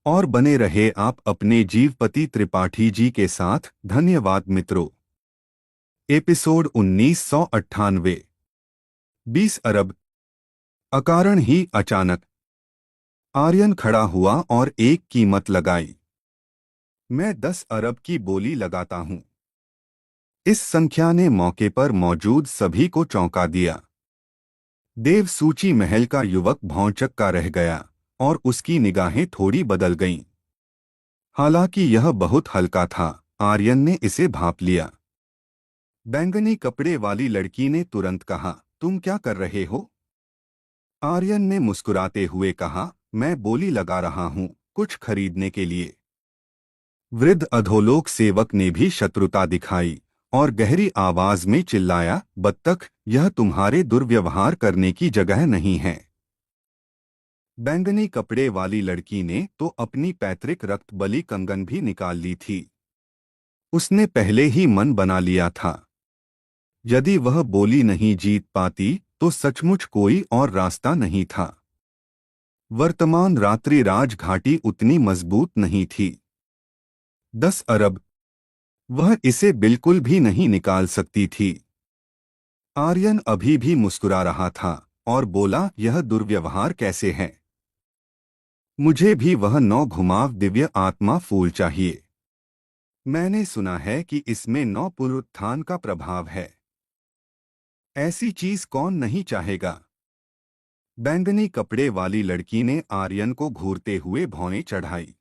और बने रहे आप अपने जीवपति त्रिपाठी जी के साथ। धन्यवाद मित्रों। एपिसोड 1998। 20 अरब। अकारण ही अचानक आर्यन खड़ा हुआ और एक कीमत लगाई। मैं 10 अरब की बोली लगाता हूं। इस संख्या ने मौके पर मौजूद सभी को चौंका दिया। देवसूची महल का युवक भौंचक्का रह गया और उसकी निगाहें थोड़ी बदल गईं। हालांकि यह बहुत हल्का था, आर्यन ने इसे भांप लिया। बैंगनी कपड़े वाली लड़की ने तुरंत कहा, तुम क्या कर रहे हो? आर्यन ने मुस्कुराते हुए कहा, मैं बोली लगा रहा हूं, कुछ खरीदने के लिए। वृद्ध अधोलोक सेवक ने भी शत्रुता दिखाई और गहरी आवाज में चिल्लाया, बत्तख, यह तुम्हारे दुर्व्यवहार करने की जगह नहीं है। बैंगनी कपड़े वाली लड़की ने तो अपनी पैतृक रक्त बलि कंगन भी निकाल ली थी। उसने पहले ही मन बना लिया था, यदि वह बोली नहीं जीत पाती तो सचमुच कोई और रास्ता नहीं था। वर्तमान रात्रि राजघाटी उतनी मजबूत नहीं थी। 10 अरब, वह इसे बिल्कुल भी नहीं निकाल सकती थी। आर्यन अभी भी मुस्कुरा रहा था और बोला, यह दुर्व्यवहार कैसे है? मुझे भी वह 9 घुमाव दिव्य आत्मा फूल चाहिए। मैंने सुना है कि इसमें 9 पुनरुत्थान का प्रभाव है। ऐसी चीज कौन नहीं चाहेगा? बैंगनी कपड़े वाली लड़की ने आर्यन को घूरते हुए भौहें चढ़ाई।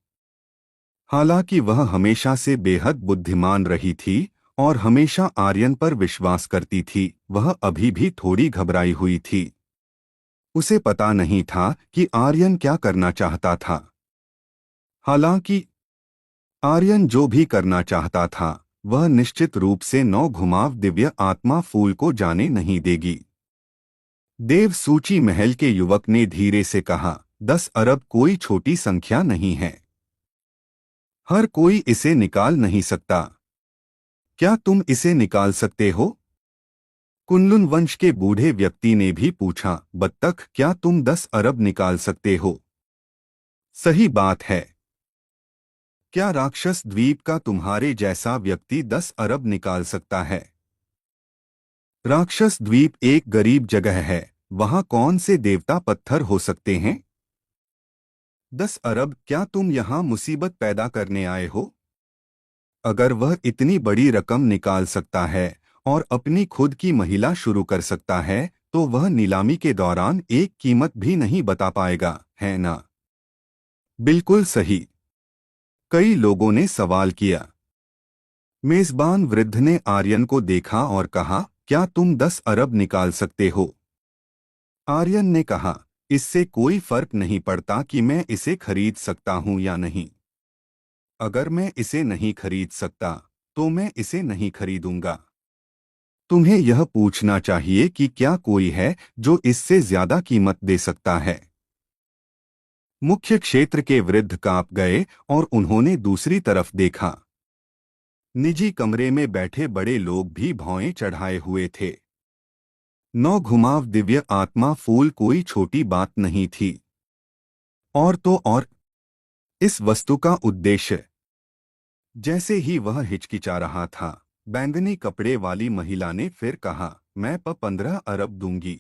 हालांकि वह हमेशा से बेहद बुद्धिमान रही थी और हमेशा आर्यन पर विश्वास करती थी, वह अभी भी थोड़ी घबराई हुई थी। उसे पता नहीं था कि आर्यन क्या करना चाहता था। हालांकि आर्यन जो भी करना चाहता था, वह निश्चित रूप से 9 घुमाव दिव्य आत्मा फूल को जाने नहीं देगी। देवसूची महल के युवक ने धीरे से कहा, 10 अरब कोई छोटी संख्या नहीं है। हर कोई इसे निकाल नहीं सकता। क्या तुम इसे निकाल सकते हो? कुनलुन वंश के बूढ़े व्यक्ति ने भी पूछा, बत्तख, क्या तुम 10 अरब निकाल सकते हो? सही बात है। क्या राक्षस द्वीप का तुम्हारे जैसा व्यक्ति 10 अरब निकाल सकता है? राक्षस द्वीप एक गरीब जगह है, वहां कौन से देवता पत्थर हो सकते हैं? 10 अरब, क्या तुम यहाँ मुसीबत पैदा करने आए हो? अगर वह इतनी बड़ी रकम निकाल सकता है और अपनी खुद की महिला शुरू कर सकता है, तो वह नीलामी के दौरान एक कीमत भी नहीं बता पाएगा, है ना? बिल्कुल सही। कई लोगों ने सवाल किया। मेजबान वृद्ध ने आर्यन को देखा और कहा, क्या तुम 10 अरब निकाल सकते हो? आर्यन ने कहा, इससे कोई फर्क नहीं पड़ता कि मैं इसे खरीद सकता हूं या नहीं। अगर मैं इसे नहीं खरीद सकता, तो मैं इसे नहीं खरीदूंगा। तुम्हें यह पूछना चाहिए कि क्या कोई है जो इससे ज्यादा कीमत दे सकता है। मुख्य क्षेत्र के वृद्ध कांप गए और उन्होंने दूसरी तरफ देखा। निजी कमरे में बैठे बड़े लोग भी भौएं चढ़ाए हुए थे। 9 घुमाव दिव्य आत्मा फूल कोई छोटी बात नहीं थी। और तो और इस वस्तु का उद्देश्य। जैसे ही वह हिचकिचा रहा था, बैंगनी कपड़े वाली महिला ने फिर कहा, मैं 15 अरब दूंगी।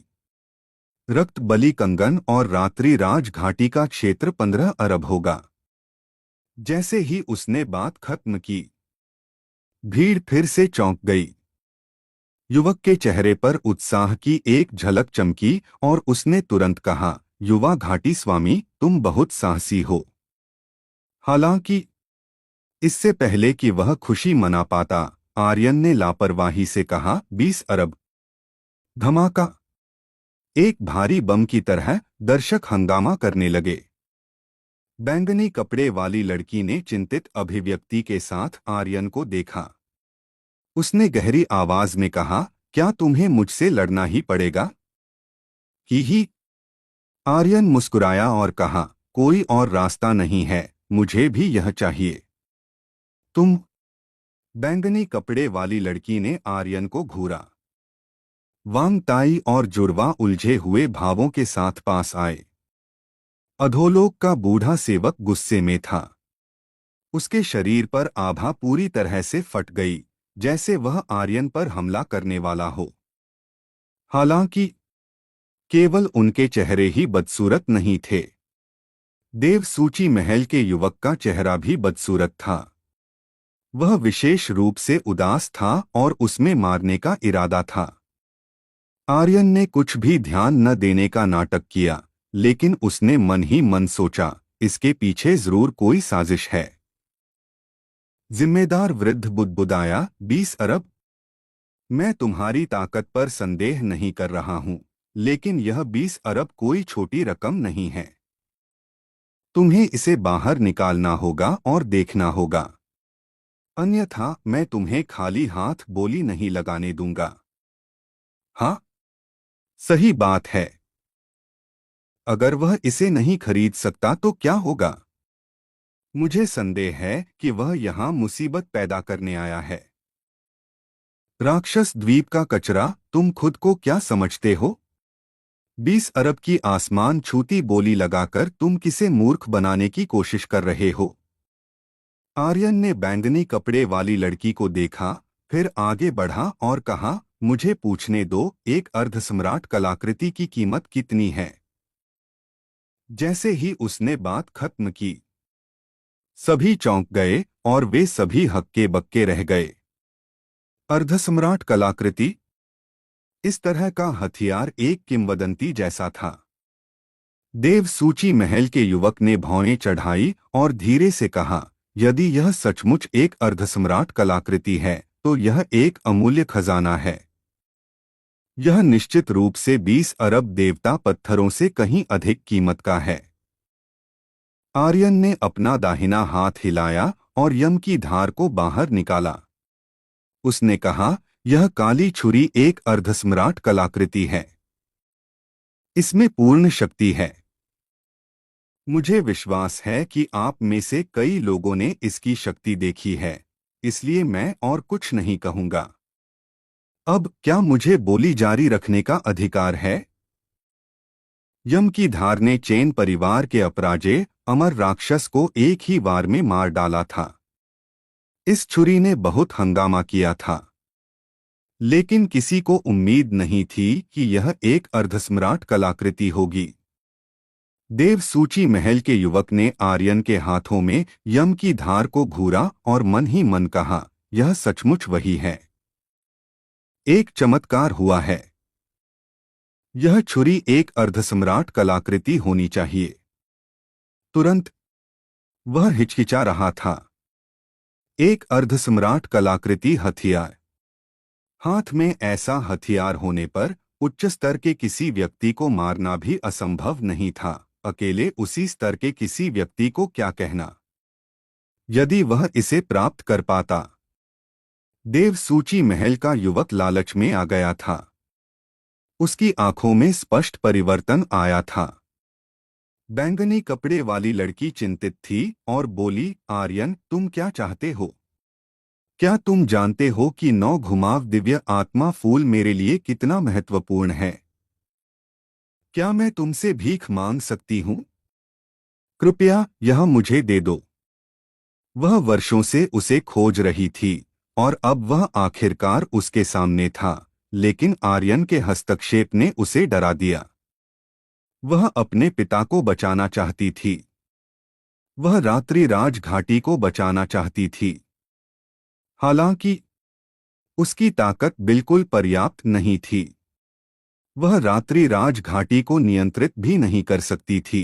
रक्त बलि कंगन और रात्रि राज घाटी का क्षेत्र 15 अरब होगा। जैसे ही उसने बात खत्म की, भीड़ फिर से चौंक गई। युवक के चेहरे पर उत्साह की एक झलक चमकी और उसने तुरंत कहा, युवा घाटी स्वामी, तुम बहुत साहसी हो। हालांकि इससे पहले कि वह खुशी मना पाता, आर्यन ने लापरवाही से कहा, 20 अरब। धमाका। एक भारी बम की तरह दर्शक हंगामा करने लगे। बैंगनी कपड़े वाली लड़की ने चिंतित अभिव्यक्ति के साथ आर्यन को देखा। उसने गहरी आवाज में कहा, क्या तुम्हें मुझसे लड़ना ही पड़ेगा? ही। आर्यन मुस्कुराया और कहा, कोई और रास्ता नहीं है, मुझे भी यह चाहिए। तुम। बैंगनी कपड़े वाली लड़की ने आर्यन को घूरा। वांग ताई और जुड़वा उलझे हुए भावों के साथ पास आए। अधोलोक का बूढ़ा सेवक गुस्से में था। उसके शरीर पर आभा पूरी तरह से फट गई, जैसे वह आर्यन पर हमला करने वाला हो। हालांकि केवल उनके चेहरे ही बदसूरत नहीं थे। देवसूची महल के युवक का चेहरा भी बदसूरत था। वह विशेष रूप से उदास था और उसमें मारने का इरादा था। आर्यन ने कुछ भी ध्यान न देने का नाटक किया, लेकिन उसने मन ही मन सोचा, इसके पीछे जरूर कोई साजिश है। जिम्मेदार वृद्ध बुदबुदाया, 20 अरब। मैं तुम्हारी ताकत पर संदेह नहीं कर रहा हूं, लेकिन यह 20 अरब कोई छोटी रकम नहीं है। तुम्हें इसे बाहर निकालना होगा और देखना होगा, अन्यथा मैं तुम्हें खाली हाथ बोली नहीं लगाने दूंगा। हाँ, सही बात है। अगर वह इसे नहीं खरीद सकता तो क्या होगा? मुझे संदेह है कि वह यहाँ मुसीबत पैदा करने आया है। राक्षस द्वीप का कचरा, तुम खुद को क्या समझते हो? 20 अरब की आसमान छूती बोली लगाकर तुम किसे मूर्ख बनाने की कोशिश कर रहे हो? आर्यन ने बैंगनी कपड़े वाली लड़की को देखा, फिर आगे बढ़ा और कहा, मुझे पूछने दो, एक अर्धसम्राट कलाकृति की कीमत कितनी है? जैसे ही उसने बात खत्म की, सभी चौंक गए और वे सभी हक्के बक्के रह गए। अर्धसम्राट कलाकृति? इस तरह का हथियार एक किंवदंती जैसा था। देवसूची महल के युवक ने भौहें चढ़ाई और धीरे से कहा, यदि यह सचमुच एक अर्धसम्राट कलाकृति है तो यह एक अमूल्य खजाना है। यह निश्चित रूप से 20 अरब देवता पत्थरों से कहीं अधिक कीमत का है। आर्यन ने अपना दाहिना हाथ हिलाया और यम की धार को बाहर निकाला। उसने कहा, यह काली छुरी एक अर्धसम्राट कलाकृति है। इसमें पूर्ण शक्ति है। मुझे विश्वास है कि आप में से कई लोगों ने इसकी शक्ति देखी है, इसलिए मैं और कुछ नहीं कहूंगा। अब क्या मुझे बोली जारी रखने का अधिकार है? यम की धार ने चेन परिवार के अपराजेय अमर राक्षस को एक ही वार में मार डाला था। इस छुरी ने बहुत हंगामा किया था, लेकिन किसी को उम्मीद नहीं थी कि यह एक अर्धसम्राट कलाकृति होगी। देवसूची महल के युवक ने आर्यन के हाथों में यम की धार को घूरा और मन ही मन कहा, यह सचमुच वही है। एक चमत्कार हुआ है। यह छुरी एक अर्धसम्राट कलाकृति होनी चाहिए। तुरंत वह हिचकिचा रहा था। एक अर्धसम्राट कलाकृति हथियार। हाथ में ऐसा हथियार होने पर उच्च स्तर के किसी व्यक्ति को मारना भी असंभव नहीं था, अकेले उसी स्तर के किसी व्यक्ति को क्या कहना। यदि वह इसे प्राप्त कर पाता। देवसूची महल का युवक लालच में आ गया था। उसकी आंखों में स्पष्ट परिवर्तन आया था। बैंगनी कपड़े वाली लड़की चिंतित थी और बोली, आर्यन, तुम क्या चाहते हो? क्या तुम जानते हो कि 9 घुमाव दिव्य आत्मा फूल मेरे लिए कितना महत्वपूर्ण है? क्या मैं तुमसे भीख मांग सकती हूँ? कृपया यह मुझे दे दो। वह वर्षों से उसे खोज रही थी और अब वह आखिरकार उसके सामने था, लेकिन आर्यन के हस्तक्षेप ने उसे डरा दिया। वह अपने पिता को बचाना चाहती थी। वह रात्रि राज घाटी को बचाना चाहती थी। हालांकि उसकी ताकत बिल्कुल पर्याप्त नहीं थी। वह रात्रि राज घाटी को नियंत्रित भी नहीं कर सकती थी।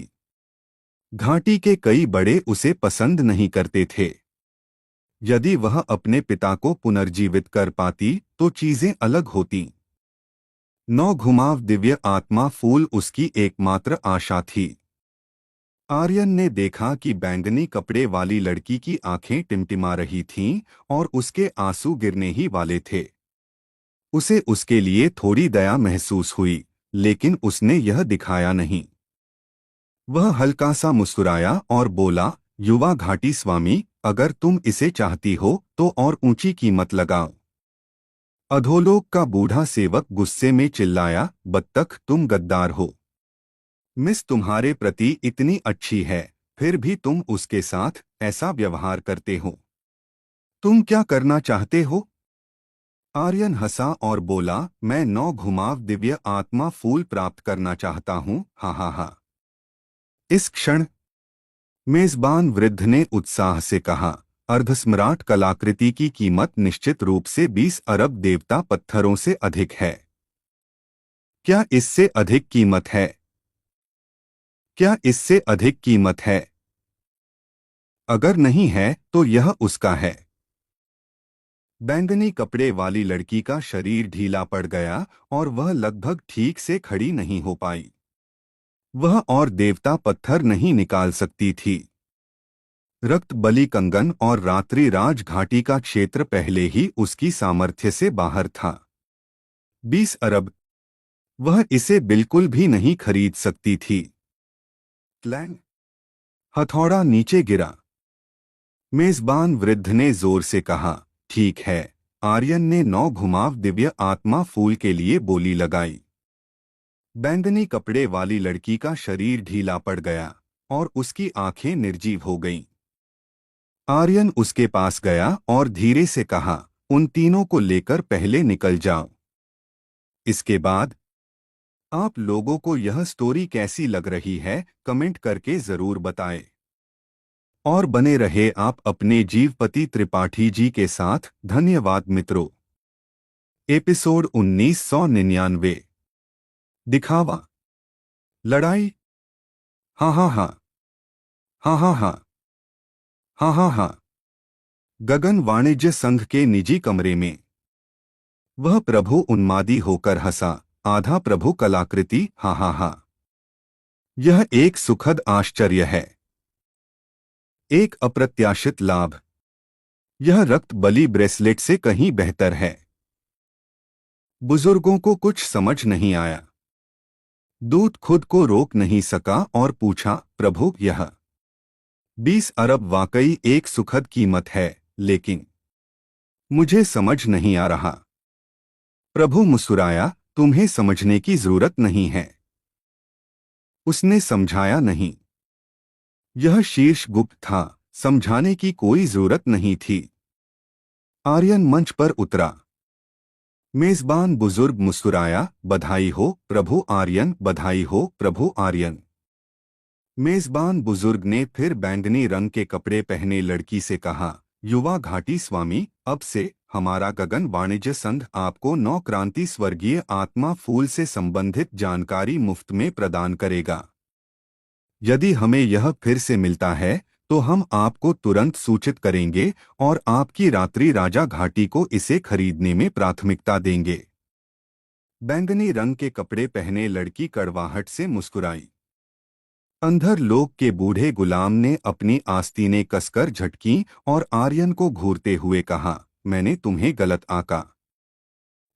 घाटी के कई बड़े उसे पसंद नहीं करते थे। यदि वह अपने पिता को पुनर्जीवित कर पाती तो चीजें अलग होती। 9 घुमाव दिव्य आत्मा फूल उसकी एकमात्र आशा थी। आर्यन ने देखा कि बैंगनी कपड़े वाली लड़की की आंखें टिमटिमा रही थीं और उसके आंसू गिरने ही वाले थे। उसे उसके लिए थोड़ी दया महसूस हुई, लेकिन उसने यह दिखाया नहीं। वह हल्का सा मुस्कुराया और बोला, युवा घाटी स्वामी, अगर तुम इसे चाहती हो तो और ऊंची कीमत लगाओ। अधोलोक का बूढ़ा सेवक गुस्से में चिल्लाया, बत्तख तुम गद्दार हो। मिस तुम्हारे प्रति इतनी अच्छी है, फिर भी तुम उसके साथ ऐसा व्यवहार करते हो। तुम क्या करना चाहते हो? आर्यन हंसा और बोला, मैं 9 घुमाव दिव्य आत्मा फूल प्राप्त करना चाहता हूँ, हा हा हा। इस क्षण मेजबान वृद्ध ने उत्साह से कहा, अर्धस्म्राट कलाकृति की कीमत निश्चित रूप से 20 अरब देवता पत्थरों से अधिक है। क्या इससे अधिक कीमत है? क्या इससे अधिक कीमत है? अगर नहीं है तो यह उसका है। बैंगनी कपड़े वाली लड़की का शरीर ढीला पड़ गया और वह लगभग ठीक से खड़ी नहीं हो पाई। वह और देवता पत्थर नहीं निकाल सकती थी। रक्त बलि कंगन और रात्रि राज घाटी का क्षेत्र पहले ही उसकी सामर्थ्य से बाहर था। 20 अरब, वह इसे बिल्कुल भी नहीं खरीद सकती थी। क्लैंग, हथौड़ा नीचे गिरा। मेजबान वृद्ध ने जोर से कहा, ठीक है। आर्यन ने 9 घुमाव दिव्य आत्मा फूल के लिए बोली लगाई। बैंगनी कपड़े वाली लड़की का शरीर ढीला पड़ गया और उसकी आंखें निर्जीव हो गईं। आर्यन उसके पास गया और धीरे से कहा, उन तीनों को लेकर पहले निकल जाओ। इसके बाद आप लोगों को यह स्टोरी कैसी लग रही है, कमेंट करके जरूर बताएं। और बने रहे आप अपने जीवपति त्रिपाठी जी के साथ। धन्यवाद मित्रों। एपिसोड 1999। दिखावा, लड़ाई, हाँ हाँ हाँ, हाँ हाँ हाँ, हाँ हाँ हाँ। गगन वाणिज्य संघ के निजी कमरे में वह प्रभु उन्मादी होकर हंसा, आधा प्रभु कलाकृति, हाँ हाँ हाँ। यह एक सुखद आश्चर्य है, एक अप्रत्याशित लाभ। यह रक्त बलि ब्रेसलेट से कहीं बेहतर है। बुजुर्गों को कुछ समझ नहीं आया। दूत खुद को रोक नहीं सका और पूछा, प्रभु यह 20 अरब वाकई एक सुखद कीमत है, लेकिन मुझे समझ नहीं आ रहा। प्रभु मुस्कुराया, तुम्हें समझने की जरूरत नहीं है। उसने समझाया नहीं। यह शीर्ष गुप्त था, समझाने की कोई जरूरत नहीं थी। आर्यन मंच पर उतरा। मेजबान बुजुर्ग मुस्कुराया, बधाई हो प्रभु आर्यन, बधाई हो प्रभु आर्यन। मेजबान बुजुर्ग ने फिर बैंगनी रंग के कपड़े पहने लड़की से कहा, युवा घाटी स्वामी, अब से हमारा गगन वाणिज्य संघ आपको 9 क्रांति स्वर्गीय आत्मा फूल से संबंधित जानकारी मुफ्त में प्रदान करेगा। यदि हमें यह फिर से मिलता है तो हम आपको तुरंत सूचित करेंगे और आपकी रात्रि राजा घाटी को इसे खरीदने में प्राथमिकता देंगे। बैंगनी रंग के कपड़े पहने लड़की कड़वाहट से मुस्कुराई। अंधर लोक के बूढ़े गुलाम ने अपनी आस्तीनें कसकर झटकी और आर्यन को घूरते हुए कहा, मैंने तुम्हें गलत आंका।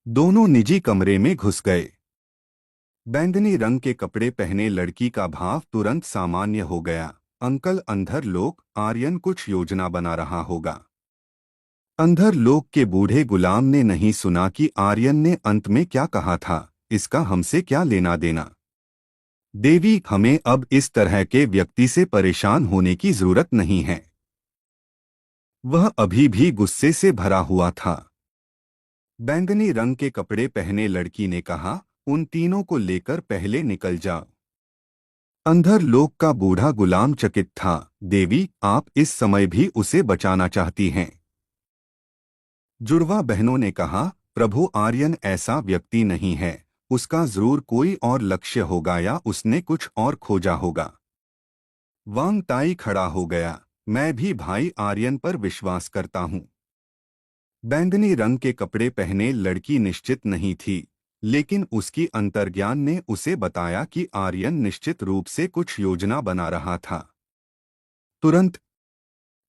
दोनों निजी कमरे में घुस गए। बैंगनी रंग के कपड़े पहने लड़की का भाव तुरंत सामान्य हो गया। अंकल अंधर लोक, आर्यन कुछ योजना बना रहा होगा। अंधर लोक के बूढ़े गुलाम ने नहीं सुना कि आर्यन ने अंत में क्या कहा था, इसका हमसे क्या लेना देना। देवी, हमें अब इस तरह के व्यक्ति से परेशान होने की जरूरत नहीं है। वह अभी भी गुस्से से भरा हुआ था। बैंगनी रंग के कपड़े पहने लड़की ने कहा, उन तीनों को लेकर पहले निकल जाओ। अंधर लोक का बूढ़ा गुलाम चकित था, देवी आप इस समय भी उसे बचाना चाहती हैं। जुड़वा बहनों ने कहा, प्रभु आर्यन ऐसा व्यक्ति नहीं है, उसका जरूर कोई और लक्ष्य होगा या उसने कुछ और खोजा होगा। वांग ताई खड़ा हो गया, मैं भी भाई आर्यन पर विश्वास करता हूँ। बैंगनी रंग के कपड़े पहने लड़की निश्चित नहीं थी, लेकिन उसकी अंतर्ज्ञान ने उसे बताया कि आर्यन निश्चित रूप से कुछ योजना बना रहा था। तुरंत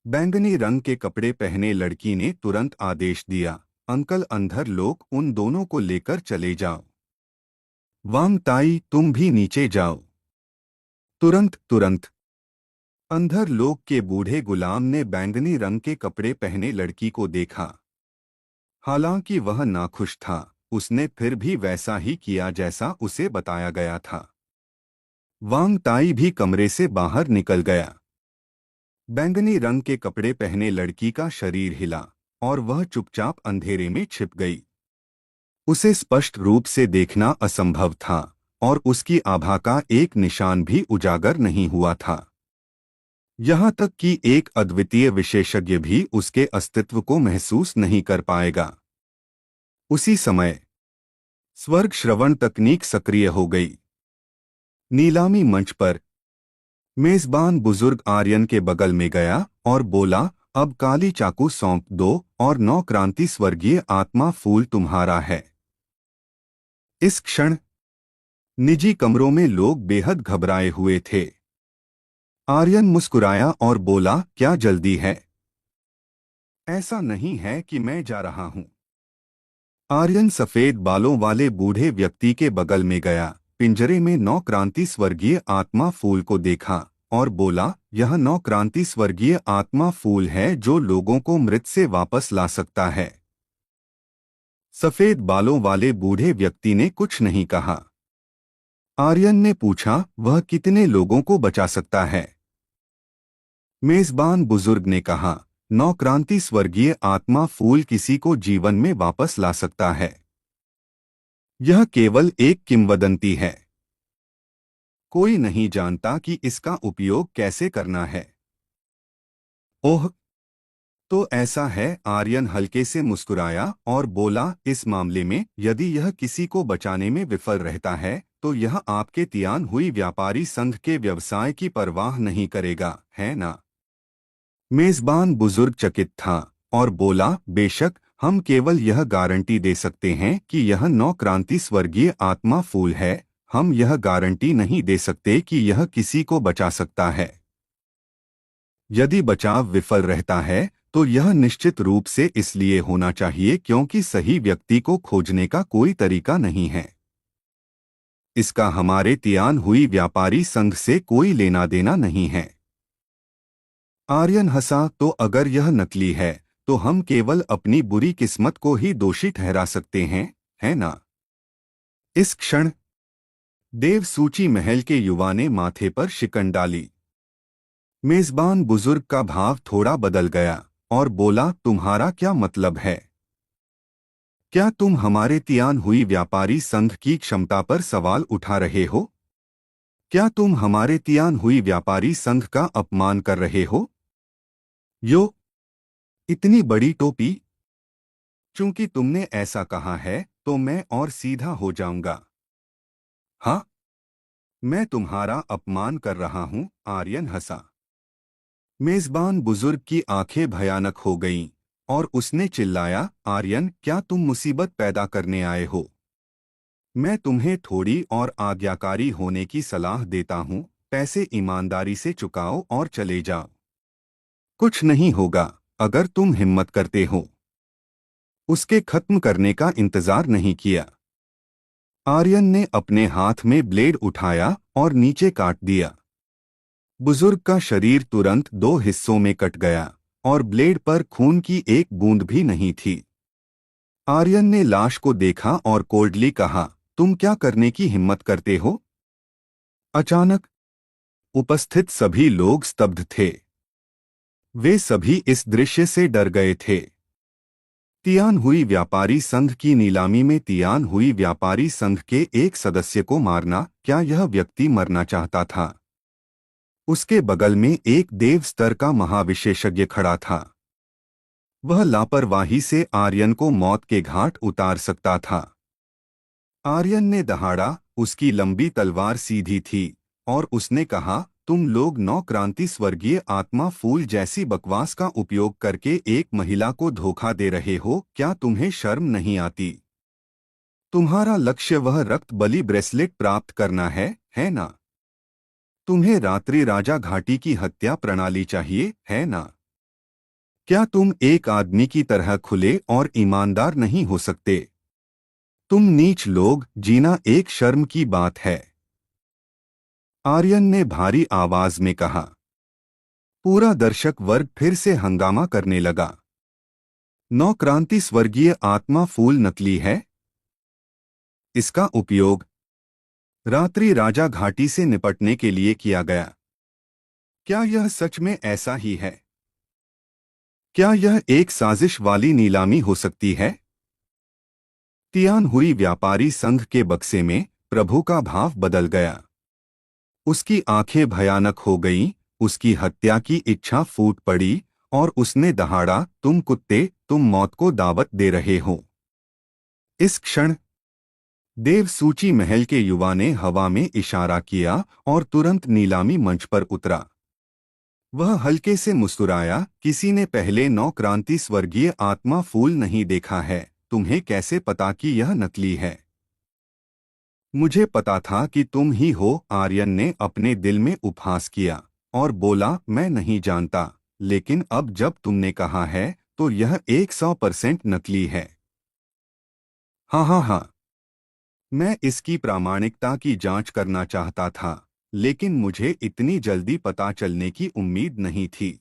बैंगनी रंग के कपड़े पहने लड़की ने तुरंत आदेश दिया, अंकल अंधर लोक, उन दोनों को लेकर चले जाओ। वांग ताई तुम भी नीचे जाओ। तुरंत तुरंत अंधर लोक के बूढ़े गुलाम ने बैंगनी रंग के कपड़े पहने लड़की को देखा। हालांकि वह नाखुश था, उसने फिर भी वैसा ही किया जैसा उसे बताया गया था। वांग ताई भी कमरे से बाहर निकल गया। बैंगनी रंग के कपड़े पहने लड़की का शरीर हिला और वह चुपचाप अंधेरे में छिप गई। उसे स्पष्ट रूप से देखना असंभव था और उसकी आभा का एक निशान भी उजागर नहीं हुआ था। यहाँ तक कि एक अद्वितीय विशेषज्ञ भी उसके अस्तित्व को महसूस नहीं कर पाएगा। उसी समय स्वर्ग श्रवण तकनीक सक्रिय हो गई। नीलामी मंच पर मेजबान बुजुर्ग आर्यन के बगल में गया और बोला, अब काली चाकू सौंप दो और नौ क्रांति स्वर्गीय आत्मा फूल तुम्हारा है। इस क्षण निजी कमरों में लोग बेहद घबराए हुए थे। आर्यन मुस्कुराया और बोला, क्या जल्दी है? ऐसा नहीं है कि मैं जा रहा हूं। आर्यन सफेद बालों वाले बूढ़े व्यक्ति के बगल में गया, पिंजरे में नौ क्रांति स्वर्गीय आत्मा फूल को देखा और बोला, यह नौ क्रांति स्वर्गीय आत्मा फूल है जो लोगों को मृत से वापस ला सकता है। सफेद बालों वाले बूढ़े व्यक्ति ने कुछ नहीं कहा। आर्यन ने पूछा, वह कितने लोगों को बचा सकता है? मेजबान बुजुर्ग ने कहा, नौ क्रांति स्वर्गीय आत्मा फूल किसी को जीवन में वापस ला सकता है। यह केवल एक किंवदंती है। कोई नहीं जानता कि इसका उपयोग कैसे करना है। ओह, तो ऐसा है। आर्यन हल्के से मुस्कुराया और बोला, इस मामले में यदि यह किसी को बचाने में विफल रहता है तो यह आपके तियान हुई व्यापारी संघ के व्यवसाय की परवाह नहीं करेगा, है ना? मेजबान बुजुर्ग चकित था और बोला, बेशक, हम केवल यह गारंटी दे सकते हैं कि यह नौ क्रांति स्वर्गीय आत्मा फूल है। हम यह गारंटी नहीं दे सकते कि यह किसी को बचा सकता है। यदि बचाव विफल रहता है तो यह निश्चित रूप से इसलिए होना चाहिए क्योंकि सही व्यक्ति को खोजने का कोई तरीका नहीं है। इसका हमारे तियान हुई व्यापारी संघ से कोई लेना देना नहीं है। आर्यन हंसा, तो अगर यह नकली है तो हम केवल अपनी बुरी किस्मत को ही दोषी ठहरा सकते हैं, है ना? इस क्षण देवसूची महल के युवा ने माथे पर शिकन डाली। मेजबान बुजुर्ग का भाव थोड़ा बदल गया और बोला, तुम्हारा क्या मतलब है? क्या तुम हमारे तियान हुई व्यापारी संघ की क्षमता पर सवाल उठा रहे हो? क्या तुम हमारे तियान हुई व्यापारी संघ का अपमान कर रहे हो? यो, इतनी बड़ी टोपी! चूंकि तुमने ऐसा कहा है तो मैं और सीधा हो जाऊंगा। हाँ, मैं तुम्हारा अपमान कर रहा हूं। आर्यन हंसा। मेजबान बुजुर्ग की आंखें भयानक हो गईं और उसने चिल्लाया, आर्यन, क्या तुम मुसीबत पैदा करने आए हो? मैं तुम्हें थोड़ी और आज्ञाकारी होने की सलाह देता हूं। पैसे ईमानदारी से चुकाओ और चले जाओ। कुछ नहीं होगा अगर तुम हिम्मत करते हो। उसके खत्म करने का इंतजार नहीं किया। आर्यन ने अपने हाथ में ब्लेड उठाया और नीचे काट दिया। बुजुर्ग का शरीर तुरंत दो हिस्सों में कट गया और ब्लेड पर खून की एक बूंद भी नहीं थी। आर्यन ने लाश को देखा और कोल्डली कहा, तुम क्या करने की हिम्मत करते हो? अचानक उपस्थित सभी लोग स्तब्ध थे। वे सभी इस दृश्य से डर गए थे। तियान हुई व्यापारी संघ की नीलामी में तियान हुई व्यापारी संघ के एक सदस्य को मारना, क्या यह व्यक्ति मरना चाहता था? उसके बगल में एक देव स्तर का महाविशेषज्ञ खड़ा था। वह लापरवाही से आर्यन को मौत के घाट उतार सकता था। आर्यन ने दहाड़ा। उसकी लंबी तलवार सीधी थी और उसने कहा, तुम लोग नौ क्रांति स्वर्गीय आत्मा फूल जैसी बकवास का उपयोग करके एक महिला को धोखा दे रहे हो। क्या तुम्हें शर्म नहीं आती? तुम्हारा लक्ष्य वह रक्त बलि ब्रेसलेट प्राप्त करना है ना? तुम्हें रात्रि राजा घाटी की हत्या प्रणाली चाहिए, है ना? क्या तुम एक आदमी की तरह खुले और ईमानदार नहीं हो सकते? तुम नीच लोग, जीना एक शर्म की बात है। आर्यन ने भारी आवाज में कहा। पूरा दर्शक वर्ग फिर से हंगामा करने लगा। नौक्रांति स्वर्गीय आत्मा फूल नकली है। इसका उपयोग रात्रि राजा घाटी से निपटने के लिए किया गया। क्या यह सच में ऐसा ही है? क्या यह एक साजिश वाली नीलामी हो सकती है? तियान हुई व्यापारी संघ के बक्से में प्रभु का भाव बदल गया। उसकी आंखें भयानक हो गईं, उसकी हत्या की इच्छा फूट पड़ी और उसने दहाड़ा, तुम कुत्ते, तुम मौत को दावत दे रहे हो। इस क्षण देव सूची महल के युवा ने हवा में इशारा किया और तुरंत नीलामी मंच पर उतरा। वह हल्के से मुस्कुराया, किसी ने पहले नौक्रांति स्वर्गीय आत्मा फूल नहीं देखा है। तुम्हें कैसे पता कि यह नकली है? मुझे पता था कि तुम ही हो, आर्यन ने अपने दिल में उपहास किया और बोला, मैं नहीं जानता, लेकिन अब जब तुमने कहा है तो यह 100% नकली है। हाँ हाँ हाँ, मैं इसकी प्रामाणिकता की जांच करना चाहता था, लेकिन मुझे इतनी जल्दी पता चलने की उम्मीद नहीं थी।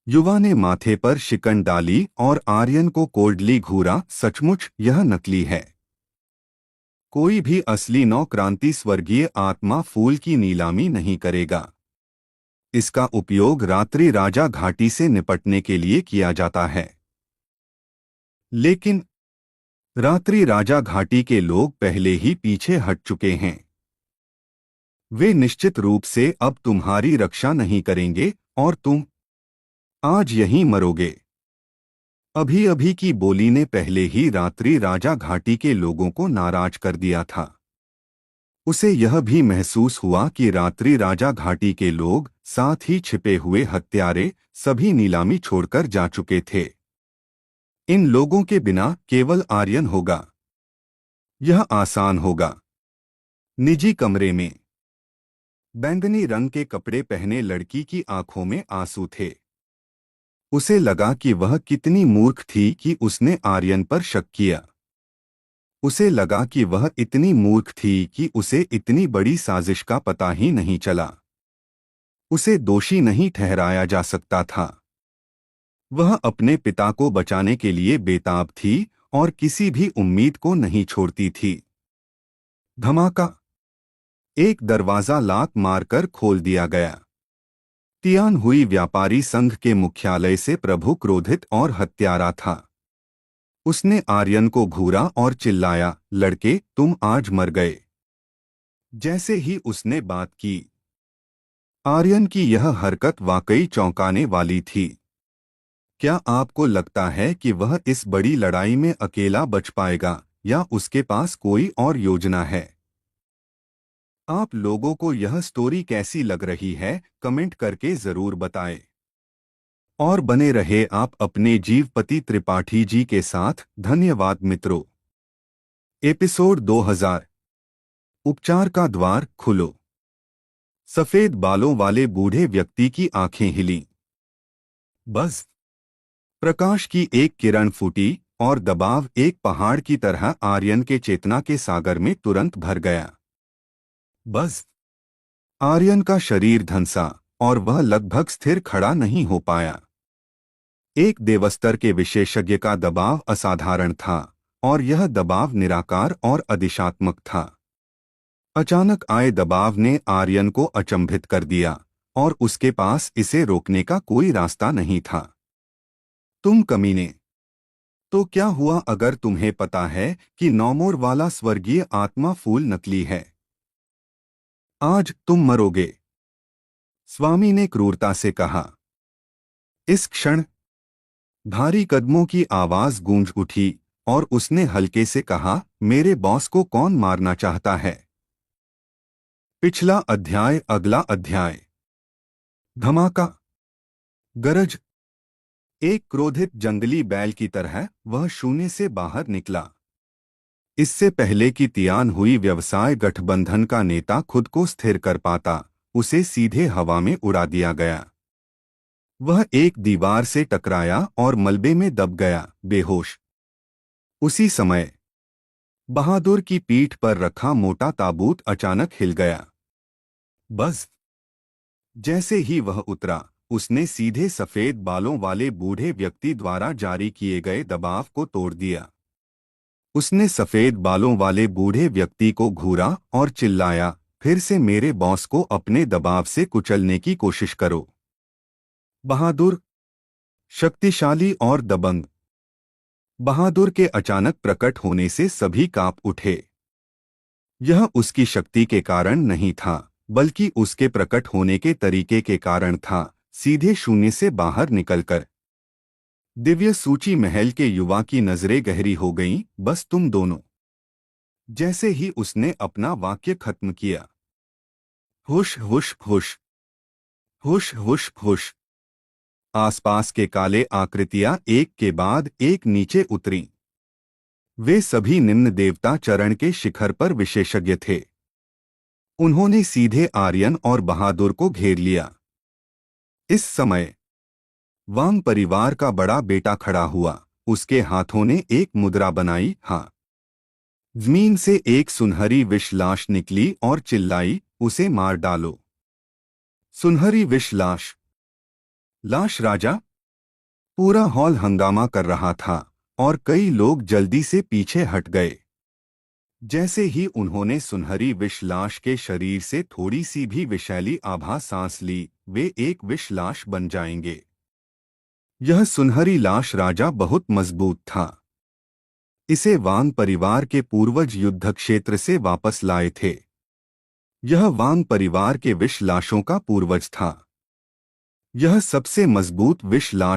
युवा ने माथे पर शिकन डाली और आर्यन को कोल्डली घूरा, सचमुच यह नकली है। कोई भी असली नौक्रांति स्वर्गीय आत्मा फूल की नीलामी नहीं करेगा। इसका उपयोग रात्रि राजा घाटी से निपटने के लिए किया जाता है। लेकिन रात्रि राजा घाटी के लोग पहले ही पीछे हट चुके हैं। वे निश्चित रूप से अब तुम्हारी रक्षा नहीं करेंगे और तुम आज यहीं मरोगे। अभी अभी की बोली ने पहले ही रात्रि राजा घाटी के लोगों को नाराज कर दिया था। उसे यह भी महसूस हुआ कि रात्रि राजा घाटी के लोग, साथ ही छिपे हुए हत्यारे, सभी नीलामी छोड़कर जा चुके थे। इन लोगों के बिना केवल आर्यन होगा। यह आसान होगा। निजी कमरे में बैंगनी रंग के कपड़े पहने लड़की की आंखों में आंसू थे। उसे लगा कि वह कितनी मूर्ख थी कि उसने आर्यन पर शक किया। उसे लगा कि वह इतनी मूर्ख थी कि उसे इतनी बड़ी साजिश का पता ही नहीं चला। उसे दोषी नहीं ठहराया जा सकता था। वह अपने पिता को बचाने के लिए बेताब थी और किसी भी उम्मीद को नहीं छोड़ती थी। धमाका! एक दरवाजा लात मारकर खोल दिया गया। तियान हुई व्यापारी संघ के मुख्यालय से प्रभु क्रोधित और हत्यारा था। उसने आर्यन को घूरा और चिल्लाया, लड़के, तुम आज मर गए। जैसे ही उसने बात की, आर्यन की यह हरकत वाकई चौंकाने वाली थी। क्या आपको लगता है कि वह इस बड़ी लड़ाई में अकेला बच पाएगा या उसके पास कोई और योजना है? आप लोगों को यह स्टोरी कैसी लग रही है, कमेंट करके जरूर बताएं। और बने रहे आप अपने जीवपति त्रिपाठी जी के साथ। धन्यवाद मित्रों। एपिसोड 2000। उपचार का द्वार खुलो। सफेद बालों वाले बूढ़े व्यक्ति की आंखें हिलीं। बस प्रकाश की एक किरण फूटी और दबाव एक पहाड़ की तरह आर्यन के चेतना के सागर में तुरंत भर गया। बस आर्यन का शरीर धंसा और वह लगभग स्थिर खड़ा नहीं हो पाया। एक देवस्तर के विशेषज्ञ का दबाव असाधारण था और यह दबाव निराकार और अदिशात्मक था। अचानक आए दबाव ने आर्यन को अचंभित कर दिया और उसके पास इसे रोकने का कोई रास्ता नहीं था। तुम कमीने! तो क्या हुआ अगर तुम्हें पता है कि नौमोर वाला स्वर्गीय आत्मा फूल नकली है? आज तुम मरोगे, स्वामी ने क्रूरता से कहा। इस क्षण भारी कदमों की आवाज गूंज उठी और उसने हल्के से कहा, मेरे बॉस को कौन मारना चाहता है? पिछला अध्याय, अगला अध्याय। धमाका! गरज! एक क्रोधित जंगली बैल की तरह वह शून्य से बाहर निकला। इससे पहले कि तियान हुई व्यवसाय गठबंधन का नेता खुद को स्थिर कर पाता, उसे सीधे हवा में उड़ा दिया गया। वह एक दीवार से टकराया और मलबे में दब गया, बेहोश। उसी समय बहादुर की पीठ पर रखा मोटा ताबूत अचानक हिल गया। बस जैसे ही वह उतरा, उसने सीधे सफेद बालों वाले बूढ़े व्यक्ति द्वारा जारी किए गए दबाव को तोड़ दिया। उसने सफेद बालों वाले बूढ़े व्यक्ति को घूरा और चिल्लाया, फिर से मेरे बॉस को अपने दबाव से कुचलने की कोशिश करो। बहादुर, शक्तिशाली और दबंग। बहादुर के अचानक प्रकट होने से सभी कांप उठे। यह उसकी शक्ति के कारण नहीं था, बल्कि उसके प्रकट होने के तरीके के कारण था, सीधे शून्य से बाहर निकलकर। दिव्य सूची महल के युवा की नजरें गहरी हो गईं, बस तुम दोनों। जैसे ही उसने अपना वाक्य खत्म किया, हुश हुश हुश, हुश हुश हुश, आसपास के काले आकृतियां एक के बाद एक नीचे उतरीं। वे सभी निम्न देवता चरण के शिखर पर विशेषज्ञ थे। उन्होंने सीधे आर्यन और बहादुर को घेर लिया। इस समय वांग परिवार का बड़ा बेटा खड़ा हुआ। उसके हाथों ने एक मुद्रा बनाई। हाँ, जमीन से एक सुनहरी विष लाश निकली और चिल्लाई, उसे मार डालो। सुनहरी विष लाश। लाश राजा। पूरा हॉल हंगामा कर रहा था और कई लोग जल्दी से पीछे हट गए। जैसे ही उन्होंने सुनहरी विष लाश के शरीर से थोड़ी सी भी विषैली आभा सांस ली, वे एक विष लाश बन जाएंगे। यह सुनहरी लाश राजा बहुत मजबूत था। इसे वांग परिवार के पूर्वज युद्ध क्षेत्र से वापस लाए थे। यह वांग परिवार के विष लाशों का पूर्वज था। यह सबसे मजबूत विष लाश